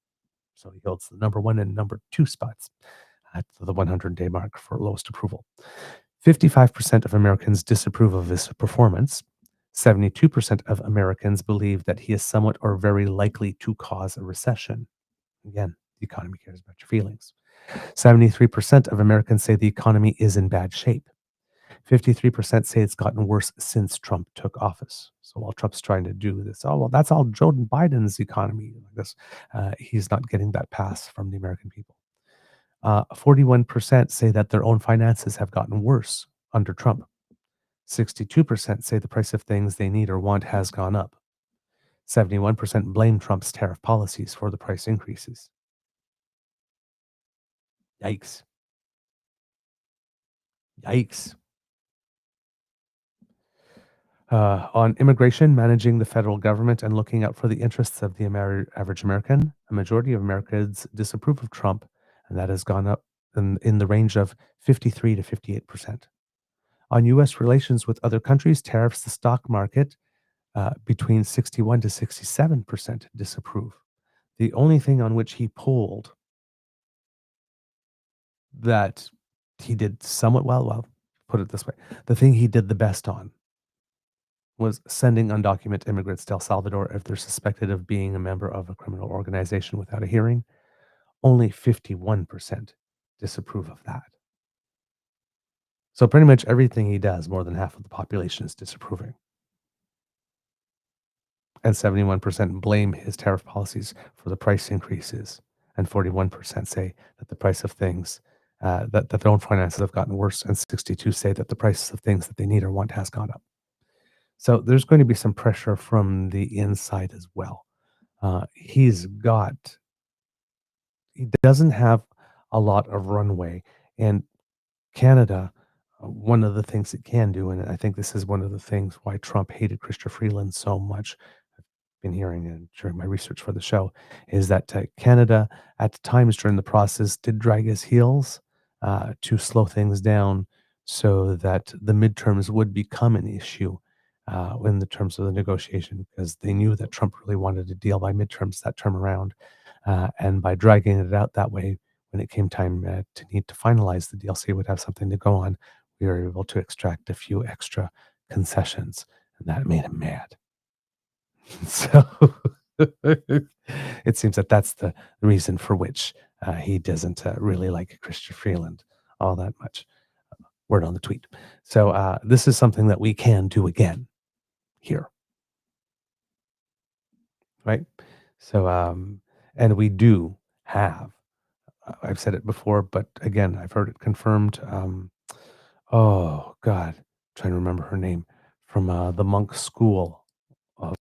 So he holds the number 1 and number 2 spots at the 100-day mark for lowest approval. 55% of Americans disapprove of his performance. 72% of Americans believe that he is somewhat or very likely to cause a recession. Again, the economy cares about your feelings. 73% of Americans say the economy is in bad shape. 53% say it's gotten worse since Trump took office. So while Trump's trying to do this, that's all Joe Biden's economy. He's not getting that pass from the American people. 41% say that their own finances have gotten worse under Trump. 62% say the price of things they need or want has gone up. 71% blame Trump's tariff policies for the price increases. Yikes. Yikes. On immigration, managing the federal government and looking out for the interests of the average American, a majority of Americans disapprove of Trump, and that has gone up in the range of 53 to 58%. On U.S. relations with other countries, tariffs, the stock market, between 61 to 67% disapprove. The only thing on which he polled that he did somewhat well, put it this way, the thing he did the best on was sending undocumented immigrants to El Salvador if they're suspected of being a member of a criminal organization without a hearing. Only 51% disapprove of that. So pretty much everything he does, more than half of the population is disapproving. And 71% blame his tariff policies for the price increases. And 41% say that the price of things, that their own finances have gotten worse. And 62% say that the prices of things that they need or want has gone up. So there's going to be some pressure from the inside as well. He doesn't have a lot of runway. And Canada, one of the things it can do, and I think this is one of the things why Trump hated Chrystia Freeland so much, I've been hearing during my research for the show, is that Canada at times during the process did drag his heels to slow things down so that the midterms would become an issue in the terms of the negotiation, because they knew that Trump really wanted a deal by midterms that term around. And by dragging it out that way, when it came time to need to finalize the deal so he would have something to go on, we were able to extract a few extra concessions, and that made him mad. So it seems that that's the reason for which he doesn't really like Chrystia Freeland all that much. Word on the tweet. So this is something that we can do again. here, right? So, and we do have, I've said it before, but again, I've heard it confirmed. Oh God, trying to remember her name from the Monk School of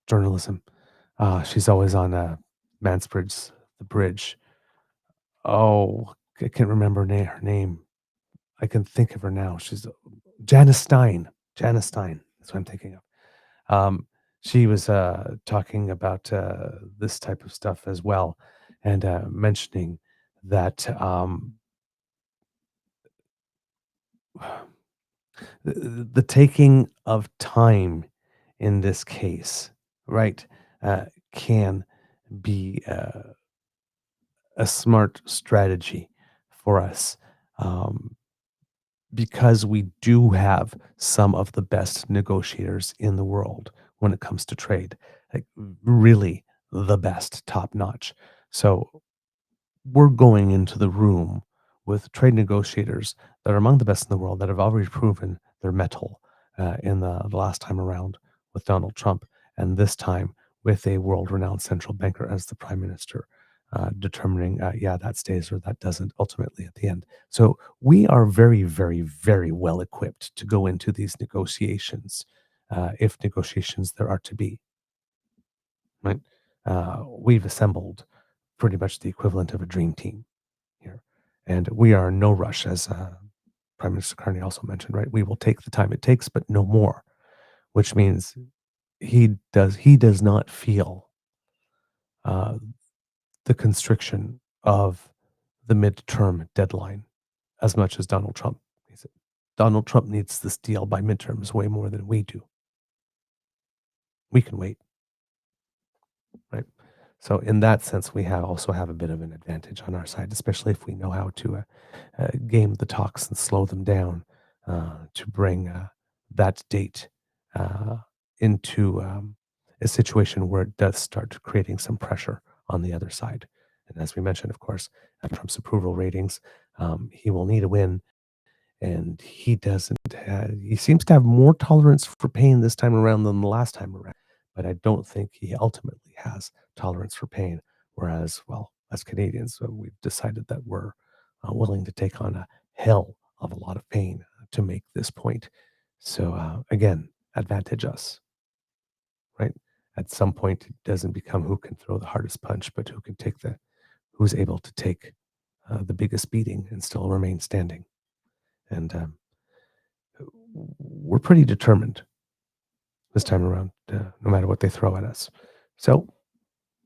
Journalism. She's always on Mansbridge's The Bridge. Oh, I can't remember her name. I can think of her now. She's Janice Stein. Janice Stein. That's what I'm thinking of. She was talking about this type of stuff as well, and mentioning that the taking of time in this case, right, can be a smart strategy for us. Because we do have some of the best negotiators in the world when it comes to trade, like really the best, top notch. So we're going into the room with trade negotiators that are among the best in the world that have already proven their mettle in the last time around with Donald Trump, and this time with a world-renowned central banker as the prime minister, determining, yeah, that stays or that doesn't ultimately at the end. So we are very, very, very well equipped to go into these negotiations, if negotiations there are to be. Right? We've assembled pretty much the equivalent of a dream team here, and we are in no rush, as Prime Minister Carney also mentioned. Right? We will take the time it takes, but no more. Which means he does not feel the constriction of the midterm deadline as much as Donald Trump needs it. Donald Trump needs this deal by midterms way more than we do. We can wait, right? So in that sense, we also have a bit of an advantage on our side, especially if we know how to game the talks and slow them down to bring that date into a situation where it does start creating some pressure on the other side. And as we mentioned, of course, Trump's approval ratings, he will need a win. And he doesn't, he seems to have more tolerance for pain this time around than the last time around. But I don't think he ultimately has tolerance for pain. Whereas, well, as Canadians, we've decided that we're willing to take on a hell of a lot of pain to make this point. So again, advantage us, right? At some point, it doesn't become who can throw the hardest punch, but who's able to take the biggest beating and still remain standing. And we're pretty determined this time around, no matter what they throw at us. So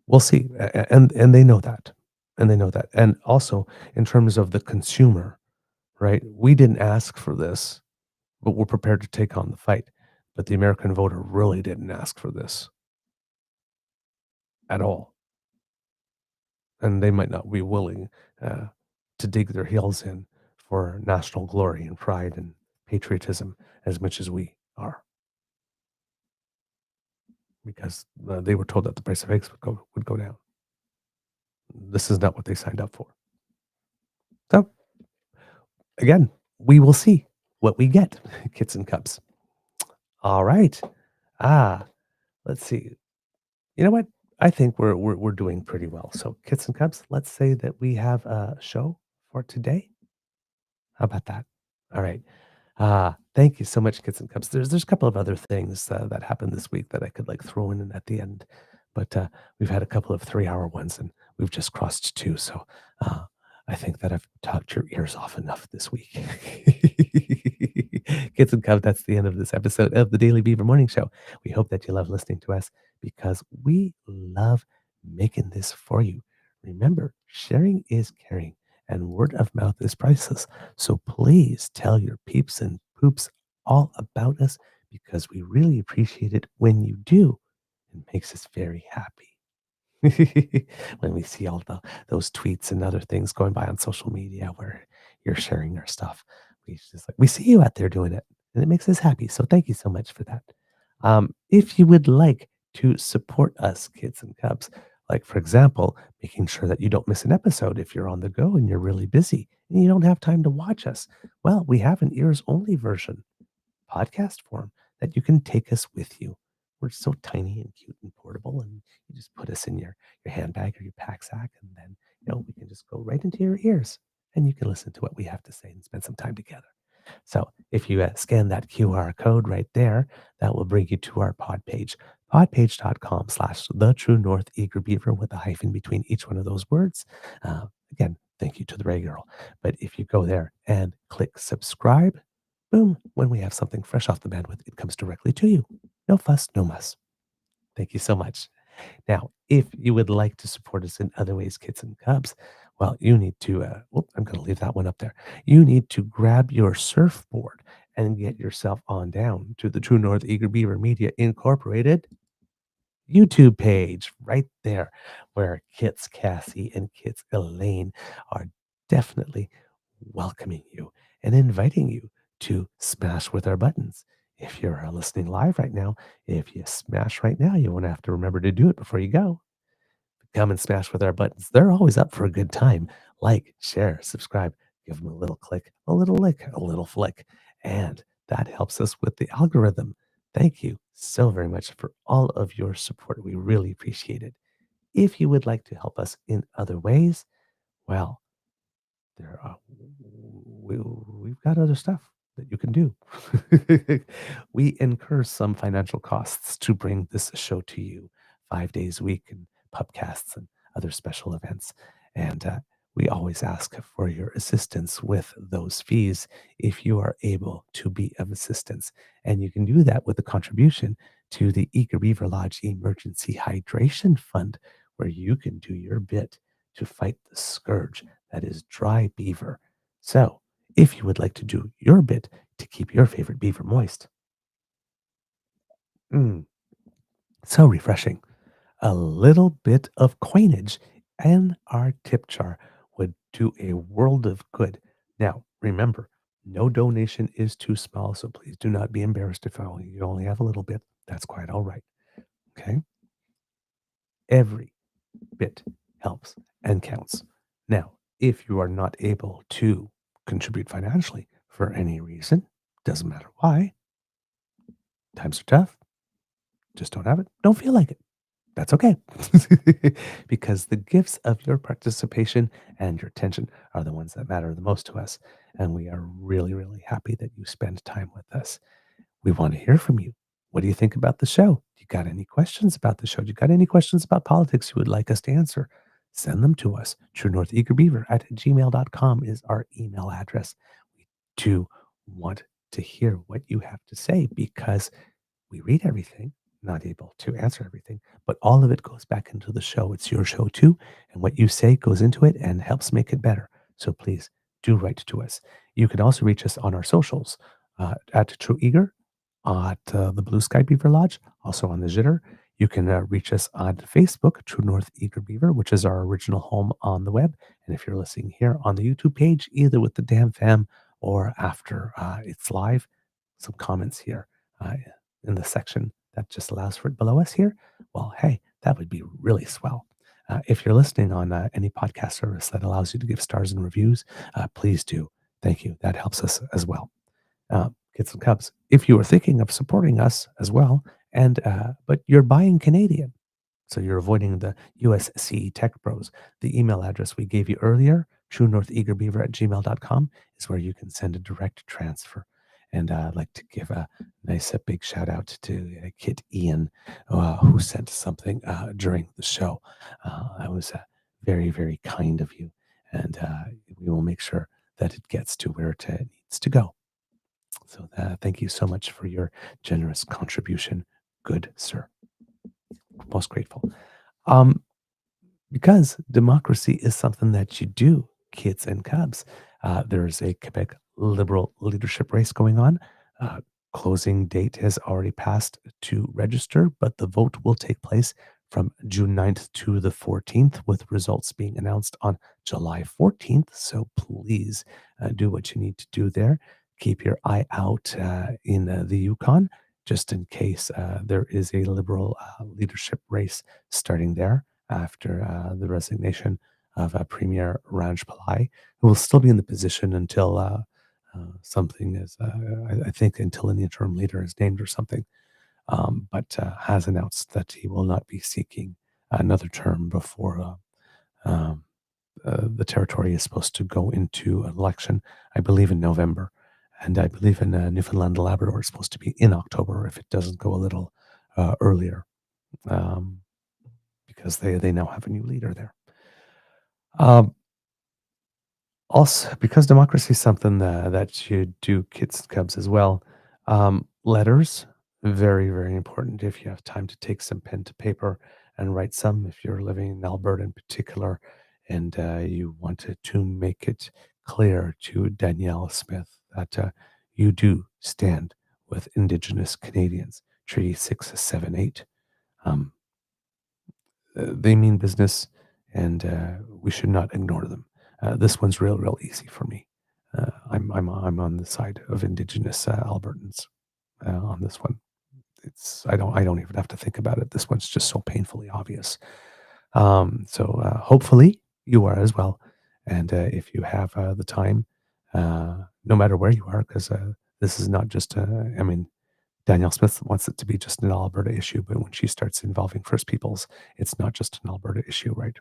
we'll see, and they know that, and also in terms of the consumer, right? We didn't ask for this, but we're prepared to take on the fight. But the American voter really didn't ask for this at all, and they might not be willing to dig their heels in for national glory and pride and patriotism as much as we are, because they were told that the price of eggs would go down. This is not what they signed up for. So again, we will see what we get, kits and cups. All right. Let's see. You know what? I think we're doing pretty well. So kits and cups, let's say that we have a show for today. How about that? All right. Thank you so much, Kits and Cups. There's a couple of other things that happened this week that I could like throw in at the end, but we've had a couple of 3-hour ones and we've just crossed 2. So I think that I've talked your ears off enough this week. Kits and Cups, that's the end of this episode of the Daily Beaver Morning Show. We hope that you love listening to us because we love making this for you. Remember, sharing is caring. And word of mouth is priceless. So please tell your peeps and poops all about us because we really appreciate it when you do. It makes us very happy. When we see all those tweets and other things going by on social media where you're sharing our stuff, we see you out there doing it, and it makes us happy. So thank you so much for that. If you would like to support us, Kids and Cubs, like, for example, making sure that you don't miss an episode if you're on the go and you're really busy and you don't have time to watch us. Well, we have an ears-only version, podcast form, that you can take us with you. We're so tiny and cute and portable, and you just put us in your handbag or your pack sack, and then we can just go right into your ears, and you can listen to what we have to say and spend some time together. So if you scan that QR code right there, that will bring you to our pod page, podpage.com/the-true-north-eager-beaver with a hyphen between each one of those words. Again, thank you to the Ray Girl. But if you go there and click subscribe, boom, when we have something fresh off the bandwidth, it comes directly to you. No fuss, no muss. Thank you so much. Now, if you would like to support us in other ways, kids and cubs, well, you need to, I'm going to leave that one up there. You need to grab your surfboard and get yourself on down to the True North Eager Beaver Media Incorporated YouTube page right there, where Kits Cassie and Kits Elaine are definitely welcoming you and inviting you to smash with our buttons. If you're listening live right now, if you smash right now, you won't have to remember to do it before you go. Come and smash with our buttons. They're always up for a good time. Like, share, subscribe, give them a little click, a little lick, a little flick. And that helps us with the algorithm. Thank you so very much for all of your support. We really appreciate it. If you would like to help us in other ways, well, there are, we've got other stuff that you can do. We incur some financial costs to bring this show to you 5 days a week, and pubcasts and other special events. And we always ask for your assistance with those fees if you are able to be of assistance. And you can do that with a contribution to the Eager Beaver Lodge Emergency Hydration Fund, where you can do your bit to fight the scourge that is dry beaver. So if you would like to do your bit to keep your favorite beaver moist, so refreshing, a little bit of coinage and our tip jar would do a world of good. Now, remember, no donation is too small, so please do not be embarrassed if you only have a little bit. That's quite all right. Okay? Every bit helps and counts. Now, if you are not able to contribute financially for any reason, doesn't matter why, times are tough, just don't have it, don't feel like it. That's okay. Because the gifts of your participation and your attention are the ones that matter the most to us. And we are really, really happy that you spend time with us. We want to hear from you. What do you think about the show? You got any questions about the show? You got any questions about politics you would like us to answer? Send them to us. truenortheagerbeaver@gmail.com is our email address. We do want to hear what you have to say, because we read everything, not able to answer everything, but all of it goes back into the show. It's your show too, and what you say goes into it and helps make it better. So please do write to us. You can also reach us on our socials, at True Eager, at the Blue Sky Beaver Lodge, also on the Jitter. You can reach us on Facebook, True North Eager Beaver, which is our original home on the web. And if you're listening here on the YouTube page, either with the Damn Fam or after it's live, some comments here in the section that just allows for it below us here, well, hey, that would be really swell. If you're listening on any podcast service that allows you to give stars and reviews, please do. Thank you. That helps us as well. Kids and Cubs, if you are thinking of supporting us as well, and but you're buying Canadian, so you're avoiding the USCE Tech Bros, the email address we gave you earlier, truenortheagerbeaver@gmail.com, is where you can send a direct transfer. And I'd like to give a nice, big shout out to Kit Ian, who sent something during the show. That was very, very kind of you. And we will make sure that it gets to where it needs to go. So thank you so much for your generous contribution. Good, sir. Most grateful. Because democracy is something that you do, kids and cubs. There's a Quebec Liberal leadership race going on. Closing date has already passed to register, but the vote will take place from June 9th to the 14th, with results being announced on July 14th. So please do what you need to do there. Keep your eye out in the Yukon, just in case there is a Liberal leadership race starting there after the resignation of Premier Ranj Pillai, who will still be in the position until something is, I think, until an interim leader is named or something, but has announced that he will not be seeking another term before the territory is supposed to go into an election, I believe, in November. And I believe in Newfoundland and Labrador, it's supposed to be in October if it doesn't go a little earlier, because they now have a new leader there. Also, because democracy is something that you do, kids and cubs, as well. Letters, very, very important. If you have time to take some pen to paper and write some, if you're living in Alberta in particular, and you wanted to make it clear to Danielle Smith that you do stand with Indigenous Canadians. Treaty 678. They mean business, and we should not ignore them. This one's real easy for me. I'm on the side of Indigenous Albertans on this one. I don't even have to think about it. This one's just so painfully obvious. So hopefully you are as well, and if you have the time, no matter where you are, because this is not just. I mean, Danielle Smith wants it to be just an Alberta issue, but when she starts involving First Peoples, it's not just an Alberta issue, right?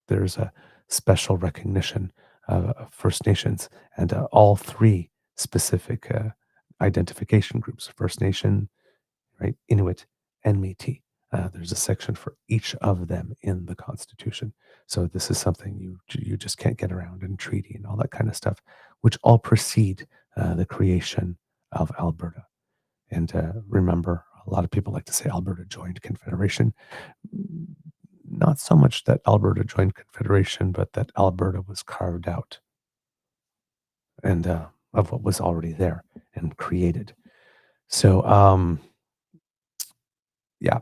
There's a special recognition of First Nations and all three specific identification groups: First Nation, right, Inuit, and Métis. There's a section for each of them in the Constitution. So this is something you just can't get around in treaty and all that kind of stuff, which all precede the creation of Alberta. And remember, a lot of people like to say Alberta joined Confederation. Not so much that Alberta joined Confederation, but that Alberta was carved out and of what was already there and created. So, yeah,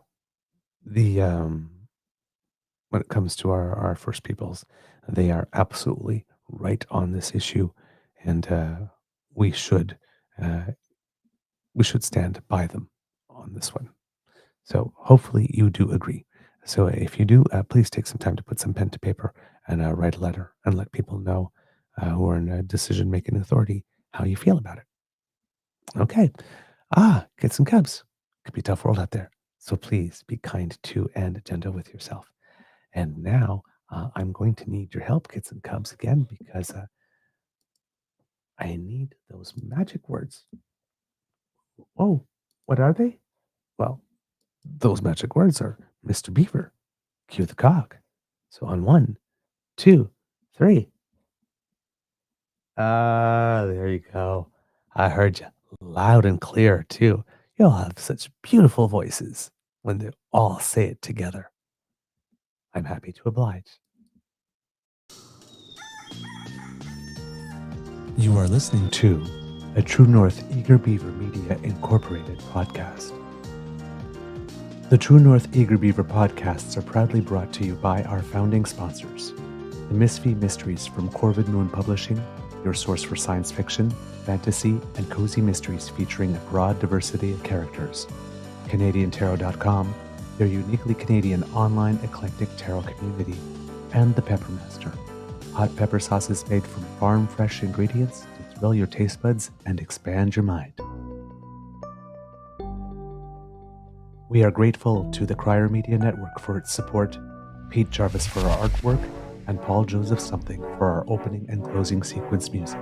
the when it comes to our First Peoples, they are absolutely right on this issue, and we should stand by them on this one. So hopefully you do agree. So if you do, please take some time to put some pen to paper and write a letter and let people know who are in a decision-making authority how you feel about it. Okay. Kids and cubs. Could be a tough world out there. So please be kind to and gentle with yourself. And now I'm going to need your help, kids and cubs, again, because I need those magic words. Oh, what are they? Well, those magic words are Mr. Beaver, cue the cog. So on 1, 2, 3. There you go. I heard you loud and clear too. You'll have such beautiful voices when they all say it together. I'm happy to oblige. You are listening to a True North Eager Beaver Media Incorporated podcast. The True North Eager Beaver podcasts are proudly brought to you by our founding sponsors, the Misfit Mysteries from Corvid Moon Publishing, your source for science fiction, fantasy, and cozy mysteries featuring a broad diversity of characters, CanadianTarot.com, their uniquely Canadian online eclectic tarot community, and the Peppermaster, hot pepper sauces made from farm-fresh ingredients to thrill your taste buds and expand your mind. We are grateful to the Crier Media Network for its support, Pete Jarvis for our artwork, and Paul Joseph Something for our opening and closing sequence music.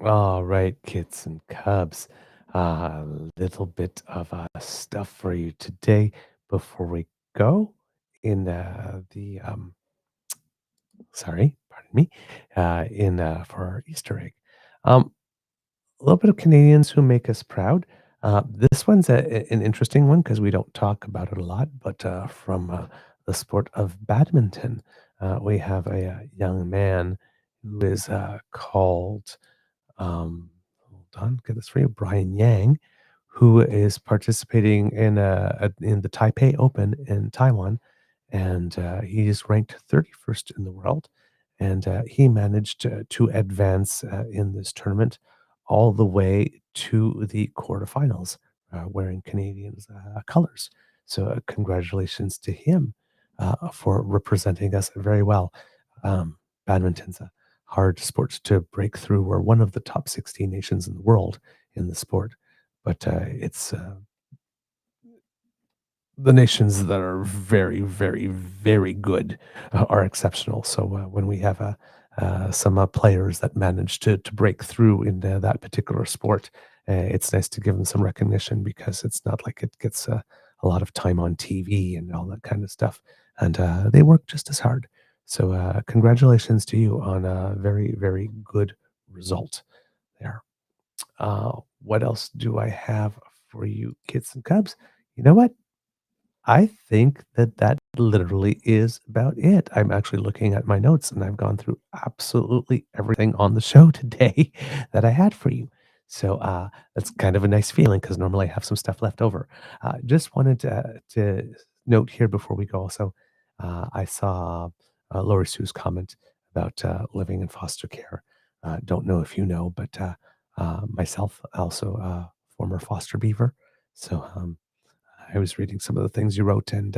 All right, kids and cubs, a little bit of stuff for you today before we go in pardon me, for our Easter egg. A little bit of Canadians who make us proud. This one's an interesting one because we don't talk about it a lot, but from the sport of badminton, we have a young man who is called, hold on, get this for you, Brian Yang, who is participating in the Taipei Open in Taiwan, and he's ranked 31st in the world, and he managed to advance in this tournament all the way to the quarterfinals, wearing Canadians' colors. So congratulations to him for representing us very well. Badminton's a hard sport to break through. We're one of the top 16 nations in the world in the sport, but it's the nations that are very, very, very good are exceptional. So when we have some players that manage to break through in that particular sport, it's nice to give them some recognition because it's not like it gets a lot of time on TV and all that kind of stuff. And they work just as hard. So congratulations to you on a very, very good result there. What else do I have for you, kids and cubs? You know what? I think that that literally is about it. I'm actually looking at my notes and I've gone through absolutely everything on the show today that I had for you. So that's kind of a nice feeling because normally I have some stuff left over. Just wanted to note here before we go also, I saw Lori Sue's comment about living in foster care. Don't know if you know, but myself, also a former foster beaver. So I was reading some of the things you wrote and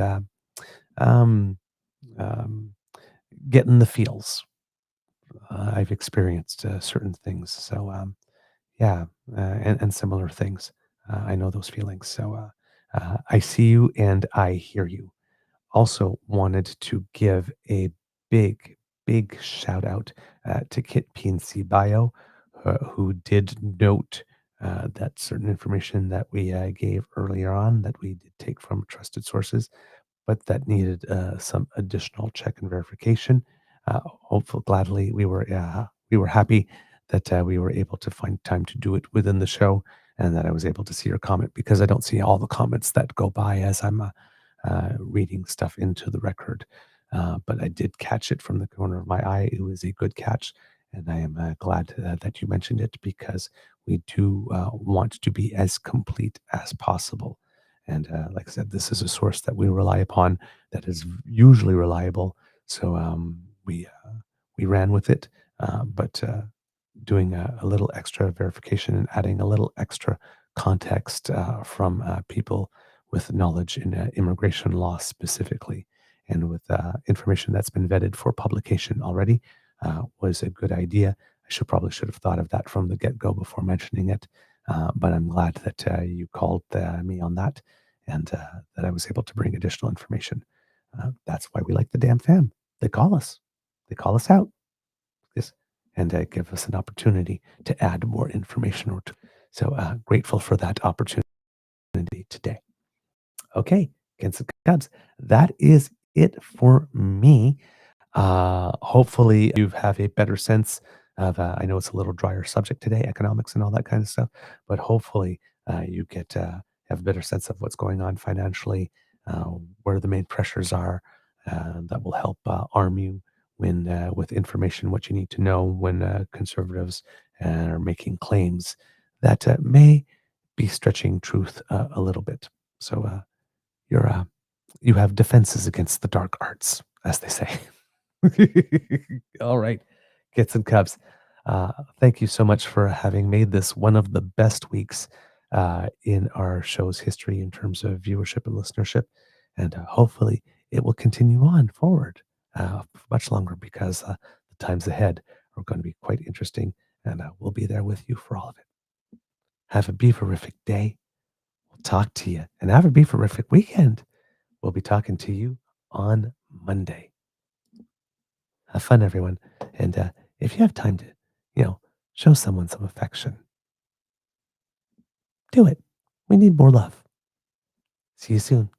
um, um, getting the feels. I've experienced certain things. So, yeah, and similar things. I know those feelings. So, I see you and I hear you. Also, wanted to give a big, big shout out to Kit PNC Bio, who did note that certain information that we gave earlier on that we did take from trusted sources but that needed some additional check and verification. Hopefully, gladly, we were happy that we were able to find time to do it within the show, and that I was able to see your comment because I don't see all the comments that go by as I'm reading stuff into the record. But I did catch it from the corner of my eye. It was a good catch, and I am glad that you mentioned it because we do want to be as complete as possible. And like I said, this is a source that we rely upon that is usually reliable. So we ran with it, but doing a little extra verification and adding a little extra context from people with knowledge in immigration law specifically, and with information that's been vetted for publication already, was a good idea. Should have thought of that from the get go before mentioning it. But I'm glad that you called me on that and that I was able to bring additional information. That's why we like the damn fam. They call us. They call us out. Yes, and give us an opportunity to add more information. So grateful for that opportunity today. Okay, Kids and Cubs, that is it for me. Hopefully you have a better sense of, I know it's a little drier subject today, economics and all that kind of stuff, but hopefully you get have a better sense of what's going on financially, where the main pressures are, that will help arm you when with information, what you need to know when conservatives are making claims that may be stretching truth a little bit. So you have defenses against the dark arts, as they say. All right, Kits and Cubs. Thank you so much for having made this one of the best weeks in our show's history in terms of viewership and listenership. And hopefully it will continue on forward much longer because the times ahead are going to be quite interesting. And we'll be there with you for all of it. Have a beaverific day. We'll talk to you. And have a beaverific weekend. We'll be talking to you on Monday. Have fun, everyone. And if you have time to, show someone some affection, do it. We need more love. See you soon.